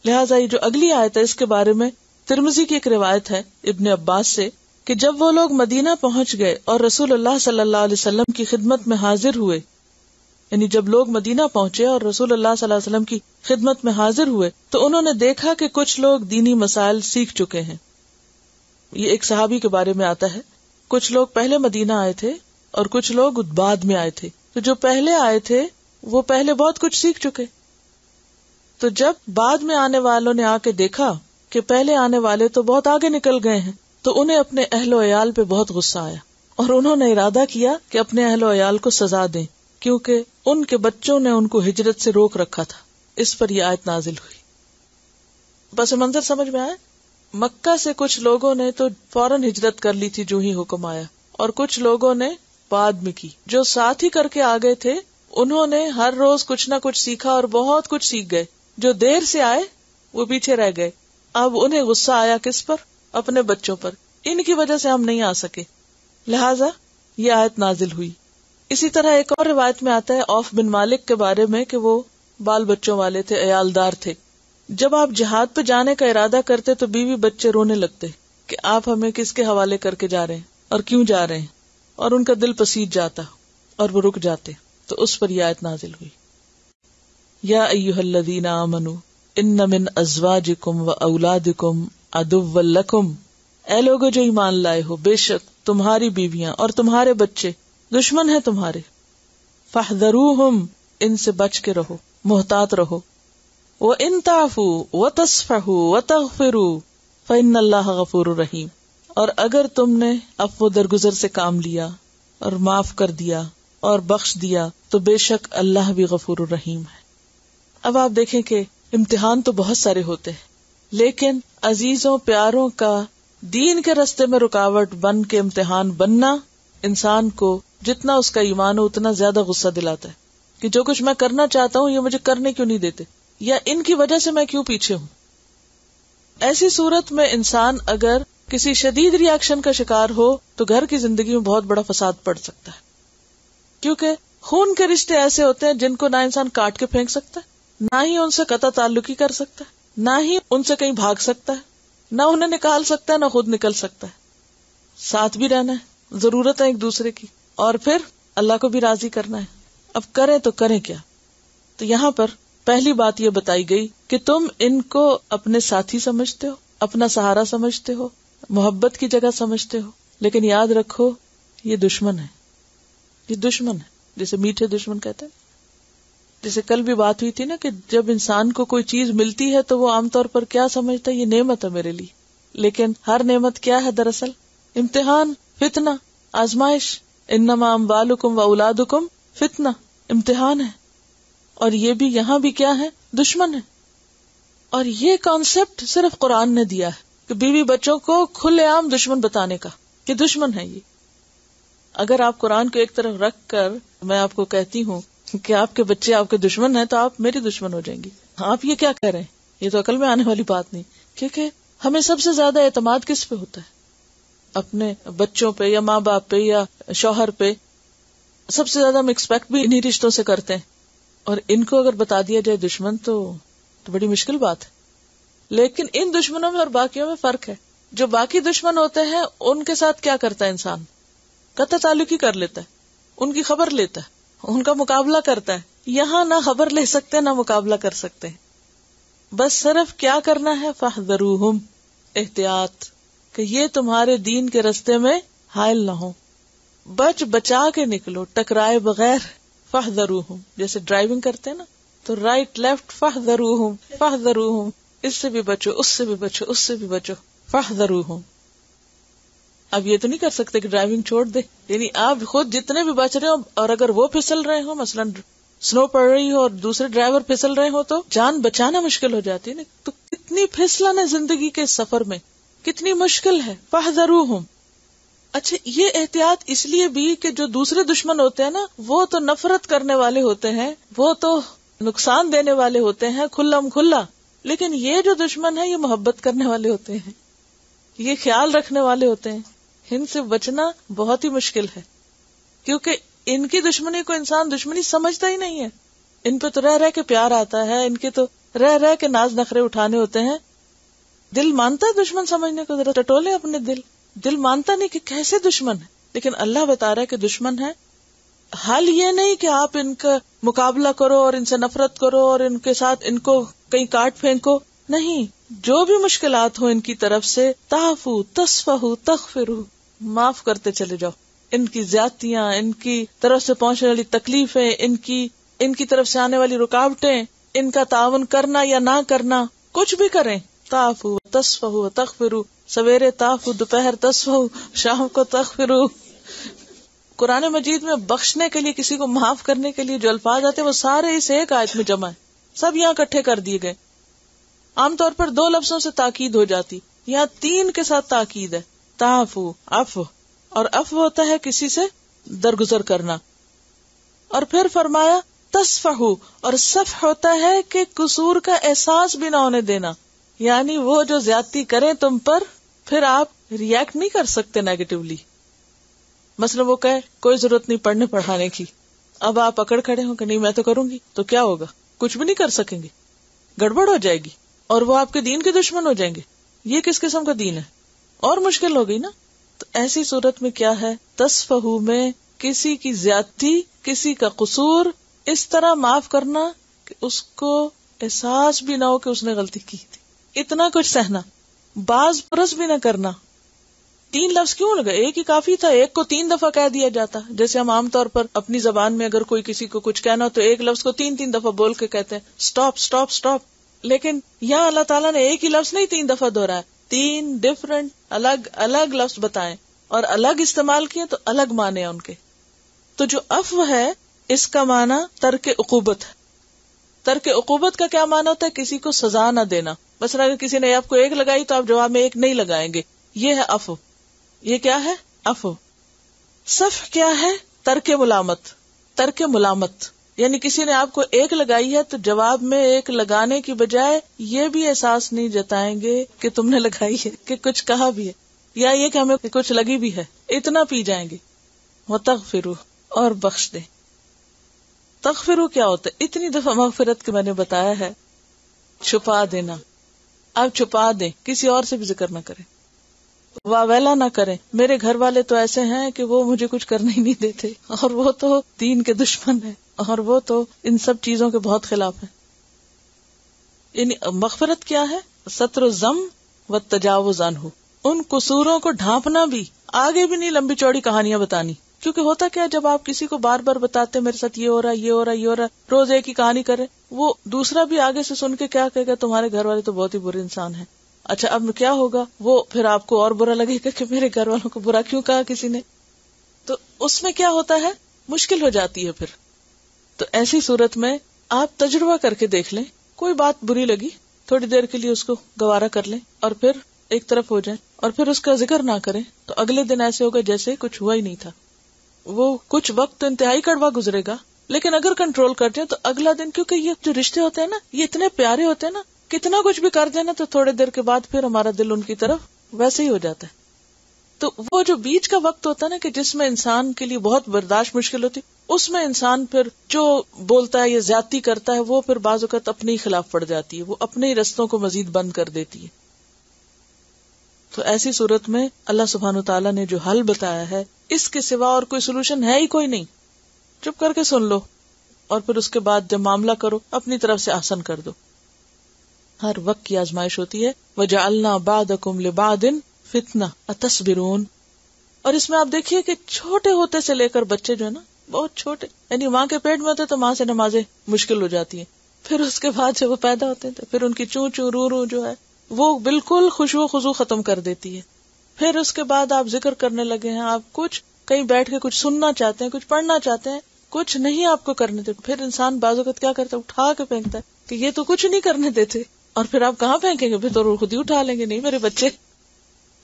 لہٰذا یہ جو اگلی آیت ہے اس کے بارے میں ترمذی کی ایک روایت ہے ابن عباس سے کہ جب وہ لوگ مدینہ پہنچ گئے اور رسول اللہ صلی اللہ علیہ وسلم کی خدمت میں حاضر ہوئے، یعنی جب لوگ مدینہ پہنچے اور رسول اللہ صلی اللہ علیہ وسلم کی خدمت میں حاضر ہوئے تو انہوں نے دیکھا کہ کچھ لوگ دینی مسائل سیکھ چکے ہیں. یہ ایک صحابی کے بارے میں آتا ہے، کچھ لوگ پہلے مدینہ آئے تھے اور کچھ لوگ بعد میں آئے تھے. تو جو پہلے آئے تھے وہ پہلے بہت کچھ سیکھ چکے. تو جب بعد میں آنے والوں نے آ کے دیکھا کہ پہلے آنے والے تو بہت آگے نکل گئے ہیں تو انہیں اپنے اہل و عیال پہ بہت غصہ آیا اور انہوں نے ارادہ کیا کہ اپنے اہل و عیال کو سزا دیں، کیونکہ ان کے بچوں نے ان کو ہجرت سے روک رکھا تھا. اس پر یہ آیت نازل ہوئی. پس منظر سمجھ میں آیا؟ مکہ سے کچھ لوگوں نے تو فوراً ہجرت کر لی تھی جو ہی حکم آیا، اور کچھ لوگوں نے بعد میں کی. جو ساتھ ہی کر کے آ گئے تھے انہوں نے ہر روز کچھ نہ کچھ سیکھا اور بہت کچھ سیکھ گئے. جو دیر سے آئے وہ پیچھے رہ گئے. اب انہیں غصہ آیا کس پر؟ اپنے بچوں پر. ان کی وجہ سے ہم نہیں آ سکے، لہٰذا یہ آیت نازل ہوئی. اسی طرح ایک اور روایت میں آتا ہے عوف بن مالک کے بارے میں کہ وہ بال بچوں والے تھے، عیالدار تھے. جب آپ جہاد پہ جانے کا ارادہ کرتے تو بیوی بچے رونے لگتے کہ آپ ہمیں کس کے حوالے کر کے جا رہے ہیں اور کیوں جا رہے ہیں، اور ان کا دل پسیج جاتا اور وہ رک جاتے. تو اس پر یہ آیت نازل ہوئی. یا ایھا الذین آمنوا ان من ازواجکم و اولادکم عدوا لکم، اے لوگو جو ایمان لائے ہو، بے شک تمہاری بیویاں اور تمہارے بچے دشمن ہیں تمہارے. فاحذروہم، ان سے بچ کے رہو، محتاط رہو. وَإِن تَعْفُوا وَتَصْفَحُوا وَتَغْفِرُوا فَإِنَّ اللَّهَ غَفُورٌ رَحِيمٌ، اور اگر تم نے عفو درگزر سے کام لیا اور معاف کر دیا اور بخش دیا تو بے شک اللہ بھی غفور الرحیم ہے. اب آپ دیکھیں کہ امتحان تو بہت سارے ہوتے ہیں، لیکن عزیزوں پیاروں کا دین کے راستے میں رکاوٹ بن کے امتحان بننا انسان کو جتنا اس کا ایمان ہو اتنا زیادہ غصہ دلاتا ہے کہ جو کچھ میں کرنا چاہتا ہوں یہ مجھے کرنے کیوں نہیں دیتے، یا ان کی وجہ سے میں کیوں پیچھے ہوں. ایسی صورت میں انسان اگر کسی شدید ری ایکشن کا شکار ہو تو گھر کی زندگی میں بہت بڑا فساد پڑ سکتا ہے، کیونکہ خون کے رشتے ایسے ہوتے ہیں جن کو نہ انسان کاٹ کے پھینک سکتا نہ ہی ان سے قطع تعلقی کر سکتا ہے، نہ ہی ان سے کہیں بھاگ سکتا ہے، نہ انہیں نکال سکتا ہے، نہ خود نکل سکتا ہے. ساتھ بھی رہنا ہے، ضرورت ہے ایک دوسرے کی، اور پھر اللہ کو بھی راضی کرنا ہے. اب کریں تو کریں کیا؟ تو یہاں پر پہلی بات یہ بتائی گئی کہ تم ان کو اپنے ساتھی سمجھتے ہو، اپنا سہارا سمجھتے ہو، محبت کی جگہ سمجھتے ہو، لیکن یاد رکھو یہ دشمن ہے. یہ دشمن ہے، جسے میٹھے دشمن کہتے ہیں. جیسے کل بھی بات ہوئی تھی نا کہ جب انسان کو کوئی چیز ملتی ہے تو وہ عام طور پر کیا سمجھتا ہے؟ یہ نعمت ہے میرے لیے. لیکن ہر نعمت کیا ہے دراصل؟ امتحان، فتنہ، آزمائش. انما اموالکم و اولادکم فتنہ، امتحان ہے. اور یہ بھی یہاں بھی کیا ہے؟ دشمن ہے. اور یہ کانسیپٹ صرف قرآن نے دیا ہے کہ بیوی بچوں کو کھلے عام دشمن بتانے کا کہ دشمن ہے یہ. اگر آپ قرآن کو ایک طرف رکھ کر میں آپ کو کہتی ہوں کہ آپ کے بچے آپ کے دشمن ہیں تو آپ میری دشمن ہو جائیں گی. آپ یہ کیا کہہ رہے ہیں؟ یہ تو عقل میں آنے والی بات نہیں. کیونکہ ہمیں سب سے زیادہ اعتماد کس پہ ہوتا ہے؟ اپنے بچوں پہ یا ماں باپ پہ یا شوہر پہ. سب سے زیادہ ہم ایکسپیکٹ بھی انہی رشتوں سے کرتے ہیں، اور ان کو اگر بتا دیا جائے دشمن تو بڑی مشکل بات ہے. لیکن ان دشمنوں میں اور باقیوں میں فرق ہے. جو باقی دشمن ہوتے ہیں ان کے ساتھ کیا کرتا ہے انسان؟ قطع تعلقی کر لیتا ہے، ان کی خبر لیتا ہے، ان کا مقابلہ کرتا ہے. یہاں نہ خبر لے سکتے نہ مقابلہ کر سکتے ہیں. بس صرف کیا کرنا ہے؟ فاحذروہم، احتیاط کہ یہ تمہارے دین کے رستے میں حائل نہ ہو. بچ بچا کے نکلو، ٹکرائے بغیر. فاحذروہم، جیسے ڈرائیونگ کرتے ہیں نا تو رائٹ لیفٹ، فاحذروہم فاحذروہم، اس سے بھی بچو، اس سے بھی بچو، اس سے بھی بچو. فاحذروہم. اب یہ تو نہیں کر سکتے کہ ڈرائیونگ چھوڑ دے. یعنی آپ خود جتنے بھی بچ رہے ہو، اور اگر وہ پھسل رہے ہو، مثلا سنو پڑ رہی ہو اور دوسرے ڈرائیور پھسل رہے ہو تو جان بچانا مشکل ہو جاتی ہے نا. تو کتنی پھسلن ہے زندگی کے سفر میں، کتنی مشکل ہے. فاحذروہم. اچھا، یہ احتیاط اس لیے بھی کہ جو دوسرے دشمن ہوتے ہیں نا وہ تو نفرت کرنے والے ہوتے ہیں، وہ تو نقصان دینے والے ہوتے ہیں کھلم کھلا. لیکن یہ جو دشمن ہے یہ محبت کرنے والے ہوتے ہیں، یہ خیال رکھنے والے ہوتے ہیں. ان سے بچنا بہت ہی مشکل ہے، کیونکہ ان کی دشمنی کو انسان دشمنی سمجھتا ہی نہیں ہے. ان پہ تو رہ رہ کے پیار آتا ہے، ان کے تو رہ رہ کے ناز نخرے اٹھانے ہوتے ہیں. دل مانتا ہے دشمن سمجھنے کو؟ ذرا ٹٹولے اپنے دل مانتا نہیں کہ کیسے دشمن ہے. لیکن اللہ بتا رہا ہے کہ دشمن ہے. حل یہ نہیں کہ آپ ان کا مقابلہ کرو اور ان سے نفرت کرو اور ان کے ساتھ ان کو کہیں کاٹ پھینکو. نہیں، جو بھی مشکلات ہو ان کی طرف سے تعفو تصفحوا تغفروا، معاف کرتے چلے جاؤ. ان کی زیادتیاں، ان کی طرف سے پہنچنے والی تکلیفیں، ان کی طرف سے آنے والی رکاوٹیں، ان کا تعاون کرنا یا نہ کرنا، کچھ بھی کریں. تعفو تصفحوا تغفروا، سویرے تعفو، دوپہر تصفحوا، شام کو تغفروا. قرآن مجید میں بخشنے کے لیے، کسی کو معاف کرنے کے لیے جو الفاظ آتے ہیں وہ سارے اس ایک آیت میں جمع ہیں، سب یہاں اکٹھے کر دیے گئے. عام طور پر 2 لفظوں سے تاکید ہو جاتی، یہاں 3 کے ساتھ تاکید ہے. تعفو، عفو، اور عفو ہوتا ہے کسی سے درگزر کرنا. اور پھر فرمایا تصفحوا، اور صفح ہوتا ہے کہ قصور کا احساس بھی نہ ہونے دینا. یعنی وہ جو زیادتی کریں تم پر، پھر آپ ریئیکٹ نہیں کر سکتے نیگیٹولی. مثلا وہ کہے کوئی ضرورت نہیں پڑھنے پڑھانے کی، اب آپ اکڑ کھڑے ہوں کہ نہیں میں تو کروں گی، تو کیا ہوگا؟ کچھ بھی نہیں کر سکیں گے، گڑبڑ ہو جائے گی اور وہ آپ کے دین کے دشمن ہو جائیں گے. یہ کس قسم کا دین ہے؟ اور مشکل ہو گئی نا. تو ایسی صورت میں کیا ہے؟ تصفحوا میں کسی کی زیادتی، کسی کا قصور اس طرح معاف کرنا کہ اس کو احساس بھی نہ ہو کہ اس نے غلطی کی تھی. اتنا کچھ سہنا، باز پرس بھی نہ کرنا. 3 لفظ کیوں لگا؟ ایک ہی کافی تھا. ایک کو 3 دفعہ کہہ دیا جاتا، جیسے ہم عام طور پر اپنی زبان میں اگر کوئی کسی کو کچھ کہنا ہو تو ایک لفظ کو 3 دفعہ بول کے کہتے ہیں سٹاپ سٹاپ سٹاپ. لیکن یہاں اللہ تعالیٰ نے ایک ہی لفظ نہیں 3 دفعہ دہرایا، 3 ڈفرنٹ الگ الگ لفظ بتائیں اور الگ استعمال کیے تو الگ معنی ہیں ان کے. تو جو عفو ہے اس کا معنی ترک عقوبت ہے. ترک عقوبت کا کیا معنی ہوتا ہے؟ کسی کو سزا نہ دینا. مثلا اگر کسی نے آپ کو 1 لگائی تو آپ جواب میں 1 نہیں لگائیں گے. یہ ہے عفو. یہ کیا ہے؟ عفو. صفح کیا ہے؟ ترک ملامت. ترک ملامت یعنی کسی نے آپ کو 1 لگائی ہے تو جواب میں 1 لگانے کی بجائے یہ بھی احساس نہیں جتائیں گے کہ تم نے لگائی ہے، کہ کچھ کہا بھی ہے، یا یہ کہ ہمیں کچھ لگی بھی ہے. اتنا پی جائیں گے. وتغفروا، اور بخش دیں. تغفروا کیا ہوتا ہے؟ اتنی دفعہ مغفرت کے میں نے بتایا ہے، چھپا دینا. آپ چھپا دیں، کسی اور سے بھی ذکر نہ کریں، واویلا نہ کریں. میرے گھر والے تو ایسے ہیں کہ وہ مجھے کچھ کرنے ہی نہیں دیتے، اور وہ تو دین کے دشمن ہیں، اور وہ تو ان سب چیزوں کے بہت خلاف ہیں. یعنی مغفرت کیا ہے؟ ستر الذنب والتجاوز عنہ، ان قصوروں کو ڈھانپنا بھی، آگے بھی نہیں لمبی چوڑی کہانیاں بتانی. کیونکہ ہوتا کیا، جب آپ کسی کو بار بار بتاتے میرے ساتھ یہ ہو رہا ہے، یہ ہو رہا ہے، یہ ہو رہا ہے، روز ایک ہی کہانی کرے، وہ دوسرا بھی آگے سے سن کے کیا کہے گا، تمہارے گھر والے تو بہت ہی برے انسان ہیں. اچھا اب کیا ہوگا، وہ پھر آپ کو اور برا لگے گا کہ میرے گھر والوں کو برا کیوں کہا کسی نے. تو اس میں کیا ہوتا ہے، مشکل ہو جاتی ہے پھر. تو ایسی صورت میں آپ تجربہ کر کے دیکھ لیں، کوئی بات بری لگی تھوڑی دیر کے لیے اس کو گوارا کر لیں اور پھر ایک طرف ہو جائیں اور پھر اس کا ذکر نہ کریں، تو اگلے دن ایسے ہوگا جیسے کچھ ہوا ہی نہیں تھا. وہ کچھ وقت تو انتہائی کڑوا گزرے گا، لیکن اگر کنٹرول کر جائیں تو اگلا دن، کیونکہ یہ جو رشتے ہوتے ہیں نا، یہ اتنے پیارے ہوتے ہیں نا، کتنا کچھ بھی کر دینا تو تھوڑے دیر کے بعد پھر ہمارا دل ان کی طرف ویسے ہی ہو جاتا ہے. تو وہ جو بیچ کا وقت ہوتا ہے نا، کہ جس میں انسان کے لیے بہت برداشت مشکل ہوتی، اس میں انسان پھر جو بولتا ہے یا زیادتی کرتا ہے، وہ پھر بعض اوقات اپنے ہی خلاف پڑ جاتی ہے، وہ اپنے ہی رستوں کو مزید بند کر دیتی ہے. تو ایسی صورت میں اللہ سبحانہ وتعالیٰ نے جو حل بتایا ہے، اس کے سوا اور کوئی سولوشن ہے ہی کوئی نہیں. چپ کر کے سن لو اور پھر اس کے بعد جب معاملہ کرو اپنی طرف سے آسان کر دو. ہر وقت کی آزمائش ہوتی ہے. وَجَعَلْنَا بَعْدَكُمْ لِبَعْدٍ فِتْنَةً أَتَصْبِرُونَ. اور اس میں آپ دیکھیے کہ چھوٹے ہوتے سے لے کر بچے جو ہے نا، بہت چھوٹے، یعنی ماں کے پیٹ میں ہوتے تو ماں سے نمازیں مشکل ہو جاتی ہیں، پھر اس کے بعد جب وہ پیدا ہوتے ہیں تو پھر ان کی چوں چوں رو رو جو ہے وہ بالکل خشوع و خضوع ختم کر دیتی ہے. پھر اس کے بعد آپ ذکر کرنے لگے ہیں، آپ کچھ کہیں بیٹھ کے کچھ سننا چاہتے ہیں، کچھ پڑھنا چاہتے ہیں، کچھ نہیں آپ کو کرنے دیتے. پھر انسان بعض اوقات کیا کرتا ہے، اٹھا کے پھینکتا ہے کہ یہ تو کچھ نہیں کرنے دیتے، اور پھر آپ کہاں پھینکیں گے، پھر تو خود ہی اٹھا لیں گے، نہیں میرے بچے.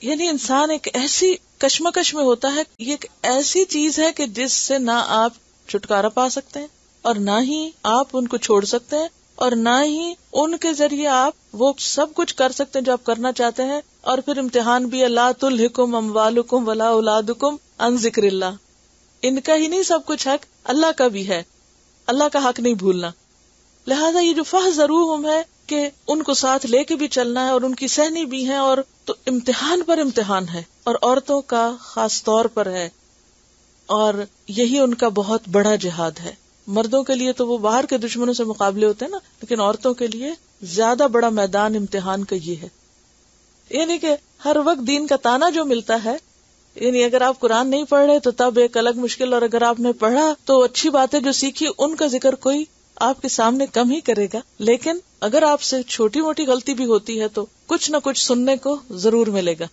یعنی انسان ایک ایسی کشمکش میں ہوتا ہے، یہ ایک ایسی چیز ہے کہ جس سے نہ آپ چھٹکارا پا سکتے ہیں اور نہ ہی آپ ان کو چھوڑ سکتے ہیں، اور نہ ہی ان کے ذریعے آپ وہ سب کچھ کر سکتے ہیں جو آپ کرنا چاہتے ہیں. اور پھر امتحان بھی ہے، لا تلہکم اموالکم ولا اولادکم عن ذکر اللہ. ان کا ہی نہیں سب کچھ حق، اللہ کا بھی ہے، اللہ کا حق نہیں بھولنا. لہذا یہ جو فاحذروہم ہے کہ ان کو ساتھ لے کے بھی چلنا ہے اور ان کی سہنی بھی ہے، اور تو امتحان پر امتحان ہے، اور عورتوں کا خاص طور پر ہے، اور یہی ان کا بہت بڑا جہاد ہے. مردوں کے لیے تو وہ باہر کے دشمنوں سے مقابلے ہوتے ہیں نا، لیکن عورتوں کے لیے زیادہ بڑا میدان امتحان کا یہ ہے. یعنی کہ ہر وقت دین کا تانا جو ملتا ہے، یعنی اگر آپ قرآن نہیں پڑھ رہے تو تب ایک الگ مشکل، اور اگر آپ نے پڑھا تو اچھی باتیں جو سیکھی ان کا ذکر کوئی آپ کے سامنے کم ہی کرے گا. لیکن اگر آپ سے چھوٹی موٹی غلطی بھی ہوتی ہے تو کچھ نہ کچھ سننے کو ضرور ملے گا.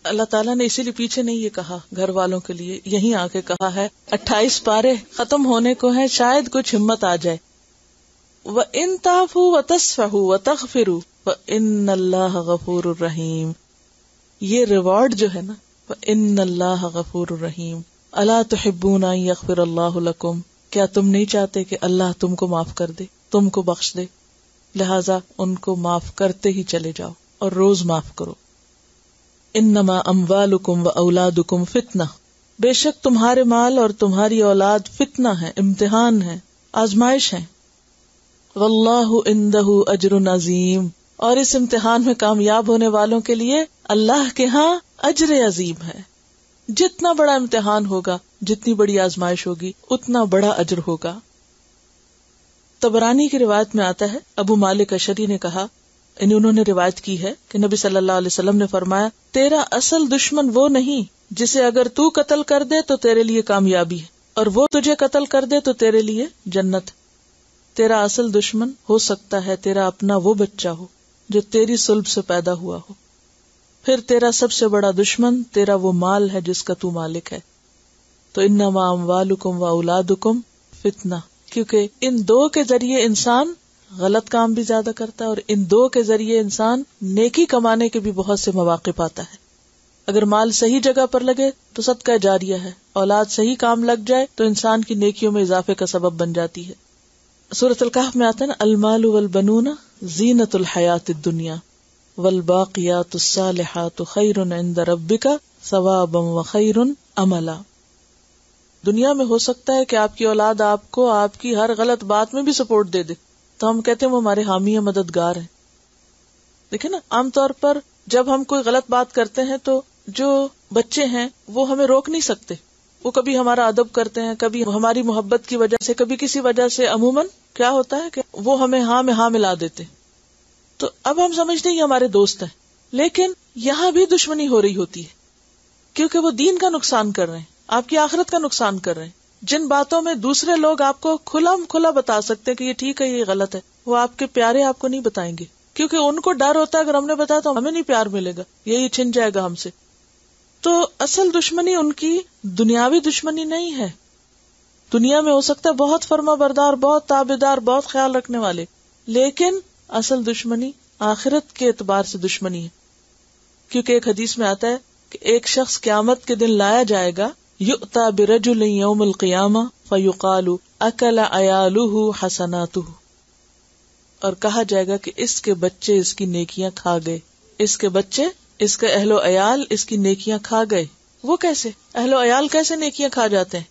اللہ تعالیٰ نے اسی لیے پیچھے نہیں یہ کہا گھر والوں کے لیے، یہیں آ کے کہا ہے. 28 پارے ختم ہونے کو ہے، شاید کچھ ہمت آ جائے. وَإِن تَعْفُوا وَتَصْفَحُوا وَتَغْفِرُوا فَإِنَّ اللَّهَ غَفُورٌ رَحِيمٌ. یہ ریوارڈ جو ہے نا، وَإِنَّ اللَّهَ غَفُورٌ رَحِيمٌ. أَلَا تُحِبُّونَ أَن يَغْفِرَ اللَّهُ لَكُمْ. کیا تم نہیں چاہتے کہ اللہ تم کو معاف کر دے، تم کو بخش دے؟ لہذا ان کو معاف کرتے ہی چلے جاؤ اور روز معاف کرو. انما اموالکم واولادکم فتنہ. بے شک تمہارے مال اور تمہاری اولاد فتنہ ہے، امتحان ہے، آزمائش ہے. واللہ عندہ اجر عظیم. اور اس امتحان میں کامیاب ہونے والوں کے لیے اللہ کے ہاں اجر عظیم ہے. جتنا بڑا امتحان ہوگا، جتنی بڑی آزمائش ہوگی، اتنا بڑا اجر ہوگا. طبرانی کی روایت میں آتا ہے، ابو مالک اشعری نے کہا، انہوں نے روایت کی ہے کہ نبی صلی اللہ علیہ وسلم نے فرمایا، تیرا اصل دشمن وہ نہیں جسے اگر تو قتل کر دے تو تیرے لیے کامیابی ہے، اور وہ تجھے قتل کر دے تو تیرے لیے جنت. تیرا اصل دشمن ہو سکتا ہے تیرا اپنا وہ بچہ ہو جو تیری صلب سے پیدا ہوا ہو. پھر تیرا سب سے بڑا دشمن تیرا وہ مال ہے جس کا تو مالک ہے. تو انما اموالکم واولادکم فتنہ. کیونکہ ان دو کے ذریعے انسان غلط کام بھی زیادہ کرتا ہے، اور ان دو کے ذریعے انسان نیکی کمانے کے بھی بہت سے مواقع پاتا ہے. اگر مال صحیح جگہ پر لگے تو صدقہ جاریہ ہے، اولاد صحیح کام لگ جائے تو انسان کی نیکیوں میں اضافے کا سبب بن جاتی ہے. سورۃ الکہف میں آتا ہے نا، المال والبنون زینۃ الحیات الدنیا والباقیات الصالحات خیر عند ربک ثوابا وخیر عملا. دنیا میں ہو سکتا ہے کہ آپ کی اولاد آپ کو آپ کی ہر غلط بات میں بھی سپورٹ دے دے، تو ہم کہتے ہیں وہ ہمارے حامی ہیں، مددگار ہیں. دیکھیں نا، عام طور پر جب ہم کوئی غلط بات کرتے ہیں تو جو بچے ہیں وہ ہمیں روک نہیں سکتے، وہ کبھی ہمارا ادب کرتے ہیں، کبھی ہماری محبت کی وجہ سے، کبھی کسی وجہ سے، عموماً کیا ہوتا ہے کہ وہ ہمیں ہاں میں ہاں ملا دیتے. تو اب ہم سمجھتے ہیں یہ ہمارے دوست ہیں، لیکن یہاں بھی دشمنی ہو رہی ہوتی ہے، کیونکہ وہ دین کا نقصان کر رہے ہیں، آپ کی آخرت کا نقصان کر رہے ہیں. جن باتوں میں دوسرے لوگ آپ کو کھلا بتا سکتے ہیں کہ یہ ٹھیک ہے یہ غلط ہے، وہ آپ کے پیارے آپ کو نہیں بتائیں گے، کیونکہ ان کو ڈر ہوتا ہے اگر ہم نے بتایا تو ہمیں نہیں پیار ملے گا، یہی چھن جائے گا ہم سے. تو اصل دشمنی ان کی دنیاوی دشمنی نہیں ہے. دنیا میں ہو سکتا ہے بہت فرما بردار، بہت تابعدار، بہت خیال رکھنے والے، لیکن اصل دشمنی آخرت کے اعتبار سے دشمنی ہے. کیونکہ ایک حدیث میں آتا ہے کہ ایک شخص قیامت کے دن لایا جائے گا، یؤتی برجل یوم القیامہ فیقال اکل عیالہ حسناتہ، اور کہا جائے گا کہ اس کے بچے اس کی نیکیاں کھا گئے، اس کے بچے، اس کے اہل و عیال اس کی نیکیاں کھا گئے. وہ کیسے؟ اہل و عیال کیسے نیکیاں کھا جاتے ہیں؟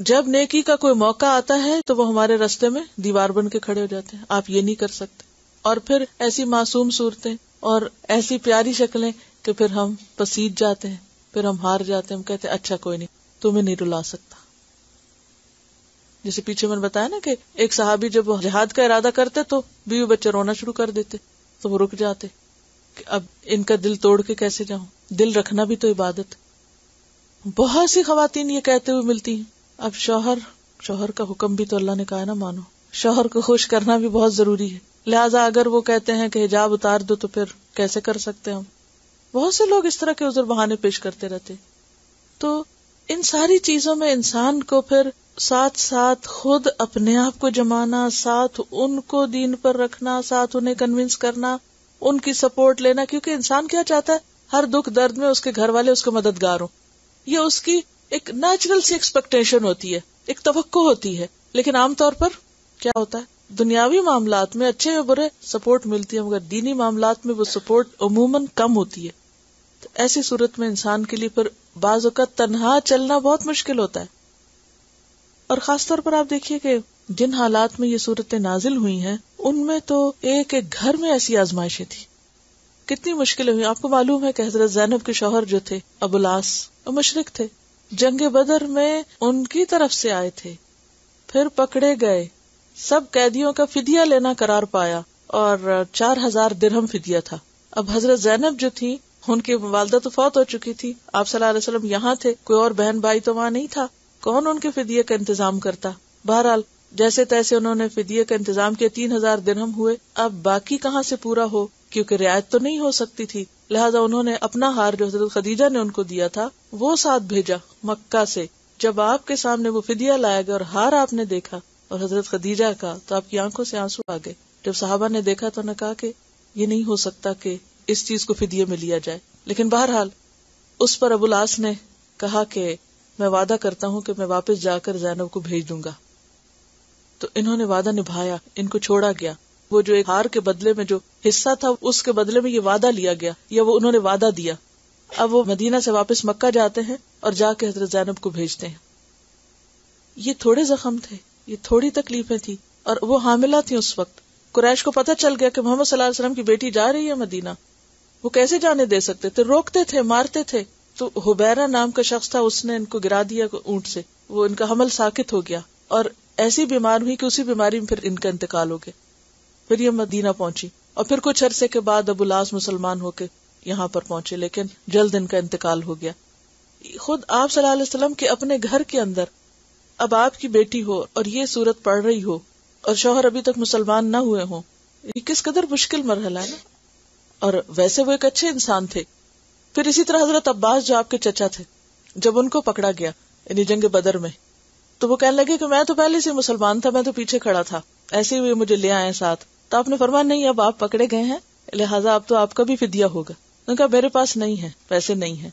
جب نیکی کا کوئی موقع آتا ہے تو وہ ہمارے راستے میں دیوار بن کے کھڑے ہو جاتے ہیں، آپ یہ نہیں کر سکتے. اور پھر ایسی معصوم صورتیں اور ایسی پیاری شکلیں کہ پھر ہم پسیج جاتے ہیں، پھر ہم ہار جاتے ہیں، ہم کہتے ہیں اچھا کوئی نہیں، تمہیں نہیں رلا سکتا. جیسے پیچھے میں نے بتایا نا کہ ایک صحابی جب جہاد کا ارادہ کرتے تو بیوی بچے رونا شروع کر دیتے، تو وہ رک جاتے کہ اب ان کا دل توڑ کے کیسے جاؤں. دل رکھنا بھی تو عبادت. بہت سی خواتین یہ کہتے ہوئے ملتی ہیں اب شوہر کا حکم بھی تو اللہ نے کہا ہے نا مانو، شوہر کو خوش کرنا بھی بہت ضروری ہے، لہٰذا اگر وہ کہتے ہیں کہ حجاب اتار دو تو پھر کیسے کر سکتے ہم. بہت سے لوگ اس طرح کے عذر بہانے پیش کرتے رہتے. تو ان ساری چیزوں میں انسان کو پھر ساتھ ساتھ خود اپنے آپ کو جمانا، ساتھ ان کو دین پر رکھنا، ساتھ انہیں کنونس کرنا، ان کی سپورٹ لینا، کیونکہ انسان کیا چاہتا ہے ہر دکھ درد میں اس کے گھر والے اس کے مددگار ہوں. یہ اس کی ایک نیچرل سی ایکسپیکٹیشن ہوتی ہے، ایک توقع ہوتی ہے. لیکن عام طور پر کیا ہوتا ہے، دنیاوی معاملات میں اچھے یا برے سپورٹ ملتی ہے، مگر دینی معاملات میں وہ سپورٹ عموماً کم ہوتی ہے. تو ایسی صورت میں انسان کے لیے پھر بعض اوقات تنہا چلنا بہت مشکل ہوتا ہے. اور خاص طور پر آپ دیکھیے کہ جن حالات میں یہ صورتیں نازل ہوئی ہیں ان میں تو ایک ایک گھر میں ایسی آزمائشیں تھی، کتنی مشکلیں ہوئی. آپ کو معلوم ہے کہ حضرت زینب کے شوہر جو تھے ابو العاص، وہ مشرک تھے، جنگ بدر میں ان کی طرف سے آئے تھے، پھر پکڑے گئے، سب قیدیوں کا فدیہ لینا قرار پایا اور 4000 درہم فدیہ تھا. اب حضرت زینب جو تھی ان کی والدہ تو فوت ہو چکی تھی، آپ صلی اللہ علیہ وسلم یہاں تھے، کوئی اور بہن بھائی تو وہاں نہیں تھا، کون ان کے فدیے کا انتظام کرتا. بہرحال جیسے تیسے انہوں نے فدیے کا انتظام کیا، 3000 درہم ہوئے. اب باقی کہاں سے پورا ہو، کیونکہ رعایت تو نہیں ہو سکتی تھی، لہذا انہوں نے اپنا ہار جو حضرت خدیجہ نے ان کو دیا تھا وہ ساتھ بھیجا مکہ سے. جب آپ کے سامنے وہ فدیہ لایا گیا اور ہار آپ نے دیکھا اور حضرت خدیجہ کا، تو آپ کی آنکھوں سے آنسو آ گئے. جب صحابہ نے دیکھا تو انہوں نے کہا کہ یہ نہیں ہو سکتا کہ اس چیز کو فدیے میں لیا جائے. لیکن بہرحال اس پر ابو العاص نے کہا کہ میں وعدہ کرتا ہوں کہ میں واپس جا کر زینب کو بھیج دوں گا. تو انہوں نے وعدہ نبھایا، ان کو چھوڑا گیا. وہ جو ایک ہار کے بدلے میں جو حصہ تھا اس کے بدلے میں یہ وعدہ لیا گیا، یا وہ انہوں نے وعدہ دیا. اب وہ مدینہ سے واپس مکہ جاتے ہیں اور جا کے حضرت زینب کو بھیجتے ہیں. یہ تھوڑے زخم تھے، یہ تھوڑی تکلیفیں تھی، اور وہ حاملہ تھی اس وقت. قریش کو پتہ چل گیا کہ محمد صلی اللہ علیہ وسلم کی بیٹی جا رہی ہے مدینہ. وہ کیسے جانے دے سکتے تھے، روکتے تھے، مارتے تھے. تو حبیرہ نام کا شخص تھا، اس نے ان کو گرا دیا اونٹ سے، وہ ان کا حمل ساکت ہو گیا اور ایسی بیمار ہوئی کہ اسی بیماری میں پھر ان کا انتقال ہو گیا. پھر یہ مدینہ پہنچی اور پھر کچھ عرصے کے بعد ابو العاص مسلمان ہو کے یہاں پر پہنچے، لیکن جلد ان کا انتقال ہو گیا. خود آپ صلی اللہ علیہ وسلم کے اپنے گھر کے اندر اب آپ کی بیٹی ہو اور یہ صورت پڑ رہی ہو اور شوہر ابھی تک مسلمان نہ ہوئے ہوں، یہ کس قدر مشکل مرحلہ ہے نا. اور ویسے وہ ایک اچھے انسان تھے. پھر اسی طرح حضرت عباس جو آپ کے چچا تھے، جب ان کو پکڑا گیا یعنی جنگ بدر میں، تو وہ کہنے لگے کہ میں تو پہلے سے مسلمان تھا، میں تو پیچھے کھڑا تھا، ایسے ہی مجھے لے آئے ساتھ. تو آپ نے فرمایا نہیں، اب آپ پکڑے گئے ہیں لہٰذا اب تو آپ کا بھی فدیہ ہوگا. انہوں نے کہا میرے پاس نہیں ہے، پیسے نہیں ہیں.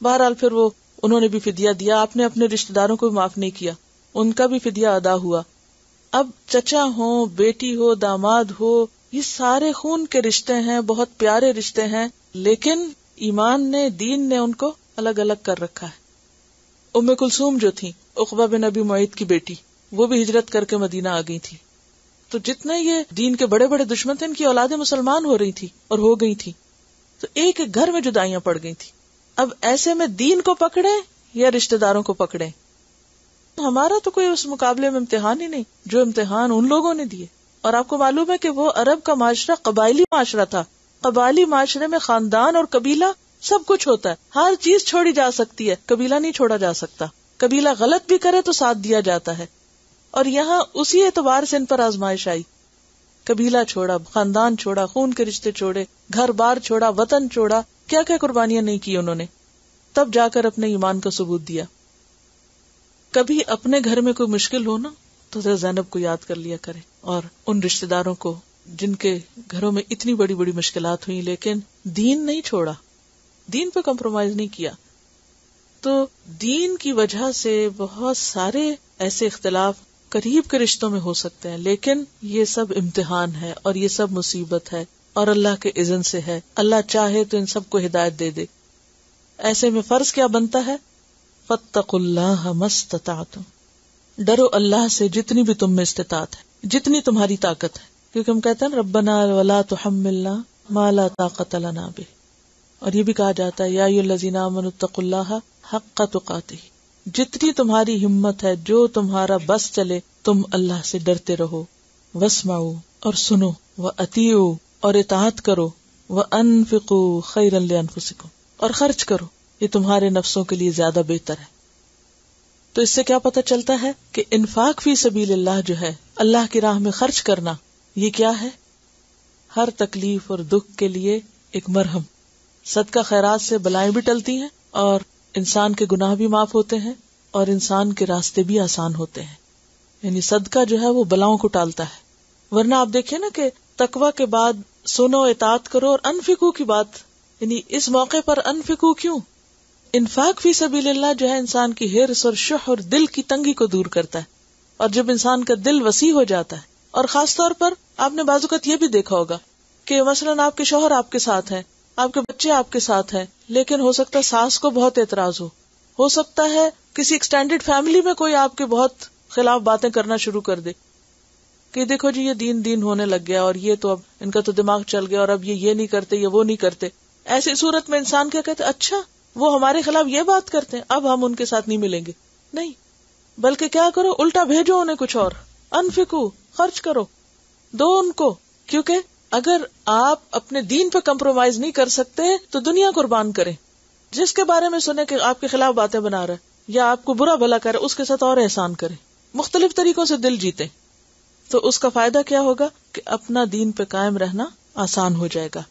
بہرحال پھر وہ انہوں نے بھی فدیہ دیا. آپ نے اپنے رشتہ داروں کو معاف نہیں کیا، ان کا بھی فدیہ ادا ہوا. اب چچا ہو، بیٹی ہو، داماد ہو، یہ سارے خون کے رشتے ہیں، بہت پیارے رشتے ہیں، لیکن ایمان نے، دین نے ان کو الگ الگ کر رکھا ہے. ام کلثوم جو تھی عقبہ بن ابی معیط کی بیٹی، وہ بھی ہجرت کر کے مدینہ آ گئی تھی. تو جتنے یہ دین کے بڑے بڑے دشمن تھے ان کی اولادیں مسلمان ہو رہی تھی اور ہو گئی تھی. تو ایک ایک گھر میں جدائیاں پڑ گئی تھی. اب ایسے میں دین کو پکڑے یا رشتہ داروں کو پکڑے؟ ہمارا تو کوئی اس مقابلے میں امتحان ہی نہیں جو امتحان ان لوگوں نے دیے. اور آپ کو معلوم ہے کہ وہ عرب کا معاشرہ قبائلی معاشرہ تھا. قبائلی معاشرے میں خاندان اور قبیلہ سب کچھ ہوتا ہے، ہر چیز چھوڑی جا سکتی ہے، قبیلہ نہیں چھوڑا جا سکتا. قبیلہ غلط بھی کرے تو ساتھ دیا جاتا ہے. اور یہاں اسی اعتبار سے ان پر آزمائش آئی. قبیلہ چھوڑا، خاندان چھوڑا، خون کے رشتے چھوڑے، گھر بار چھوڑا، وطن چھوڑا، کیا کیا قربانیاں نہیں کی انہوں نے، تب جا کر اپنے ایمان کا ثبوت دیا. کبھی اپنے گھر میں کوئی مشکل ہو نا تو زینب کو یاد کر لیا کرے، اور ان رشتہ داروں کو جن کے گھروں میں اتنی بڑی بڑی مشکلات ہوئی لیکن دین نہیں چھوڑا، دین پہ کمپرومائز نہیں کیا. تو دین کی وجہ سے بہت سارے ایسے اختلاف قریب کے رشتوں میں ہو سکتے ہیں، لیکن یہ سب امتحان ہے اور یہ سب مصیبت ہے اور اللہ کے اذن سے ہے. اللہ چاہے تو ان سب کو ہدایت دے دے. ایسے میں فرض کیا بنتا ہے؟ فاتقوا اللہ ما استطعتم، ڈرو اللہ سے جتنی بھی تم میں استطاعت ہے، جتنی تمہاری طاقت ہے. کیونکہ ہم کہتے ہیں ربنا ولا تحملنا ما لا طاقت لنا بہ. اور یہ بھی کہا جاتا ہے یا ایھا الذین آمنوا اتقوا اللہ حق تقاتہ، جتنی تمہاری ہمت ہے، جو تمہارا بس چلے، تم اللہ سے ڈرتے رہو. واسمعوا، اور سنو، واطیعوا، اور اطاعت کرو، وانفقوا خیرا لانفسکم، اور خرچ کرو، یہ تمہارے نفسوں کے لیے زیادہ بہتر ہے. تو اس سے کیا پتہ چلتا ہے کہ انفاق فی سبیل اللہ جو ہے، اللہ کی راہ میں خرچ کرنا، یہ کیا ہے؟ ہر تکلیف اور دکھ کے لیے ایک مرہم. صدقہ خیرات سے بلائیں بھی ٹلتی ہیں اور انسان کے گناہ بھی معاف ہوتے ہیں اور انسان کے راستے بھی آسان ہوتے ہیں. یعنی صدقہ جو ہے وہ بلاؤں کو ٹالتا ہے. ورنہ آپ دیکھیں نا کہ تقوی کے بعد سنو، اطاعت کرو اور انفقو کی بات، یعنی اس موقع پر انفقو کیوں؟ انفاق فی سبیل اللہ جو ہے انسان کی ہرس اور شح اور دل کی تنگی کو دور کرتا ہے. اور جب انسان کا دل وسیع ہو جاتا ہے، اور خاص طور پر آپ نے بعض اوقات یہ بھی دیکھا ہوگا کہ مثلاً آپ کے شوہر آپ کے ساتھ ہیں، آپ کے بچے آپ کے ساتھ ہیں، لیکن ہو سکتا ہے ساس کو بہت اعتراض ہو سکتا ہے کسی ایکسٹینڈیڈ فیملی میں کوئی آپ کے بہت خلاف باتیں کرنا شروع کر دے کہ دیکھو جی یہ دین ہونے لگ گیا، اور یہ تو اب ان کا تو دماغ چل گیا، اور اب یہ نہیں کرتے، یہ وہ نہیں کرتے. ایسی صورت میں انسان کیا کہتے، اچھا وہ ہمارے خلاف یہ بات کرتے ہیں، اب ہم ان کے ساتھ نہیں ملیں گے. نہیں، بلکہ کیا کرو، الٹا بھیجو انہیں کچھ اور. انفقو، خرچ کرو، دو ان کو. کیونکہ اگر آپ اپنے دین پہ کمپرومائز نہیں کر سکتے تو دنیا قربان کریں. جس کے بارے میں سنے کہ آپ کے خلاف باتیں بنا رہا ہے یا آپ کو برا بھلا کرے، اس کے ساتھ اور احسان کریں، مختلف طریقوں سے دل جیتے، تو اس کا فائدہ کیا ہوگا کہ اپنا دین پہ قائم رہنا آسان ہو جائے گا.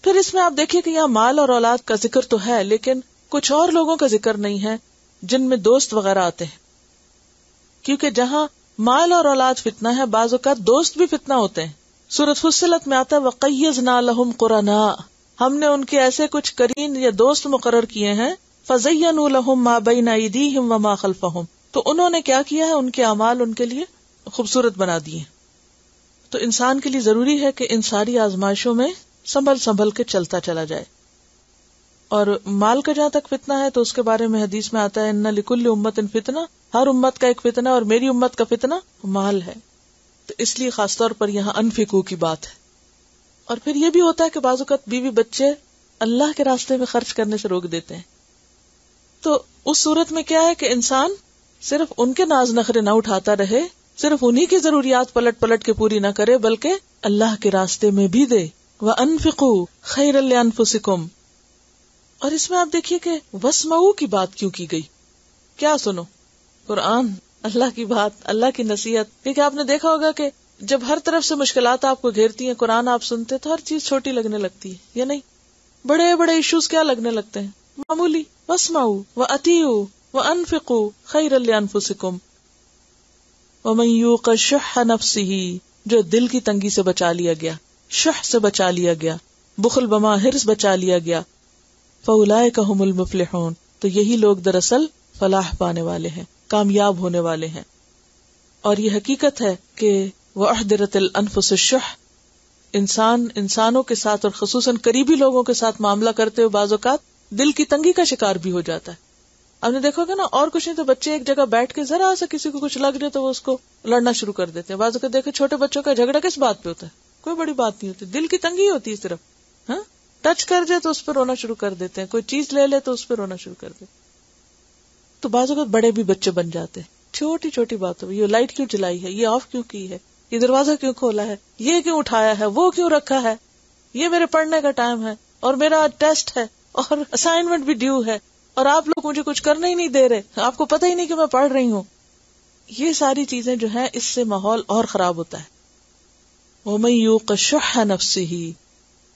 پھر اس میں آپ دیکھیے کہ یہاں مال اور اولاد کا ذکر تو ہے، لیکن کچھ اور لوگوں کا ذکر نہیں ہے جن میں دوست وغیرہ آتے ہیں. کیونکہ جہاں مال اور اولاد فتنہ ہے، بعض اوقات دوست بھی فتنہ ہوتے ہیں. سورۃ فصلت میں آتا ہے وَقَيَّضْنَا لَهُمْ قُرَنَاءَ، ہم نے ان کے ایسے کچھ قرین یا دوست مقرر کیے ہیں. فَزَيَّنُوا لَهُم مَا بَيْنَ أَيْدِيهِمْ وَمَا خَلْفَهُمْ، تو انہوں نے کیا کیا ہے، ان کے اعمال ان کے لیے خوبصورت بنا دیے. تو انسان کے لیے ضروری ہے کہ ان ساری آزمائشوں میں سنبھل کے چلتا چلا جائے. اور مال کا جہاں تک فتنہ ہے تو اس کے بارے میں حدیث میں آتا ہے ان لکل امت فتنہ، ہر امت کا ایک فتنہ، اور میری امت کا فتنہ مال ہے. تو اس لیے خاص طور پر یہاں انفقو کی بات ہے. اور پھر یہ بھی ہوتا ہے کہ بعض اوقات بیوی بچے اللہ کے راستے میں خرچ کرنے سے روک دیتے ہیں. تو اس صورت میں کیا ہے کہ انسان صرف ان کے ناز نخرے نہ اٹھاتا رہے، صرف انہی کی ضروریات پلٹ کے پوری نہ کرے، بلکہ اللہ کے راستے میں بھی دے. وَأَنفِقُوا خَيْرًا لِأَنفُسِكُمْ. اور اس میں آپ دیکھیے کہ وَاسْمَعُوا کی بات کیوں کی گئی. کیا سنو؟ قرآن، اللہ کی بات، اللہ کی نصیحت. کیونکہ آپ نے دیکھا ہوگا کہ جب ہر طرف سے مشکلات آپ کو گھیرتی ہیں، قرآن آپ سنتے تو ہر چیز چھوٹی لگنے لگتی ہے، یا نہیں؟ بڑے بڑے ایشوز کیا لگنے لگتے ہیں؟ معمولی. وَاسْمَعُوا وَأَطِيعُوا وَأَنفِقُوا خَيْرًا لِأَنفُسِكُمْ وَمَن يُوقَ شُحَّ نَفْسِهِ، جو دل کی تنگی سے بچا لیا گیا، شح سے بچا لیا گیا، بخل بما ہرس بچا لیا گیا، فَأُولَئِكَ هُمُ الْمُفْلِحُونَ، تو یہی لوگ دراصل فلاح پانے والے ہیں، کامیاب ہونے والے ہیں. اور یہ حقیقت ہے کہ وَأُحْضِرَتِ الْأَنفُسُ الشُّحَّ، انسانوں کے ساتھ اور خصوصاً قریبی لوگوں کے ساتھ معاملہ کرتے ہوئے بعض اوقات دل کی تنگی کا شکار بھی ہو جاتا ہے. آپ نے دیکھا ہوگا نا، اور کچھ نہیں تو بچے ایک جگہ بیٹھ کے ذرا سا کسی کو کچھ لگ جائے تو وہ اس کو لڑنا شروع کر دیتے ہیں. بعض اوقات دیکھے چھوٹے بچوں کا جھگڑا کس بات پہ ہوتا ہے؟ کوئی بڑی بات نہیں ہوتی، دل کی تنگی ہوتی ہے صرف. ہاں، ٹچ کر جائے تو اس پہ رونا شروع کر دیتے ہیں، کوئی چیز لے لے تو اس پہ رونا شروع کر دیتے. تو بعض اوقات بڑے بھی بچے بن جاتے ہیں چھوٹی چھوٹی باتوں. یہ لائٹ کیوں جلائی ہے، یہ آف کیوں کی ہے، یہ دروازہ کیوں کھولا ہے، یہ کیوں اٹھایا ہے، وہ کیوں رکھا ہے، یہ میرے پڑھنے کا ٹائم ہے اور میرا ٹیسٹ ہے اور اسائنمنٹ بھی ڈیو ہے اور آپ لوگ مجھے کچھ کرنے ہی نہیں دے رہے، آپ کو پتہ ہی نہیں کہ میں پڑھ رہی ہوں. یہ ساری چیزیں جو ہیں اس سے ماحول اور خراب ہوتا ہے. وَمَن يُوقَ شُحَّ نَفْسِهِ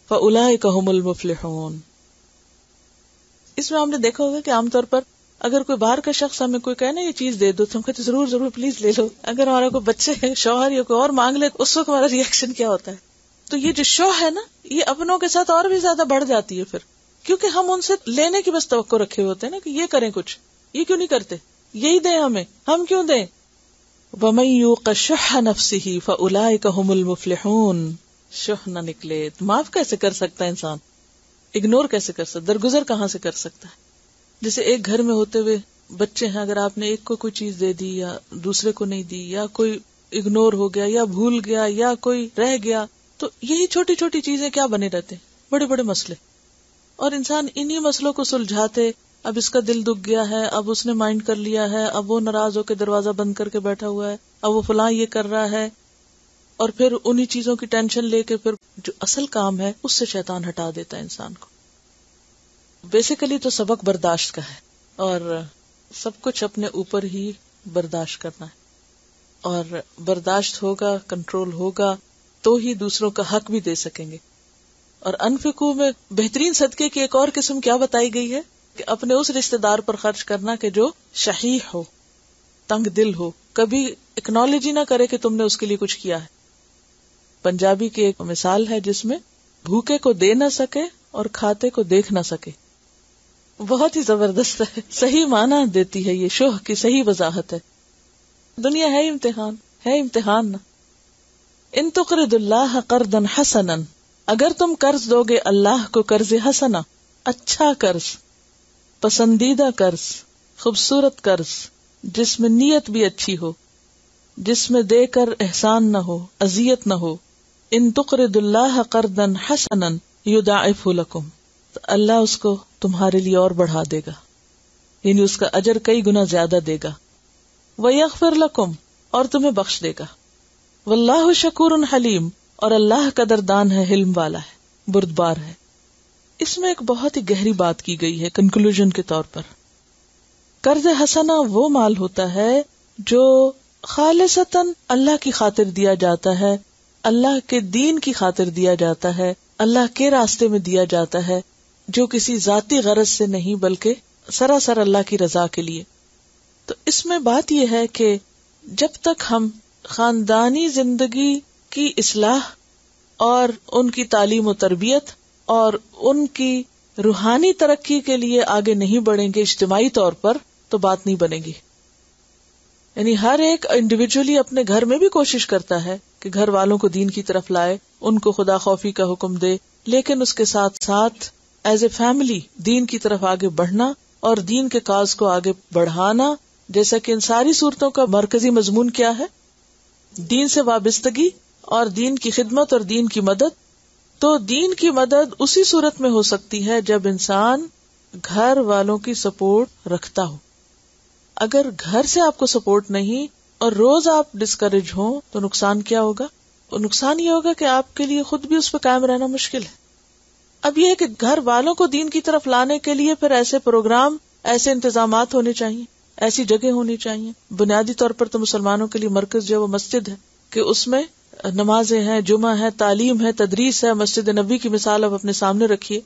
فَأُولَٰئِكَ هُمُ الْمُفْلِحُونَ. اس میں ہم نے دیکھا ہوگا کہ عام طور پر اگر کوئی باہر کا شخص ہمیں کوئی کہے نا یہ چیز دے دو تو ہم کہتے ضرور ضرور پلیز لے لو. اگر ہمارا کوئی بچے ہے، شوہر یا کوئی اور مانگ لے اس وقت ہمارا ری ایکشن کیا ہوتا ہے؟ تو یہ جو شوہ ہے نا، یہ اپنوں کے ساتھ اور بھی زیادہ بڑھ جاتی ہے پھر، کیونکہ ہم ان سے لینے کی بس توقع رکھے ہوتے ہیں نا کہ یہ کریں کچھ، یہ کیوں نہیں کرتے، یہی دیں ہمیں، ہم کیوں دیں. وَمَن يُوقَ شُحَّ نَفْسِهِ فَأُولَٰئِكَ هُمُ الْمُفْلِحُونَ. شح نہ نکلے. معاف کیسے کر سکتا ہے انسان؟ اگنور کیسے کر سکتا؟ درگزر کہاں سے کر سکتا ہے؟ جیسے ایک گھر میں ہوتے ہوئے بچے ہیں، اگر آپ نے ایک کو کوئی چیز دے دی یا دوسرے کو نہیں دی، یا کوئی اگنور ہو گیا یا بھول گیا یا کوئی رہ گیا، تو یہی چھوٹی چھوٹی چیزیں کیا بنے رہتے ہیں؟ بڑے بڑے مسئلے. اور انسان انہی مسئلوں کو سلجھاتے، اب اس کا دل دکھ گیا ہے، اب اس نے مائنڈ کر لیا ہے، اب وہ ناراض ہو کے دروازہ بند کر کے بیٹھا ہوا ہے، اب وہ فلاں یہ کر رہا ہے، اور پھر انہی چیزوں کی ٹینشن لے کے پھر جو اصل کام ہے اس سے شیطان ہٹا دیتا ہے انسان کو. بیسیکلی تو سبق برداشت کا ہے، اور سب کچھ اپنے اوپر ہی برداشت کرنا ہے، اور برداشت ہوگا، کنٹرول ہوگا تو ہی دوسروں کا حق بھی دے سکیں گے. اور انفقو میں بہترین صدقے کی ایک اور قسم کیا بتائی گئی ہے کہ اپنے اس رشتہ دار پر خرچ کرنا کہ جو شحیح ہو، تنگ دل ہو، کبھی اکنالج ہی نہ کرے کہ تم نے اس کے لیے کچھ کیا ہے. پنجابی کی ایک مثال ہے جس میں بھوکے کو دے نہ سکے اور کھاتے کو دیکھ نہ سکے. بہت ہی زبردست ہے، صحیح معنی دیتی ہے، یہ شوہ کی صحیح وضاحت ہے. دنیا ہے امتحان نا. ان تقرض اللہ قرضا حسنا، اگر تم قرض دو گے اللہ کو قرض حسنا، اچھا قرض، پسندیدہ قرض، خوبصورت قرض، جس میں نیت بھی اچھی ہو، جس میں دے کر احسان نہ ہو، اذیت نہ ہو. ان تقرض اللہ قرضا حسنا یضاعفہ لکم، تو اللہ اس کو تمہارے لیے اور بڑھا دے گا، یعنی اس کا اجر کئی گنا زیادہ دے گا. ویغفر لکم، اور تمہیں بخش دے گا. واللہ شکور حلیم، اور اللہ قدردان ہے، حلم والا ہے، بردبار ہے. اس میں ایک بہت ہی گہری بات کی گئی ہے کنکلوژن کے طور پر. قرض حسنہ وہ مال ہوتا ہے جو خالصتاً اللہ کی خاطر دیا جاتا ہے، اللہ کے دین کی خاطر دیا جاتا ہے، اللہ کے راستے میں دیا جاتا ہے، جو کسی ذاتی غرض سے نہیں بلکہ سراسر اللہ کی رضا کے لیے. تو اس میں بات یہ ہے کہ جب تک ہم خاندانی زندگی کی اصلاح اور ان کی تعلیم و تربیت اور ان کی روحانی ترقی کے لیے آگے نہیں بڑھیں گے اجتماعی طور پر، تو بات نہیں بنے گی. یعنی ہر ایک انڈیویجولی اپنے گھر میں بھی کوشش کرتا ہے کہ گھر والوں کو دین کی طرف لائے، ان کو خدا خوفی کا حکم دے، لیکن اس کے ساتھ ساتھ ایز اے فیملی دین کی طرف آگے بڑھنا اور دین کے کاز کو آگے بڑھانا. جیسا کہ ان ساری صورتوں کا مرکزی مضمون کیا ہے؟ دین سے وابستگی اور دین کی خدمت اور دین کی مدد. تو دین کی مدد اسی صورت میں ہو سکتی ہے جب انسان گھر والوں کی سپورٹ رکھتا ہو. اگر گھر سے آپ کو سپورٹ نہیں اور روز آپ ڈسکریج ہوں تو نقصان کیا ہوگا؟ نقصان یہ ہوگا کہ آپ کے لیے خود بھی اس پہ قائم رہنا مشکل ہے. اب یہ ہے کہ گھر والوں کو دین کی طرف لانے کے لیے پھر ایسے پروگرام، ایسے انتظامات ہونے چاہیے، ایسی جگہ ہونی چاہیے. بنیادی طور پر تو مسلمانوں کے لیے مرکز جو ہے وہ مسجد ہے، کہ اس میں نمازیں ہیں، جمعہ ہے، تعلیم ہے، تدریس ہے. مسجد نبوی کی مثال آپ اپنے سامنے رکھیے.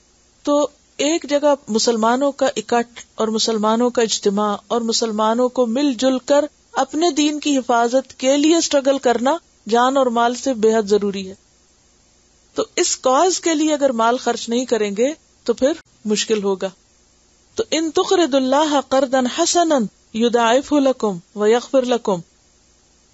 تو ایک جگہ مسلمانوں کا اکٹھ اور مسلمانوں کا اجتماع اور مسلمانوں کو مل جل کر اپنے دین کی حفاظت کے لیے اسٹرگل کرنا جان اور مال سے بے حد ضروری ہے. تو اس کاز کے لیے اگر مال خرچ نہیں کریں گے تو پھر مشکل ہوگا. تو ان تقرض اللہ قرضا حسنا یضاعفہ لکم ویغفر لکم.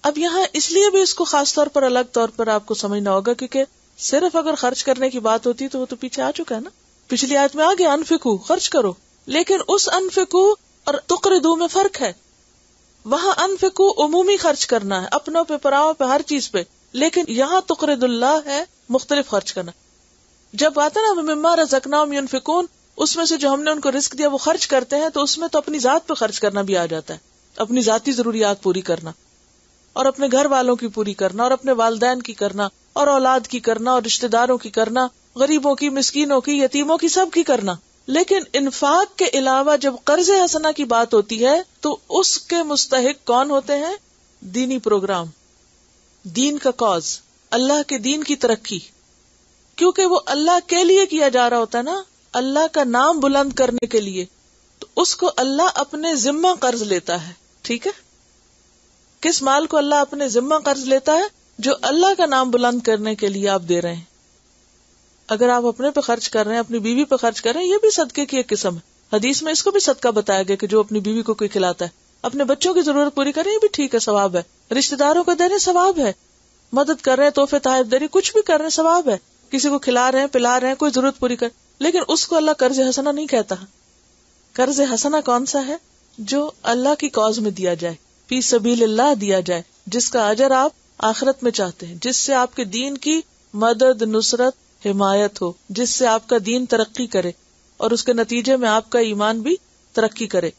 اب یہاں اس لیے بھی اس کو خاص طور پر الگ طور پر آپ کو سمجھنا ہوگا کیونکہ صرف اگر خرچ کرنے کی بات ہوتی تو وہ تو پیچھے آ چکا ہے نا. پچھلی آیت میں آ گیا انفقو، خرچ کرو، لیکن اس انفقو اور تقرضوا میں فرق ہے. وہاں انفقوا عمومی خرچ کرنا ہے، اپنوں پہ، پراؤں پہ، ہر چیز پہ، لیکن یہاں تقرض اللہ ہے مختلف خرچ کرنا. جب آتا نا مما رزقناہم ينفقون، اس میں سے جو ہم نے ان کو رزق دیا وہ خرچ کرتے ہیں، تو اس میں تو اپنی ذات پہ خرچ کرنا بھی آ جاتا ہے، اپنی ذاتی ضروریات پوری کرنا، اور اپنے گھر والوں کی پوری کرنا، اور اپنے والدین کی کرنا، اور اولاد کی کرنا، اور رشتہ داروں کی کرنا، غریبوں کی، مسکینوں کی، یتیموں کی، سب کی کرنا. لیکن انفاق کے علاوہ جب قرض حسنہ کی بات ہوتی ہے تو اس کے مستحق کون ہوتے ہیں؟ دینی پروگرام، دین کا کاز، اللہ کے دین کی ترقی، کیونکہ وہ اللہ کے لیے کیا جا رہا ہوتا ہے نا، اللہ کا نام بلند کرنے کے لیے، تو اس کو اللہ اپنے ذمہ قرض لیتا ہے. ٹھیک ہے، کس مال کو اللہ اپنے ذمہ قرض لیتا ہے؟ جو اللہ کا نام بلند کرنے کے لیے آپ دے رہے ہیں. اگر آپ اپنے پہ خرچ کر رہے ہیں، اپنی بیوی پہ خرچ کر رہے ہیں، یہ بھی صدقے کی ایک قسم ہے. حدیث میں اس کو بھی صدقہ بتایا گیا کہ جو اپنی بیوی کو کوئی کھلاتا ہے، اپنے بچوں کی ضرورت پوری کریں، یہ بھی ٹھیک ہے، ثواب ہے. رشتہ داروں کو دے رہے، ثواب ہے. مدد کر رہے ہیں، تحفے تحائف دے رہے، کچھ بھی کر رہے ہیں، ثواب ہے. کسی کو کھلا رہے ہیں، پلا رہے ہیں، کوئی ضرورت پوری کر، لیکن اس کو اللہ قرض حسنہ نہیں کہتا. قرض حسنہ کون سا ہے؟ جو اللہ کی کاز میں دیا جائے، فی سبیل اللہ دیا جائے، جس کا اجر آپ آخرت میں چاہتے ہیں، جس سے آپ کے دین کی مدد، نصرت، حمایت ہو، جس سے آپ کا دین ترقی کرے اور اس کے نتیجے میں آپ کا ایمان بھی ترقی کرے.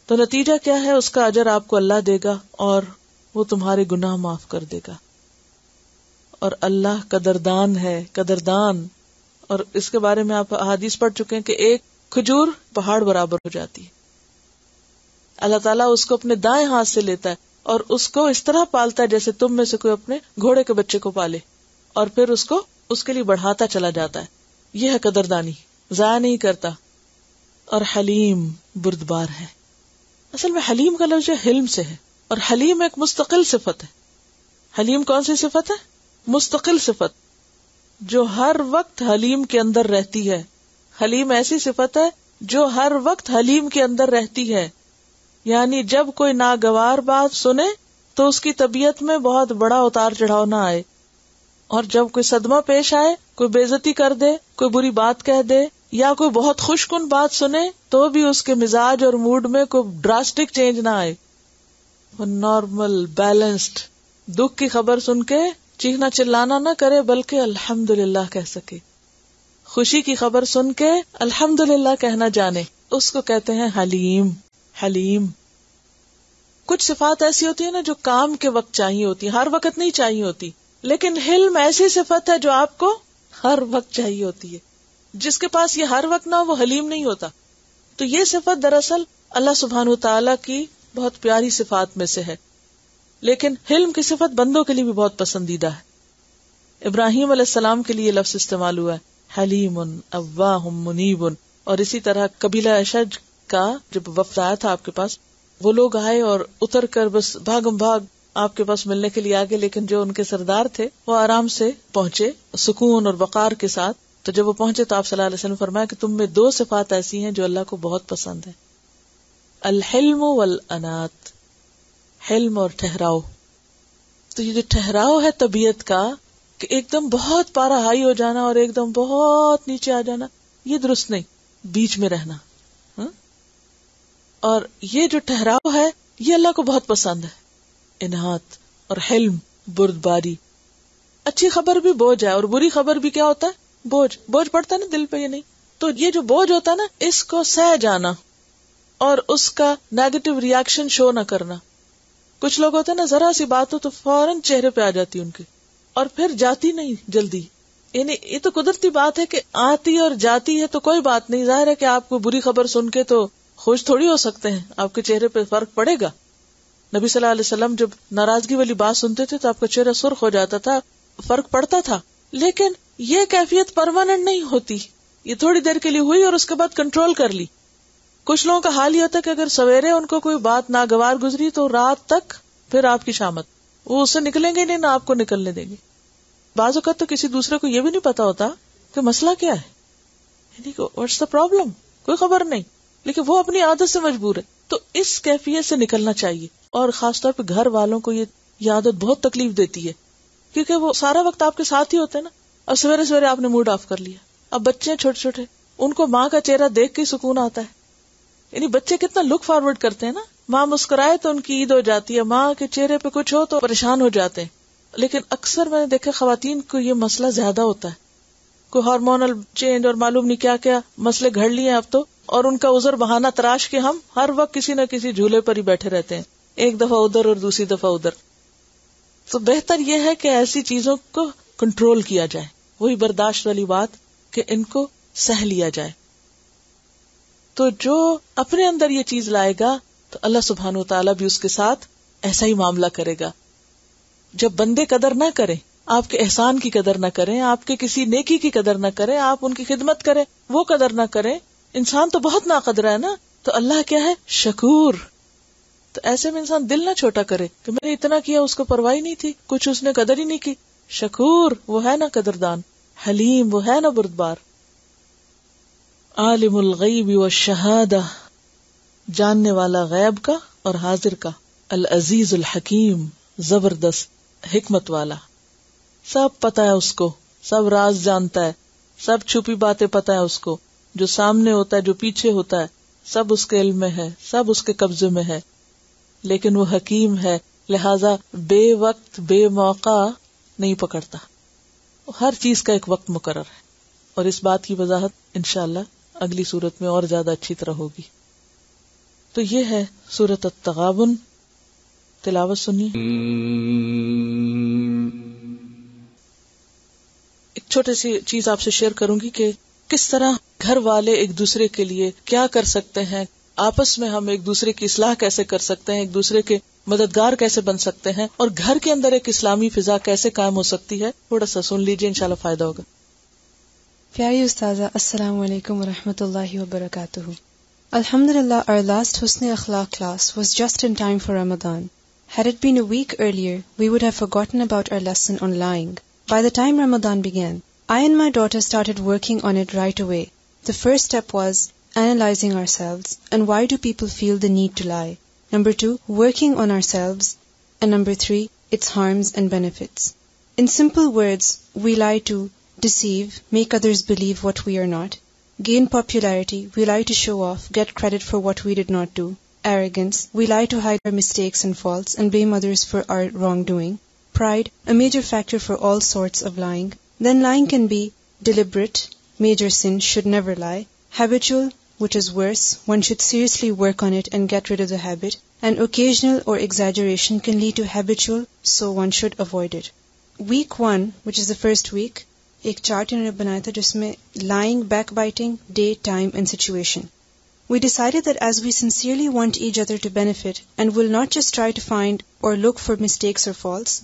تو نتیجہ کیا ہے؟ اس کا اجر آپ کو اللہ دے گا اور وہ تمہارے گناہ معاف کر دے گا. اور اللہ قدردان ہے، قدردان. اور اس کے بارے میں آپ احادیث پڑھ چکے ہیں کہ ایک کھجور پہاڑ برابر ہو جاتی ہے. اللہ تعالیٰ اس کو اپنے دائیں ہاتھ سے لیتا ہے اور اس کو اس طرح پالتا ہے جیسے تم میں سے کوئی اپنے گھوڑے کے بچے کو پالے، اور پھر اس کے لیے بڑھاتا چلا جاتا ہے. یہ ہے قدردانی، ضائع نہیں کرتا. اور حلیم، بردبار ہے. اصل میں حلیم کا لفظ حلم سے ہے، اور حلیم ایک مستقل صفت ہے. حلیم کون سی صفت ہے؟ مستقل صفت، جو ہر وقت حلیم کے اندر رہتی ہے. حلیم ایسی صفت ہے جو ہر وقت حلیم کے اندر رہتی ہے. یعنی جب کوئی ناگوار بات سنے تو اس کی طبیعت میں بہت بڑا اتار چڑھاؤ نہ آئے، اور جب کوئی صدمہ پیش آئے، کوئی بے عزتی کر دے، کوئی بری بات کہہ دے، یا کوئی بہت خوش کن بات سنے، تو بھی اس کے مزاج اور موڈ میں کوئی ڈراسٹک چینج نہ آئے. وہ نارمل، بیلنسڈ، دکھ کی خبر سن کے چیخنا چلانا نہ کرے بلکہ الحمدللہ کہہ سکے. خوشی کی خبر سن کے الحمدللہ کہنا جانے، اس کو کہتے ہیں حلیم. حلیم. کچھ صفات ایسی ہوتی ہے نا جو کام کے وقت چاہیے ہوتی ہے، ہر وقت نہیں چاہیے ہوتی. لیکن حلم ایسی صفت ہے جو آپ کو ہر وقت چاہیے ہوتی ہے. جس کے پاس یہ ہر وقت نہ ہو وہ حلیم نہیں ہوتا. تو یہ صفت دراصل اللہ سبحانہ وتعالیٰ کی بہت پیاری صفات میں سے ہے. لیکن حلم کی صفت بندوں کے لیے بھی بہت پسندیدہ ہے. ابراہیم علیہ السلام کے لیے یہ لفظ استعمال ہوا ہے، حلیم اواہ منیب. اور اسی طرح قبیلہ اشج کا جب وفد آیا تھا آپ کے پاس، وہ لوگ آئے اور اتر کر بس بھاگم بھاگ آپ کے پاس ملنے کے لیے آگے، لیکن جو ان کے سردار تھے وہ آرام سے پہنچے، سکون اور وقار کے ساتھ. تو جب وہ پہنچے تو آپ صلی اللہ علیہ وسلم فرمایا کہ تم میں دو صفات ایسی ہیں جو اللہ کو بہت پسند ہیں، الحلم والانات، حلم اور ٹھہراؤ. تو یہ جو ٹھہراؤ ہے طبیعت کا، کہ ایک دم بہت پارا ہائی ہو جانا اور ایک دم بہت نیچے آ جانا، یہ درست نہیں. بیچ میں رہنا. اور یہ جو ٹھہراؤ ہے یہ اللہ کو بہت پسند ہے. انات اور حلم، بردباری. اچھی خبر بھی بوجھ ہے اور بری خبر بھی کیا ہوتا ہے؟ بوجھ پڑتا ہے نا دل پہ. یہ نہیں تو یہ جو بوجھ ہوتا ہے نا، اس کو سہ جانا اور اس کا نیگیٹو ریاکشن شو نہ کرنا. کچھ لوگ ہوتے ہیں نا، ذرا سی بات ہو تو فوراً چہرے پہ آ جاتی ان کے، اور پھر جاتی نہیں جلدی. یعنی یہ تو قدرتی بات ہے کہ آتی اور جاتی ہے تو کوئی بات نہیں. ظاہر ہے کہ آپ کو بری خبر سن کے تو خوش تھوڑی ہو سکتے ہیں، آپ کے چہرے پہ فرق پڑے گا. نبی صلی اللہ علیہ وسلم جب ناراضگی والی بات سنتے تھے تو آپ کا چہرہ سرخ ہو جاتا تھا، فرق پڑتا تھا. لیکن یہ کیفیت پرماننٹ نہیں ہوتی، یہ تھوڑی دیر کے لیے ہوئی اور اس کے بعد کنٹرول کر لی. کچھ لوگوں کا حال یہ ہوتا ہے کہ اگر سویرے ان کو کوئی بات ناگوار گزری تو رات تک پھر آپ کی شامت، وہ اس سے نکلیں گے نہیں، نہ آپ کو نکلنے دیں گے. بعض اوقات تو کسی دوسرے کو یہ بھی نہیں پتا ہوتا کہ مسئلہ کیا ہے، یعنی واٹس دا پرابلم، کوئی خبر نہیں، لیکن وہ اپنی عادت سے مجبور ہے. تو اس کیفیت سے نکلنا چاہیے. اور خاص طور پہ گھر والوں کو یہ عادت بہت تکلیف دیتی ہے، کیونکہ وہ سارا وقت آپ کے ساتھ ہی ہوتے ہیں نا. اور سویرے سویرے آپ نے موڈ آف کر لیا. اب بچے چھوٹے چھوٹے، ان کو ماں کا چہرہ دیکھ کے سکون آتا ہے، یعنی بچے کتنا لک فارورڈ کرتے ہیں نا، ماں مسکرائے تو ان کی عید ہو جاتی ہے، ماں کے چہرے پہ کچھ ہو تو پریشان ہو جاتے ہیں. لیکن اکثر میں نے دیکھا خواتین کو یہ مسئلہ زیادہ ہوتا ہے، کوئی ہارمونل چینج اور معلوم نہیں کیا کیا مسئلے گھڑ لیے اب تو، اور ان کا عذر بہانہ تراش کے ہم ہر وقت کسی نہ کسی جھولے پر ہی بیٹھے رہتے ہیں، ایک دفعہ ادھر اور دوسری دفعہ ادھر. تو بہتر یہ ہے کہ ایسی چیزوں کو کنٹرول کیا جائے، وہی برداشت والی بات کہ ان کو سہ لیا جائے. تو جو اپنے اندر یہ چیز لائے گا تو اللہ سبحانہ و تعالیٰ بھی اس کے ساتھ ایسا ہی معاملہ کرے گا. جب بندے قدر نہ کریں، آپ کے احسان کی قدر نہ کریں، آپ کے کسی نیکی کی قدر نہ کریں، آپ ان کی خدمت کریں، وہ قدر نہ کریں، انسان تو بہت ناقدر ہے نا. تو اللہ کیا ہے؟ شکور. تو ایسے میں انسان دل نہ چھوٹا کرے کہ میں نے اتنا کیا، اس کو پرواہ نہیں تھی، کچھ اس نے قدر ہی نہیں کی. شکور وہ ہے نا قدردان، حلیم وہ ہے نا بردبار. عالم الغیب والشہادہ، جاننے والا غیب کا اور حاضر کا. العزیز الحکیم، زبردست حکمت والا، سب پتا ہے اس کو، سب راز جانتا ہے، سب چھپی باتیں پتا ہے اس کو، جو سامنے ہوتا ہے جو پیچھے ہوتا ہے سب اس کے علم میں ہے، سب اس کے قبضے میں ہے. لیکن وہ حکیم ہے، لہذا بے وقت بے موقع نہیں پکڑتا، ہر چیز کا ایک وقت مقرر ہے. اور اس بات کی وضاحت انشاءاللہ اگلی سورت میں اور زیادہ اچھی طرح ہوگی. تو یہ ہے سورۃ التغابن. تلاوت سنیے. ایک چھوٹی سی چیز آپ سے شیئر کروں گی کہ کس طرح گھر والے ایک دوسرے کے لیے کیا کر سکتے ہیں، آپس میں ہم ایک دوسرے کی اصلاح کیسے کر سکتے ہیں، ایک دوسرے کے مددگار کیسے بن سکتے ہیں، اور گھر کے اندر ایک اسلامی فضا کیسے قائم ہو سکتی ہے. تھوڑا سا سن لیجیے، انشاءاللہ فائدہ ہوگا. پیاری استاذہ، السلام علیکم ورحمۃ اللہ وبرکاتہ. Alhamdulillah, our last Husn Akhlaq class was just in time for Ramadan. Had it been a week earlier, we would have forgotten about our lesson on lying. By the time Ramadan began, I and my daughter started working on it right away. The first step was analyzing ourselves and why do people feel the need to lie. Number 2, working on ourselves. And number 3, its harms and benefits. In simple words, we lie to deceive, make others believe what we are not. Gain popularity, we lie to show off, get credit for what we did not do. Arrogance, we lie to hide our mistakes and faults and blame others for our wrongdoing. Pride, a major factor for all sorts of lying. Then lying can be deliberate, major sin, should never lie. Habitual, which is worse, one should seriously work on it and get rid of the habit. And occasional or exaggeration can lead to habitual, so one should avoid it. Week 1, which is the first week, ایک chart انہوں نے بنایا تھا جس میں lying, backbiting, day, time and situation. We decided that as we sincerely want each other to benefit and will not just try to find or look for mistakes or faults,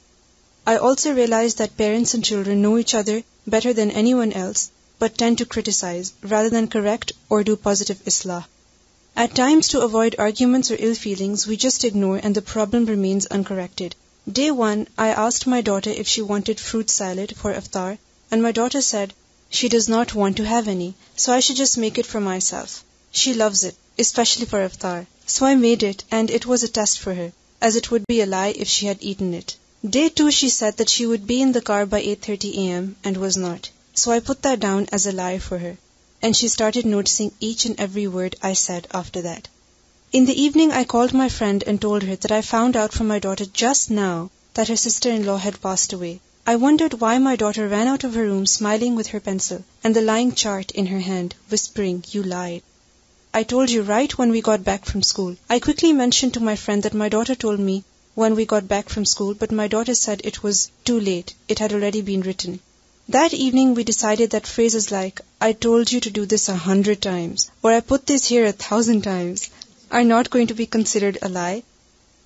I also realized that parents and children know each other better than anyone else but tend to criticize rather than correct or do positive islah. At times, to avoid arguments or ill feelings, we just ignore and the problem remains uncorrected. Day 1, I asked my daughter if she wanted fruit salad for iftar, and my daughter said she does not want to have any, so I should just make it for myself. She loves it, especially for iftar. So I made it, and it was a test for her, as it would be a lie if she had eaten it. Day 2, she said that she would be in the car by 8:30 a.m. and was not. So I put that down as a lie for her, and she started noticing each and every word I said after that. In the evening, I called my friend and told her that I found out from my daughter just now that her sister-in-law had passed away. I wondered why my daughter ran out of her room smiling with her pencil and the lying chart in her hand, whispering, "You lied. I told you right when we got back from school." I quickly mentioned to my friend that my daughter told me when we got back from school, but my daughter said it was too late. It had already been written. That evening we decided that phrases like, "I told you to do this 100 times," or "I put this here 1,000 times," are not going to be considered a lie,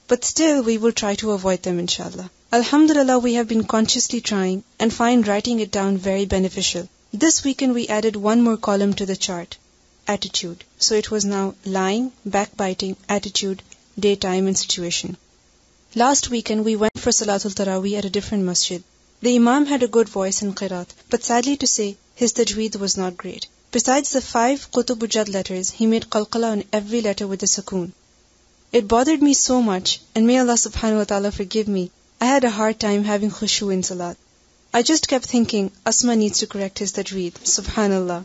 but still we will try to avoid them inshallah. Alhamdulillah, we have been consciously trying and find writing it down very beneficial. This weekend we added one more column to the chart, attitude. So it was now lying, backbiting, attitude, day, time and situation. Last weekend we went for Salatul Taraweeh at a different masjid. The Imam had a good voice in Qiraat, but sadly to say, his tajweed was not great. Besides the 5 Qutub-ul-Jad letters, he made qalqala on every letter with a sukoon. It bothered me so much, and may Allah subhanahu wa ta'ala forgive me, I had a hard time having khushu in salat. I just kept thinking, Asma needs to correct his tajweed. Subhanallah.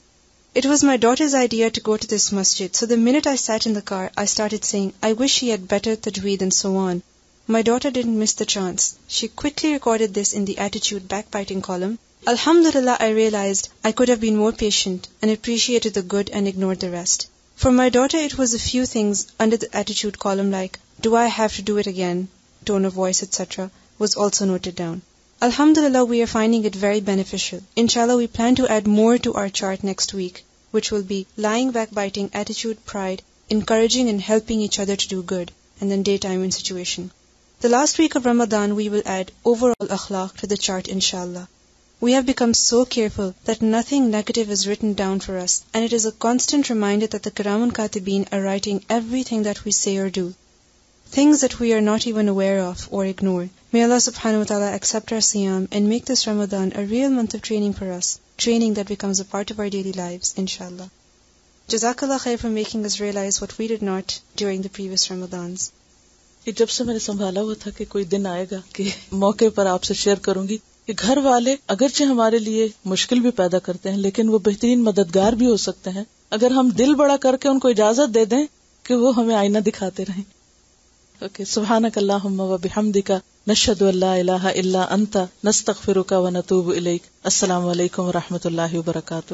It was my daughter's idea to go to this masjid, so the minute I sat in the car, I started saying, I wish she had better tajweed and so on. My daughter didn't miss the chance. She quickly recorded this in the attitude backbiting column. Alhamdulillah, I realized I could have been more patient and appreciated the good and ignored the rest. For my daughter, it was a few things under the attitude column like, do I have to do it again? Tone of voice, etc. was also noted down. Alhamdulillah, we are finding it very beneficial. Inshallah, we plan to add more to our chart next week, which will be lying, backbiting, attitude, pride, encouraging and helping each other to do good, and then daytime and situation. The last week of Ramadan, we will add overall akhlaq to the chart, inshallah. We have become so careful that nothing negative is written down for us, and it is a constant reminder that the Kiramun Katibin are writing everything that we say or do. Things that we are not even aware of or ignore. May Allah subhanahu wa ta'ala accept our siyam and make this Ramadan a real month of training for us, training that becomes a part of our daily lives, inshallah. Jazakallah khair for making us realize what we did not during the previous Ramadans. جب سے میں نے سنبھالا ہوا تھا کہ کوئی دن آئے گا کہ موقع پر آپ سے شیئر کروں گی کہ گھر والے اگرچہ ہمارے لیے مشکل بھی پیدا کرتے ہیں لیکن وہ بہترین مددگار بھی ہو سکتے ہیں اگر ہم دل بڑا کر کے ان کو اجازت دے دیں کہ وہ ہمیں آئینہ دکھاتے رہیں. اوکے، سبحانک اللہم و بحمدک نشہد ان لا الہ الا انت نستغفرک و نتوب الیک. السلام علیکم و رحمۃ اللہ وبرکاتہ.